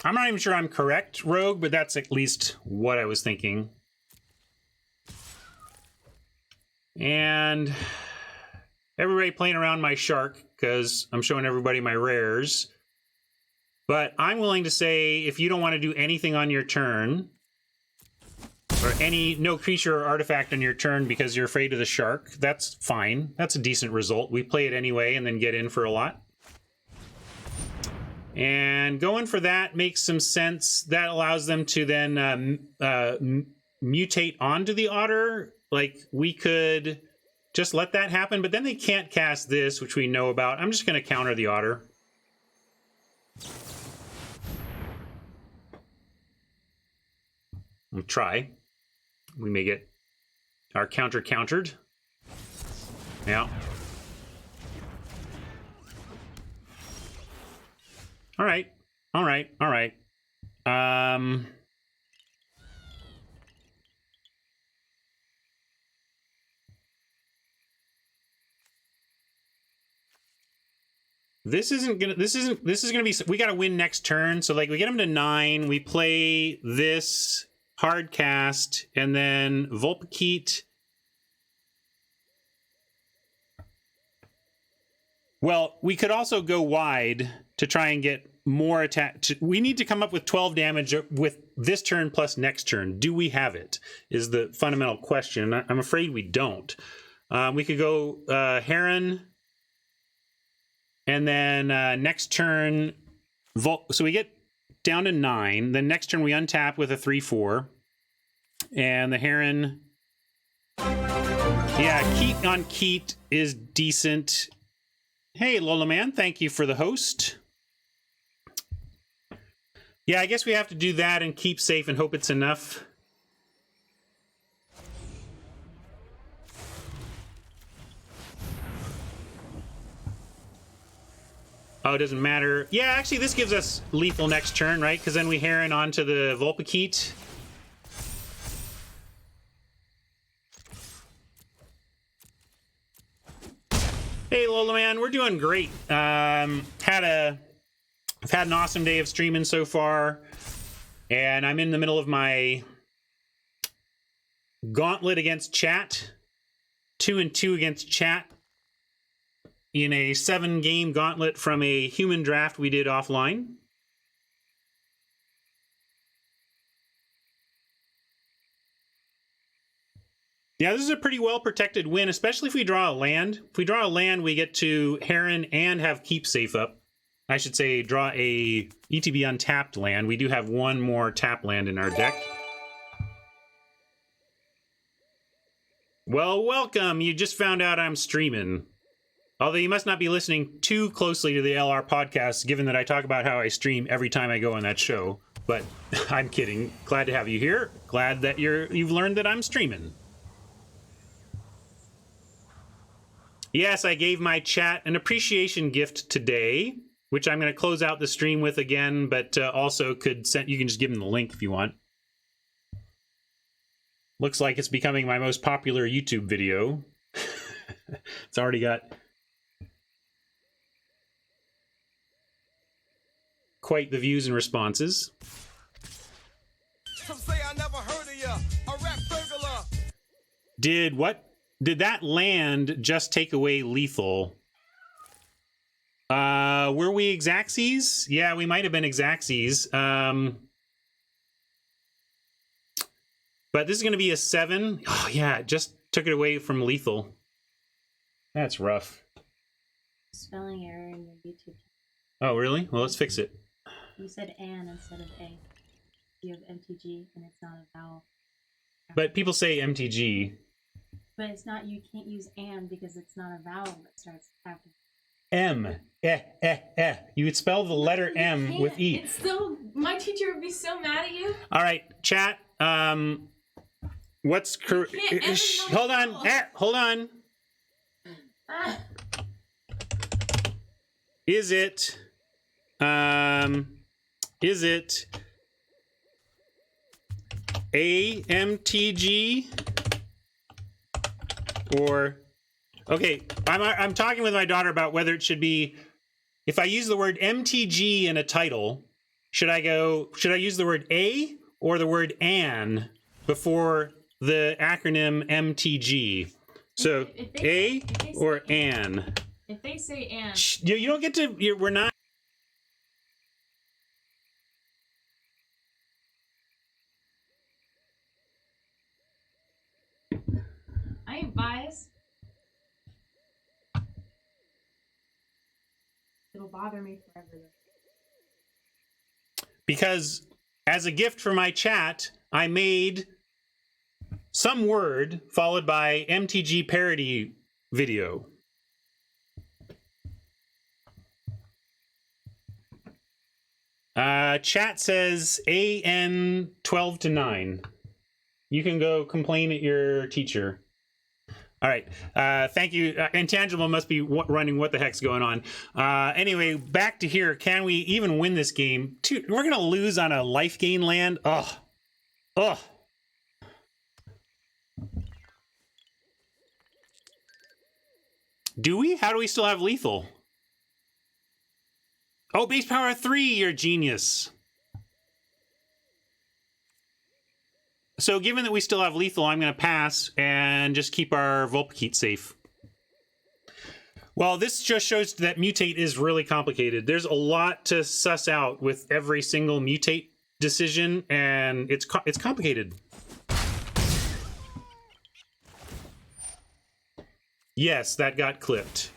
I'm not even sure I'm correct, Rogue, but that's at least what I was thinking. And everybody playing around my Shark, because I'm showing everybody my rares. But I'm willing to say, if you don't want to do anything on your turn, or no creature or artifact on your turn because you're afraid of the Shark, that's fine. That's a decent result. We play it anyway and then get in for a lot. And going for that makes some sense. That allows them to then mutate onto the Otter. Like, we could just let that happen, but then they can't cast this, which we know about. I'm just going to counter the Otter. We'll try. We may get our counter countered. Yeah. All right. All right. All right. This is gonna be, we gotta win next turn. So like we get them to 9, we play this hard cast, and then Volpkeet. Well, we could also go wide to try and get more attack. We need to come up with 12 damage with this turn plus next turn. Do we have it? Is the fundamental question. I'm afraid we don't. We could go Heron, and then next turn, so we get down to 9. Then next turn we untap with a 3/4, and the Heron. Yeah, Keat on Keat is decent. Hey, Lola Man, thank you for the host. Yeah, I guess we have to do that and keep safe and hope it's enough. Oh, it doesn't matter. Yeah, actually, this gives us lethal next turn, right? Because then we Heron onto the Volpkeet. Hey, Lola Man, we're doing great. I've had an awesome day of streaming so far, and I'm in the middle of my Gauntlet against chat, 2-2 against chat, in a 7-game Gauntlet from a human draft we did offline. Yeah, this is a pretty well protected win, especially if we draw a land. If we draw a land, we get to Heron and have Keep Safe up. I should say draw a ETB untapped land. We do have one more tap land in our deck. Well, welcome. You just found out I'm streaming. Although you must not be listening too closely to the LR podcast, given that I talk about how I stream every time I go on that show. But I'm kidding. Glad to have you here. Glad that you've learned that I'm streaming. Yes, I gave my chat an appreciation gift today, which I'm going to close out the stream with again, but also could send. You can just give them the link if you want. Looks like it's becoming my most popular YouTube video. It's already got quite the views and responses. Some say I never heard of ya. A rap burglar. Did what? Did that land just take away lethal? Were we Exaxes? Yeah, we might have been Exaxes. But this is going to be a 7. Oh, yeah, it just took it away from lethal. That's rough. Spelling error in your YouTube. Oh, really? Well, let's fix it. You said "an" instead of "a." You have MTG, and it's not a vowel. But people say MTG. But it's not. You can't use "and" because it's not a vowel that starts after. M. You would spell the letter M with E. It's still. My teacher would be so mad at you. All right, chat. What's hold on. Hold on. Is it AMTG or okay, I'm talking with my daughter about whether it should be, if I use the word MTG in a title, should I use the word A or the word an before the acronym MTG? So A or an? If they say "and," You don't get to. We're not. I ain't biased. It'll bother me forever. Because as a gift for my chat, I made some word followed by MTG parody video. Chat says AN 12 to 9. You can go complain at your teacher. All right. Thank you. Intangible must be running what the heck's going on. Anyway, back to here. Can we even win this game? We're going to lose on a life gain land. Ugh. Ugh. Do we? How do we still have lethal? Oh, base power 3, you're a genius. So given that we still have lethal, I'm going to pass and just keep our Vulpikeet safe. Well, this just shows that mutate is really complicated. There's a lot to suss out with every single mutate decision, and it's complicated. Yes, that got clipped.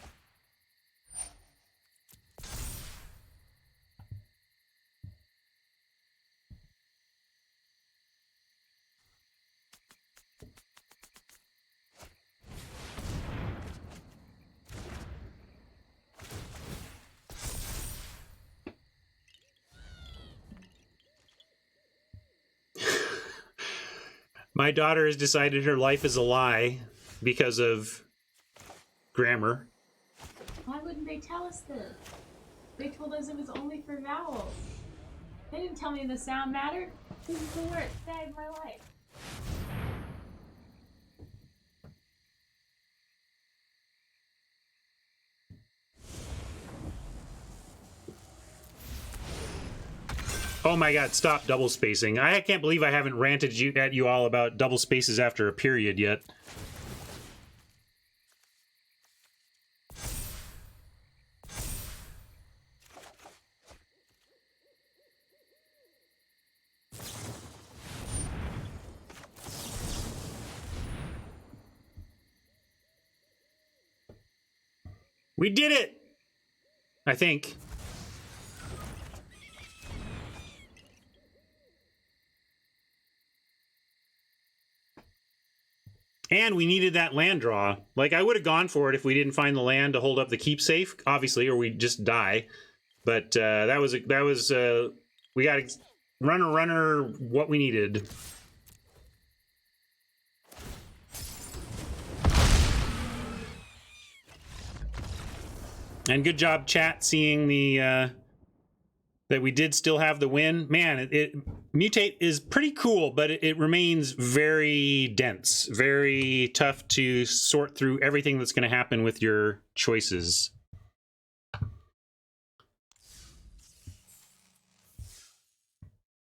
My daughter has decided her life is a lie because of grammar. Why wouldn't they tell us this? They told us it was only for vowels. They didn't tell me the sound mattered. This is the worst day of my life. Oh my god, stop double spacing. I can't believe I haven't ranted at you all about double spaces after a period yet. We did it! I think. And we needed that land draw. Like, I would have gone for it if we didn't find the land to hold up the keep safe, obviously, or we'd just die. But we got runner what we needed. And good job, chat, seeing the that we did still have the win. Man, it Mutate is pretty cool, but it remains very dense, very tough to sort through everything that's going to happen with your choices.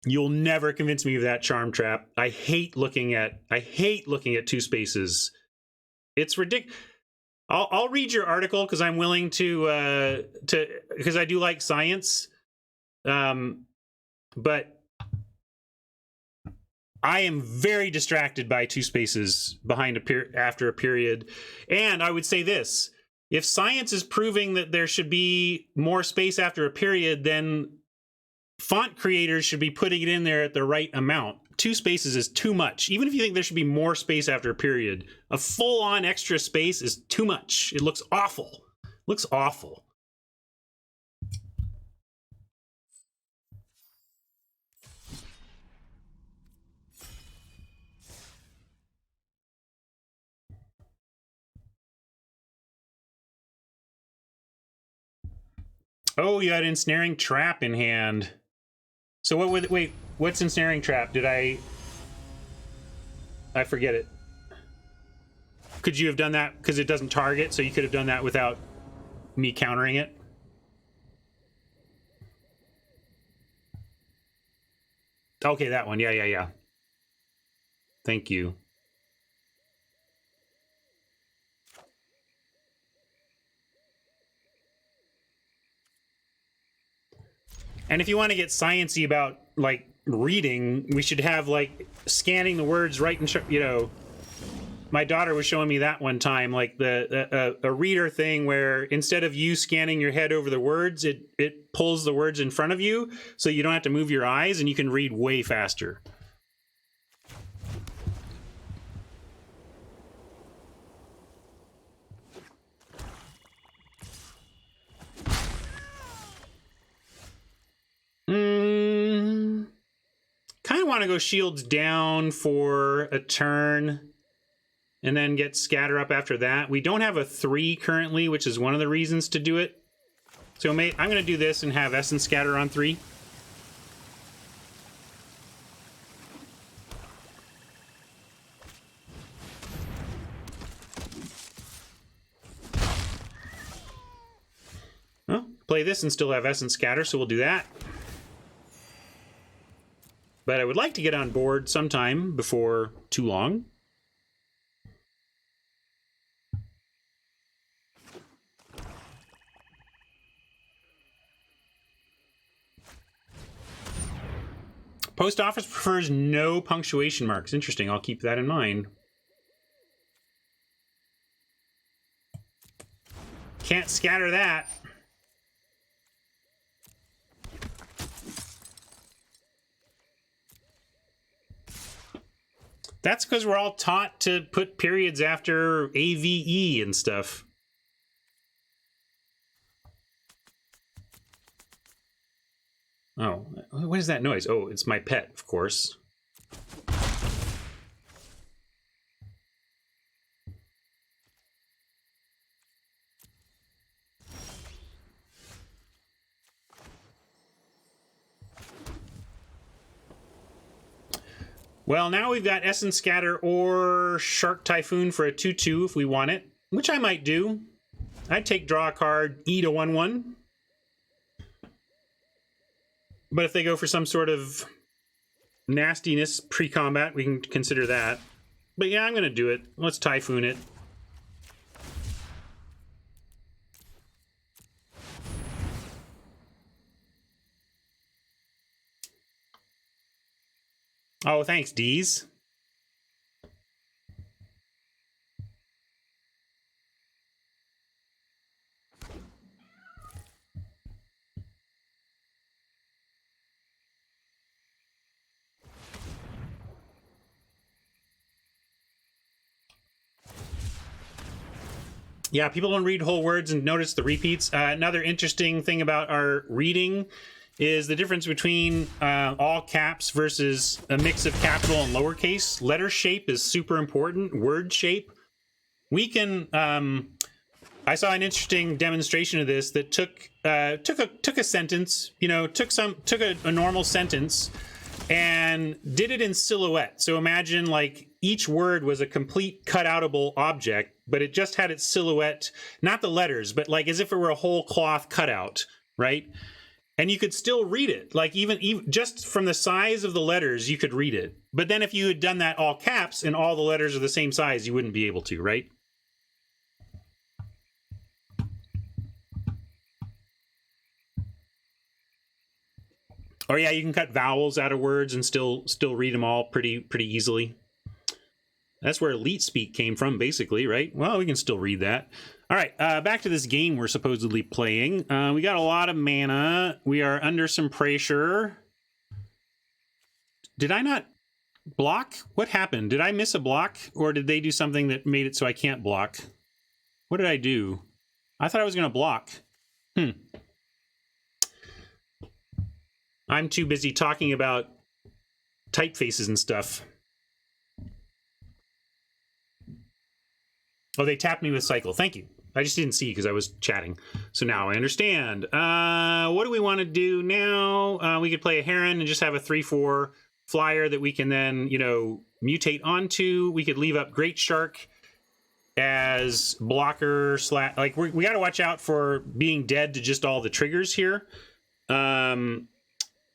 You'll never convince me of that, Charm Trap. I hate looking at two spaces. It's ridiculous. I'll read your article because I'm willing to because I do like science. But I am very distracted by two spaces behind after a period. And I would say this: if science is proving that there should be more space after a period, then font creators should be putting it in there at the right amount. Two spaces is too much. Even if you think there should be more space after a period, a full-on extra space is too much. It looks awful. Looks awful. Oh, you had Ensnaring Trap in hand. So what would, wait, what's Ensnaring Trap? Did I forget it. Could you have done that because it doesn't target, so you could have done that without me countering it? Okay, that one. Yeah. Thank you. And if you want to get sciencey about, like, reading, we should have, like, scanning the words right in, you know, my daughter was showing me that one time, like a reader thing where instead of you scanning your head over the words, it pulls the words in front of you so you don't have to move your eyes and you can read way faster. Kind of want to go shields down for a turn and then get scatter up after that. We don't have a 3 currently, which is one of the reasons to do it. So I'm going to do this and have Essence Scatter on 3. Well, play this and still have Essence Scatter, so we'll do that. But I would like to get on board sometime before too long. Post office prefers no punctuation marks. Interesting. I'll keep that in mind. Can't scatter that. That's because we're all taught to put periods after AVE and stuff. Oh, what is that noise? Oh, it's my pet, of course. Well, now we've got Essence Scatter or Shark Typhoon for a 2/2 if we want it, which I might do. I'd take draw a card, eat a 1/1. But if they go for some sort of nastiness pre-combat, we can consider that. But yeah, I'm going to do it. Let's Typhoon it. Oh, thanks, Deez. Yeah, people don't read whole words and notice the repeats. Another interesting thing about our reading is the difference between all caps versus a mix of capital and lowercase. Letter shape is super important. Word shape. We can. I saw an interesting demonstration of this that took a sentence. You know, took a normal sentence and did it in silhouette. So imagine like each word was a complete cutoutable object, but it just had its silhouette, not the letters, but like as if it were a whole cloth cutout, right? And you could still read it, like even just from the size of the letters, you could read it. But then if you had done that all caps and all the letters are the same size, you wouldn't be able to, right? Or yeah, you can cut vowels out of words and still read them all pretty easily. That's where elite speak came from, basically, right? Well, we can still read that. All right, back to this game we're supposedly playing. We got a lot of mana. We are under some pressure. Did I not block? What happened? Did I miss a block? Or did they do something that made it so I can't block? What did I do? I thought I was going to block. I'm too busy talking about typefaces and stuff. Oh, they tapped me with cycle. Thank you. I just didn't see because I was chatting. So now I understand. What do we want to do now? We could play a Heron and just have a 3/4 flyer that we can then, you know, mutate onto. We could leave up Great Shark as blocker / like we got to watch out for being dead to just all the triggers here.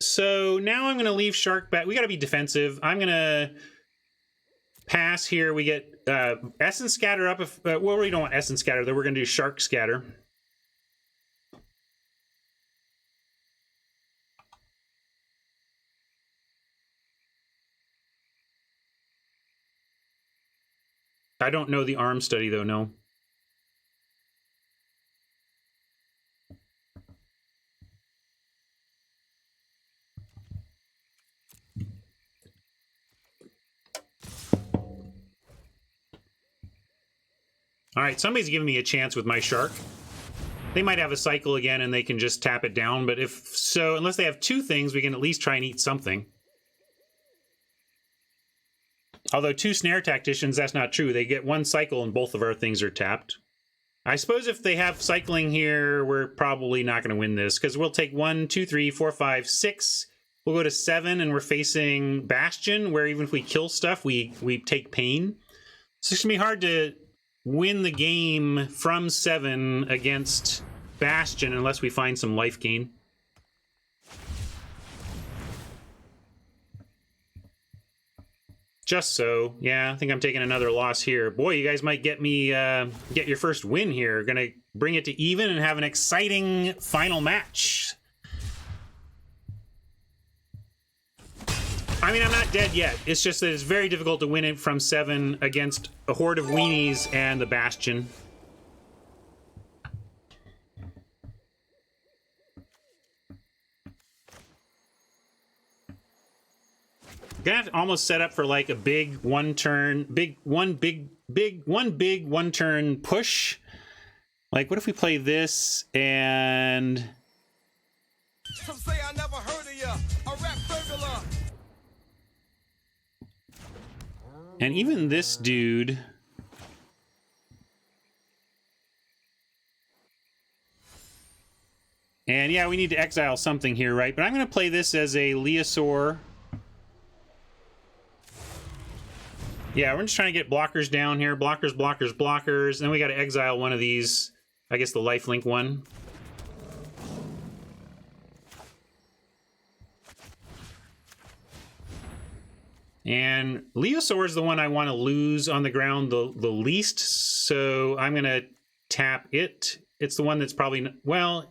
So now I'm going to leave Shark back. We got to be defensive. I'm going to pass here. We get Essence Scatter up. If well, we don't want Essence Scatter, though. We're going to do Shark Scatter. I don't know the arm study, though, no. All right, somebody's giving me a chance with my Shark. They might have a cycle again and they can just tap it down, but if so, unless they have two things, we can at least try and eat something. Although 2 Snare Tacticians, that's not true. They get 1 cycle and both of our things are tapped. I suppose if they have cycling here, we're probably not going to win this, because we'll take 1, 2, 3, 4, 5, 6. We'll go to 7, and we're facing Bastion, where even if we kill stuff, we take pain. So it's going to be hard to win the game from 7 against Bastion unless we find some life gain. Just so. Yeah, I think I'm taking another loss here. Boy, you guys might get me get your first win here. Gonna bring it to even and have an exciting final match. I mean, I'm not dead yet. It's just that it's very difficult to win it from 7 against a horde of weenies and the Bastion. Gonna have to almost set up for like a big one turn push. Like, what if we play this and Some say I never heard of ya, a rap burglar. and even this dude. And yeah, we need to exile something here, right? But I'm going to play this as a Leosaur. Yeah, we're just trying to get blockers down here. Blockers, blockers, blockers. And then we got to exile one of these. I guess the lifelink one. And Leosaur is the one I want to lose on the ground the least. So I'm going to tap it. It's the one that's probably... Well...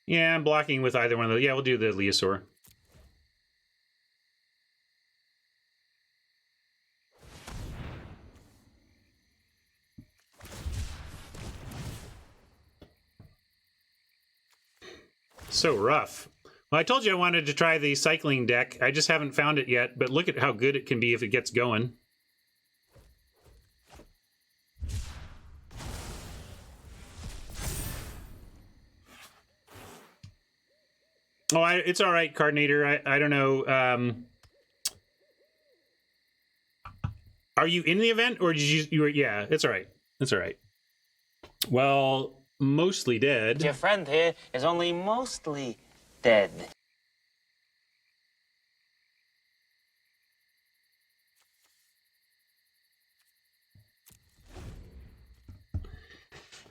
Yeah, I'm blocking with either one of those. Yeah, we'll do the Leosaur. So rough. Well, I told you I wanted to try the cycling deck. I just haven't found it yet, but look at how good it can be if it gets going. Oh, it's all right, Cardinator. I don't know. Are you in the event, or did you were? Yeah, it's all right. It's all right. Well, mostly dead. Your friend here is only mostly dead.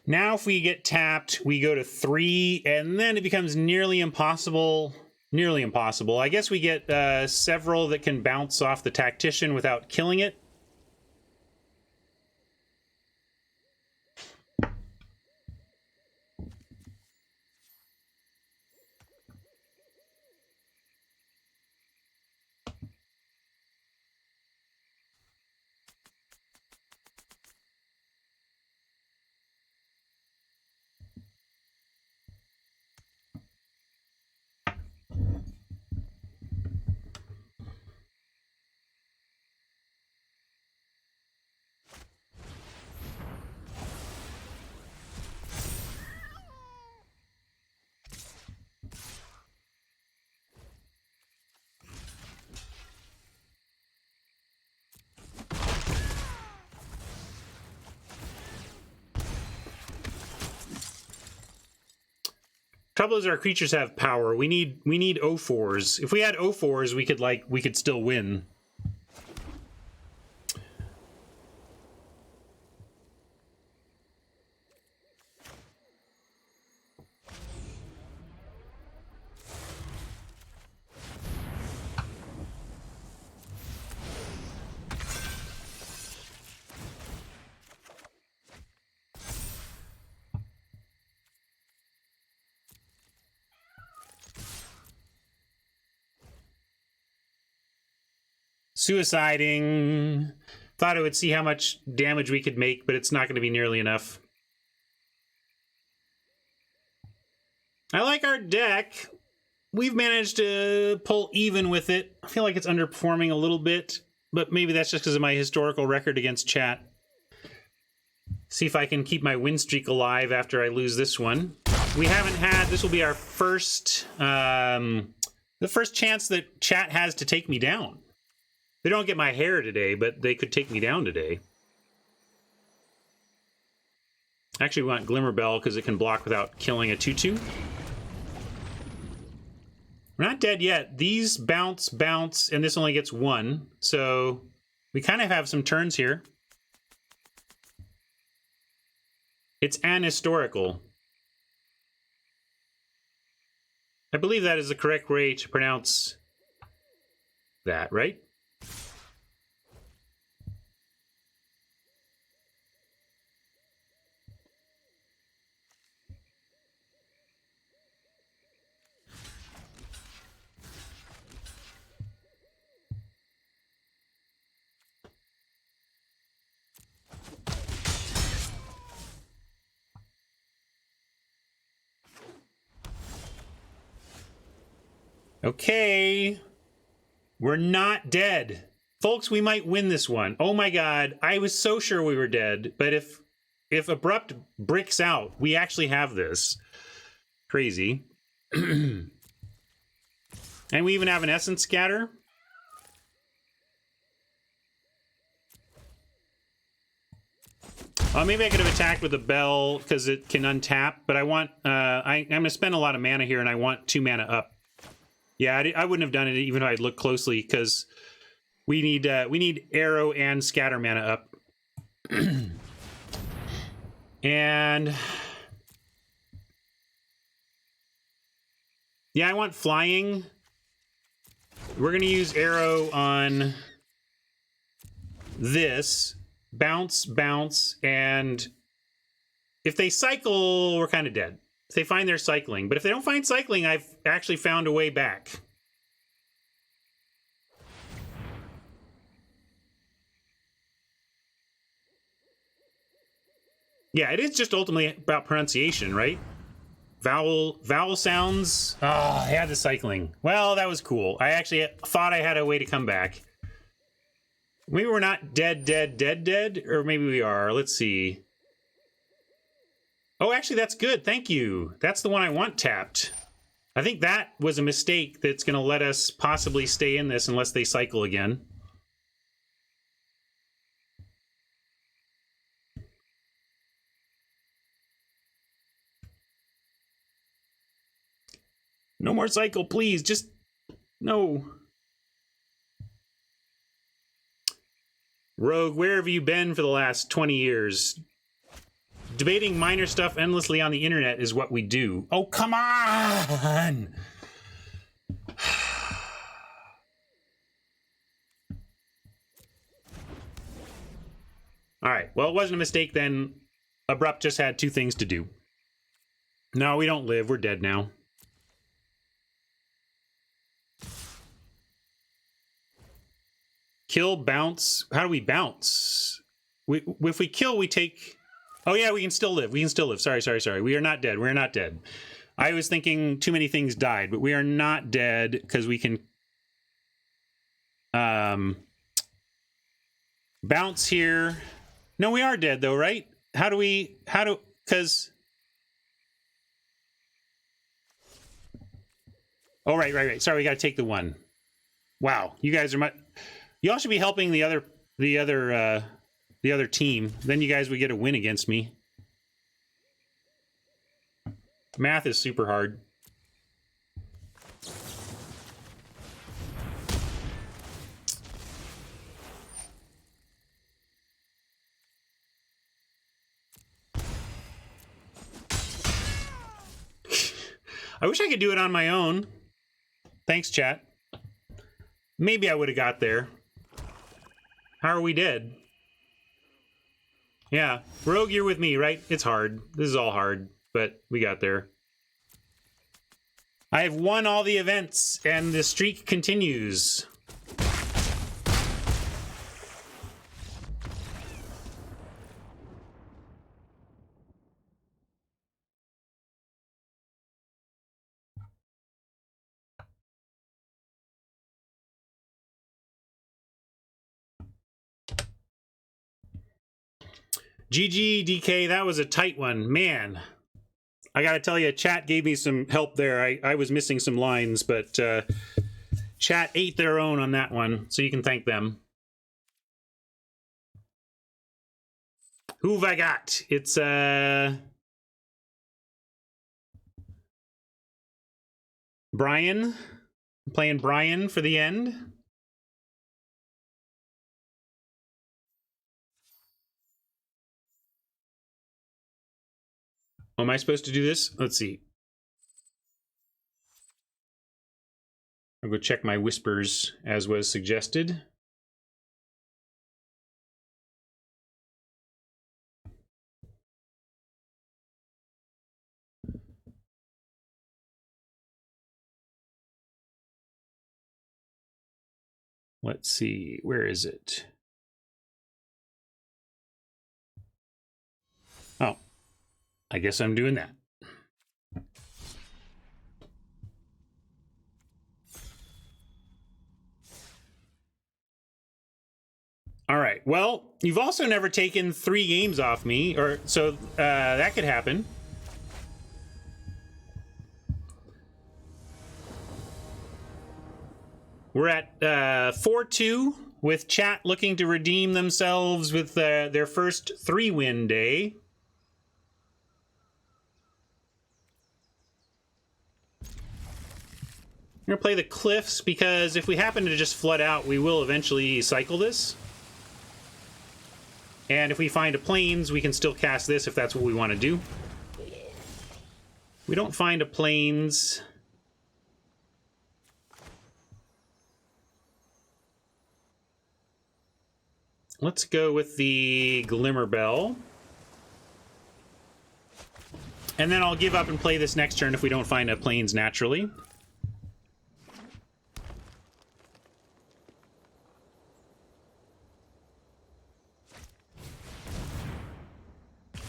Now, if we get tapped, we go to 3, and then it becomes nearly impossible. Nearly impossible. I guess we get several that can bounce off the tactician without killing it. Trouble is, our creatures have power. We need O4s. If we had O4s, we could still win. Suiciding. Thought I would see how much damage we could make, but it's not going to be nearly enough. I like our deck. We've managed to pull even with it. I feel like it's underperforming a little bit, but maybe that's just because of my historical record against chat. See if I can keep my win streak alive after I lose this one. We haven't had, this will be our first, the first chance that chat has to take me down. They don't get my hair today, but they could take me down today. Actually, we want Glimmerbell because it can block without killing a 2/2. We're not dead yet. These bounce, and this only gets 1. So we kind of have some turns here. It's ahistorical. I believe that is the correct way to pronounce that, right? Okay. We're not dead. Folks, we might win this one. Oh my god, I was so sure we were dead, but if Abrupt bricks out, we actually have this. Crazy. And we even have an Essence Scatter. Maybe I could have attacked with a bell because it can untap, but I want, I'm going to spend a lot of mana here and I want 2 mana up. Yeah, I wouldn't have done it even if I'd looked closely because we need arrow and scatter mana up. And yeah, I want flying. We're going to use arrow on this. Bounce, and if they cycle, we're kind of dead. If they find their cycling. But if they don't find cycling, I've actually found a way back. Yeah, it is just ultimately about pronunciation, right? Vowel sounds. Oh, I had the cycling. Well, that was cool. I actually thought I had a way to come back. Maybe we're not dead, or maybe we are. Let's see. Oh, actually, that's good. Thank you. That's the one I want tapped. I think that was a mistake that's going to let us possibly stay in this unless they cycle again. No more cycle, please. Just no. Rogue, where have you been for the last 20 years? Debating minor stuff endlessly on the internet is what we do. Oh, come on! All right, well, it wasn't a mistake then. Abrupt just had two things to do. No, we don't live. We're dead now. Kill, bounce. How do we bounce? If we kill, we take... Oh, yeah, we can still live. We can still live. Sorry. We are not dead. We're not dead. I was thinking too many things died, but we are not dead because we can... bounce here. No, we are dead, though, right? Because... Oh, right. Sorry, we got to take the one. Wow, you guys are much... Y'all should be helping the other team. Then you guys would get a win against me. Math is super hard. I wish I could do it on my own. Thanks, chat. Maybe I would have got there. How are we dead? Yeah, Rogue, you're with me, right? It's hard. This is all hard, but we got there. I have won all the events, and the streak continues. GG, DK, that was a tight one. Man, I gotta tell you, chat gave me some help there. I was missing some lines, but chat ate their own on that one, so you can thank them. Who've I got? It's, Brian. I'm playing Brian for the end. Oh, am I supposed to do this? Let's see. I'll go check my whispers as was suggested. Let's see, where is it? Oh, I guess I'm doing that. All right, well, you've also never taken 3 games off me, or so that could happen. We're at 4-2 with chat looking to redeem themselves with their first 3-win day. I'm going to play the cliffs because if we happen to just flood out, we will eventually cycle this. And if we find a plains, we can still cast this if that's what we want to do. We don't find a plains. Let's go with the Glimmer Bell. And then I'll give up and play this next turn if we don't find a plains naturally.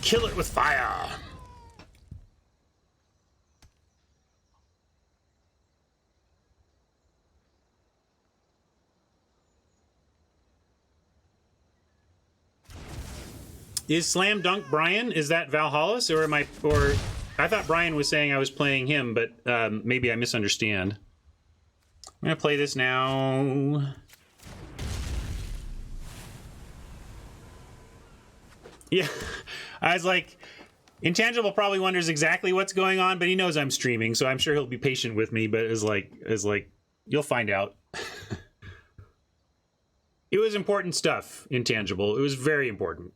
Kill it with fire! Is Slam Dunk Brian? Is that Valhallis, or am I, or I thought Brian was saying I was playing him, but maybe I misunderstand. I'm going to play this now. Yeah, I was like, Intangible probably wonders exactly what's going on, but he knows I'm streaming, so I'm sure he'll be patient with me, but it's like, you'll find out. It was important stuff, Intangible. It was very important.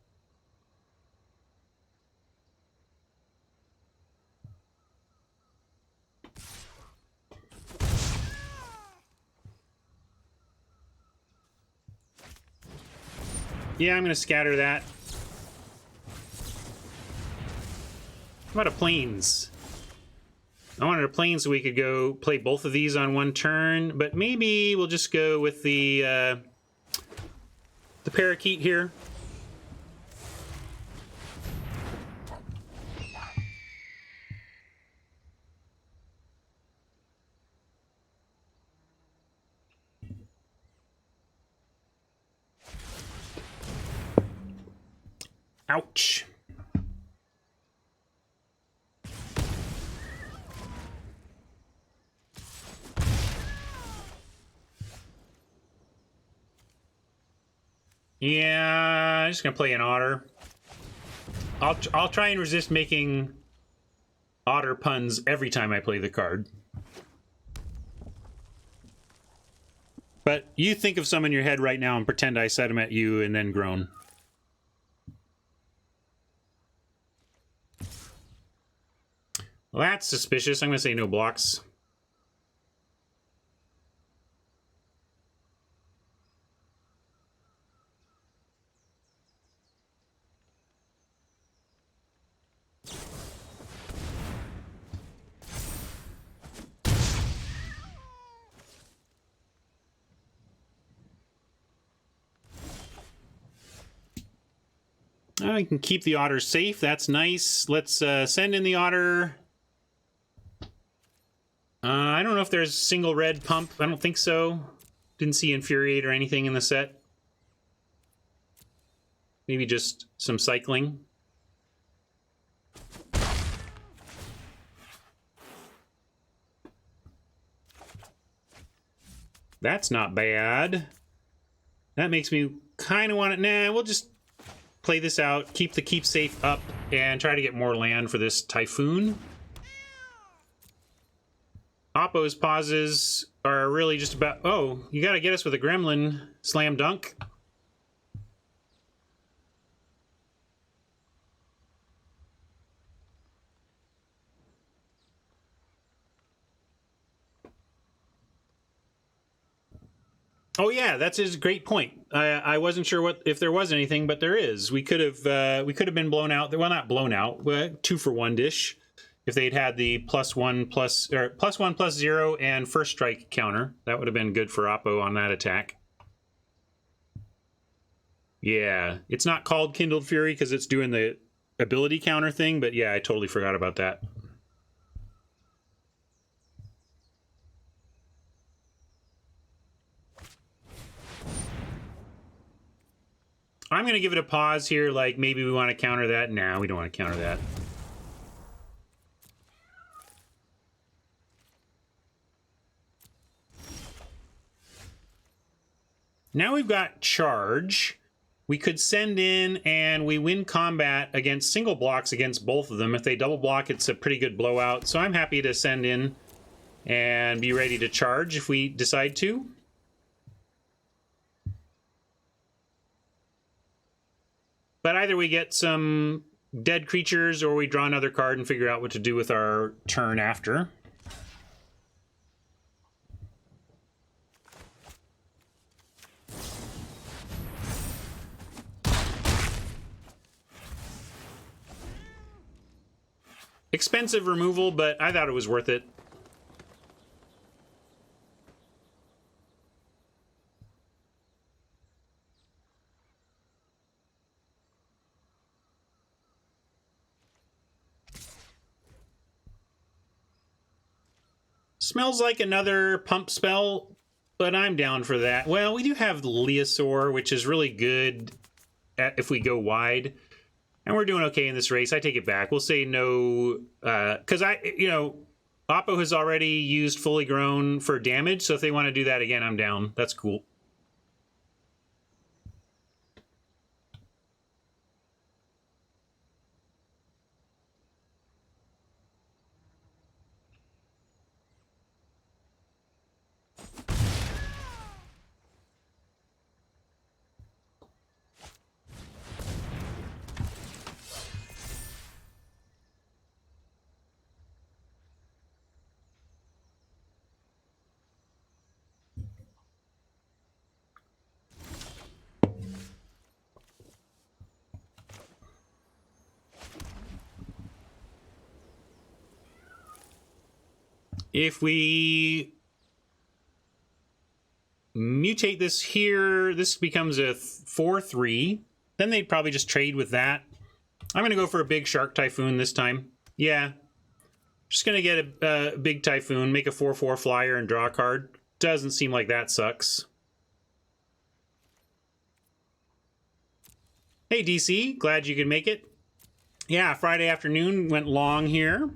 Yeah, I'm going to scatter that. How about a plains? I wanted a plane so we could go play both of these on one turn, but maybe we'll just go with the parakeet here. Ouch. Yeah, I'm just gonna play an otter. I'll try and resist making otter puns every time I play the card. But you think of some in your head right now and pretend I said them at you and then groan. Well, that's suspicious. I'm gonna say no blocks. I can keep the otter safe. That's nice. Let's send in the otter. I don't know if there's single red pump. I don't think so. Didn't see Infuriate or anything in the set. Maybe just some cycling. That's not bad. That makes me kind of want it. Nah, we'll just play this out, keep the keep safe up, and try to get more land for this Typhoon. Oppo's pauses are really just about... Oh, you gotta get us with a Gremlin slam dunk. Oh yeah, that's his great point. I wasn't sure if there was anything, but there is. We could have been blown out. Well, not blown out. 2-for-1 dish. If they'd had the +1/+0 and first strike counter, that would have been good for Oppo on that attack. Yeah, it's not called Kindled Fury because it's doing the ability counter thing, but yeah, I totally forgot about that. I'm going to give it a pause here, like maybe we want to counter that. Nah, we don't want to counter that. Now we've got charge. We could send in and we win combat against single blocks against both of them. If they double block, it's a pretty good blowout. So I'm happy to send in and be ready to charge if we decide to. But either we get some dead creatures or we draw another card and figure out what to do with our turn after. Expensive removal, but I thought it was worth it. Smells like another pump spell, but I'm down for that. Well, we do have Leosaur, which is really good if we go wide. And we're doing okay in this race. I take it back. We'll say no, because Oppo has already used fully grown for damage, so if they want to do that again, I'm down. That's cool. If we mutate this here, this becomes a 4-3. Then they'd probably just trade with that. I'm going to go for a big Shark Typhoon this time. Yeah. Just going to get a big Typhoon, make a 4-4 flyer, and draw a card. Doesn't seem like that sucks. Hey, DC. Glad you could make it. Yeah, Friday afternoon went long here.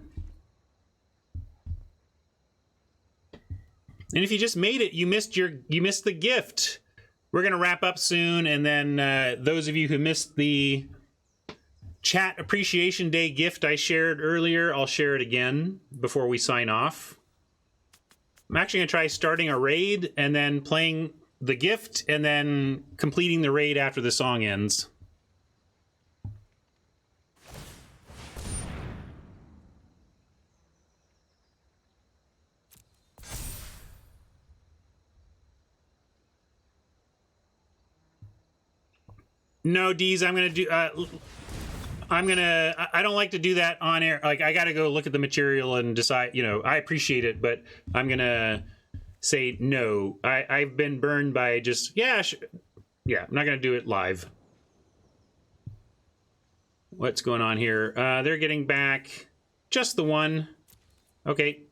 And if you just made it, you missed the gift. We're gonna wrap up soon, and then those of you who missed the Chat Appreciation Day gift I shared earlier, I'll share it again before we sign off. I'm actually gonna try starting a raid and then playing the gift and then completing the raid after the song ends. No, Deez, I'm gonna do. I don't like to do that on air. Like, I gotta go look at the material and decide. I appreciate it, but I'm gonna say no. I've been burned by just I'm not gonna do it live. What's going on here? They're getting back just the one. Okay.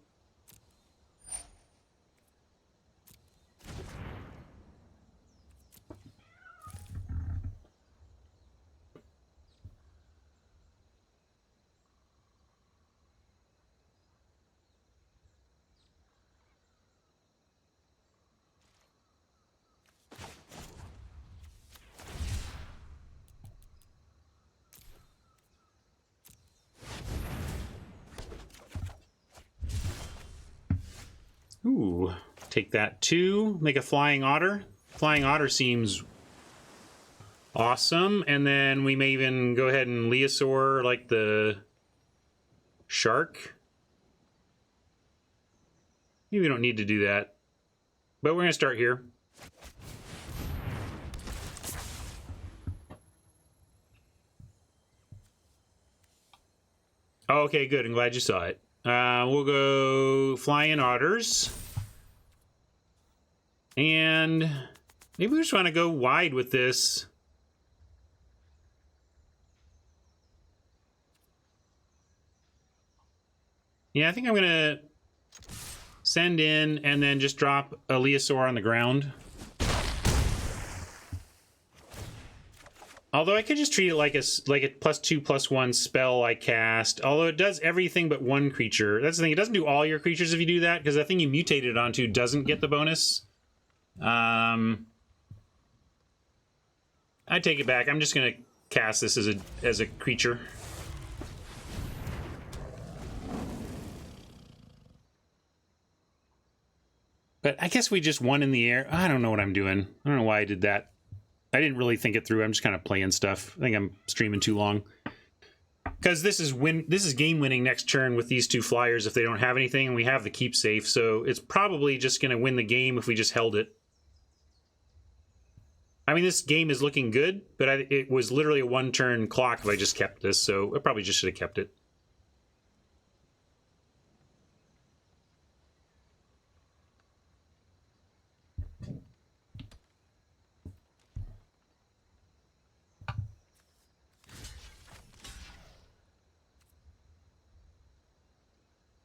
Ooh, take that too. Make a Flying Otter. Flying Otter seems awesome. And then we may even go ahead and Leosaur like the shark. Maybe we don't need to do that. But we're going to start here. Okay, good. I'm glad you saw it. We'll go Flying Otters. And maybe we just want to go wide with this. Yeah, I think I'm going to send in and then just drop a Leosaur on the ground. Although I could just treat it like a +2/+1 spell I cast. Although it does everything but one creature. That's the thing. It doesn't do all your creatures if you do that, because the thing you mutated it onto doesn't get the bonus. I take it back. I'm just gonna cast this as a creature. But I guess we just won in the air. I don't know what I'm doing. I don't know why I did that. I didn't really think it through. I'm just kind of playing stuff. I think I'm streaming too long. Because this is game winning next turn with these two flyers if they don't have anything, and we have the keep safe, so it's probably just going to win the game if we just held it. I mean, this game is looking good, but it was literally a one-turn clock if I just kept this, so I probably just should have kept it.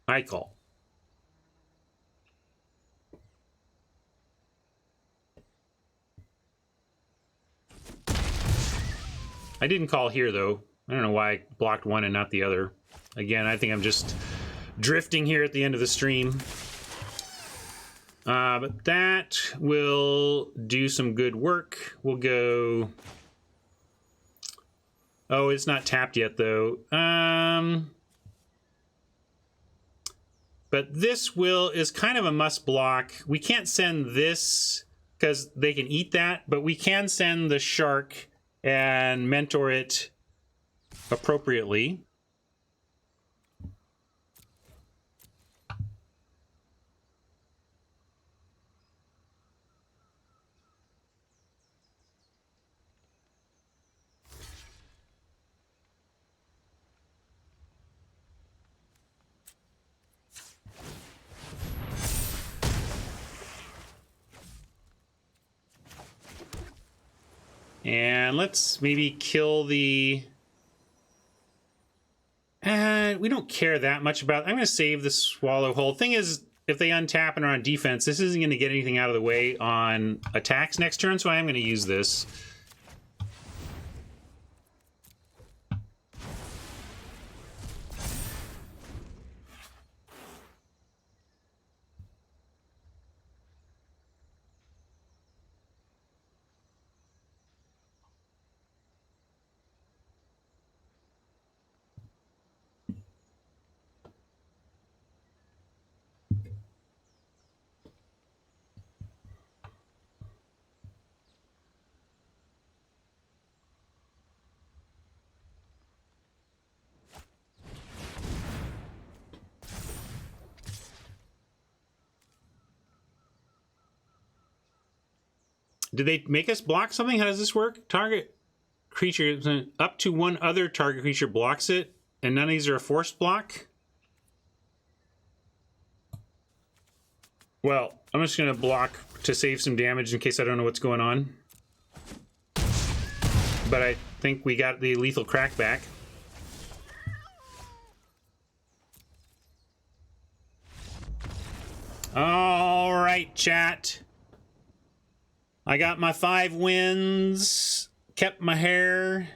I call. I didn't call here, though. I don't know why I blocked one and not the other. Again, I think I'm just drifting here at the end of the stream. But that will do some good work. We'll go... Oh, it's not tapped yet, though. But this is kind of a must block. We can't send this because they can eat that, but we can send the shark and mentor it appropriately. And let's maybe kill the... we don't care that much about... I'm going to save the swallow hole. Thing is, if they untap and are on defense, this isn't going to get anything out of the way on attacks next turn, so I am going to use this. Did they make us block something? How does this work? Target creature, up to one other target creature blocks it, and none of these are a forced block? Well, I'm just going to block to save some damage in case I don't know what's going on. But I think we got the lethal crack back. All right, chat. I got my 5 wins, kept my hair.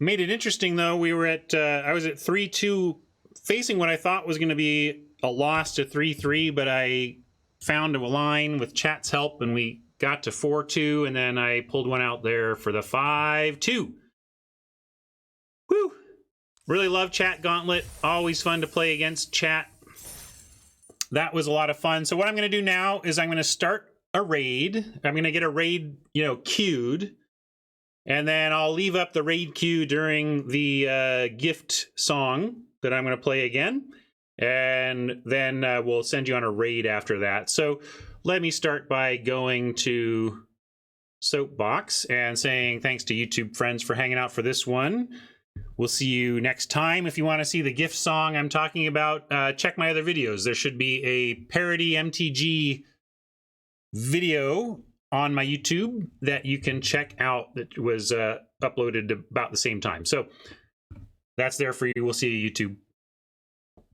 Made it interesting, though. We were at, I was at 3-2, facing what I thought was going to be a loss to 3-3, but I found a line with chat's help, and we got to 4-2, and then I pulled one out there for the 5-2. Woo! Really love Chat Gauntlet. Always fun to play against chat. That was a lot of fun. So what I'm going to do now is I'm going to start a raid. I'm going to get a raid, queued. And then I'll leave up the raid queue during the gift song that I'm going to play again. And then we'll send you on a raid after that. So let me start by going to Soapbox and saying thanks to YouTube friends for hanging out for this one. We'll see you next time. If you want to see the gift song I'm talking about, check my other videos. There should be a parody MTG video on my YouTube that you can check out that was uploaded about the same time. So that's there for you. We'll see you, YouTube.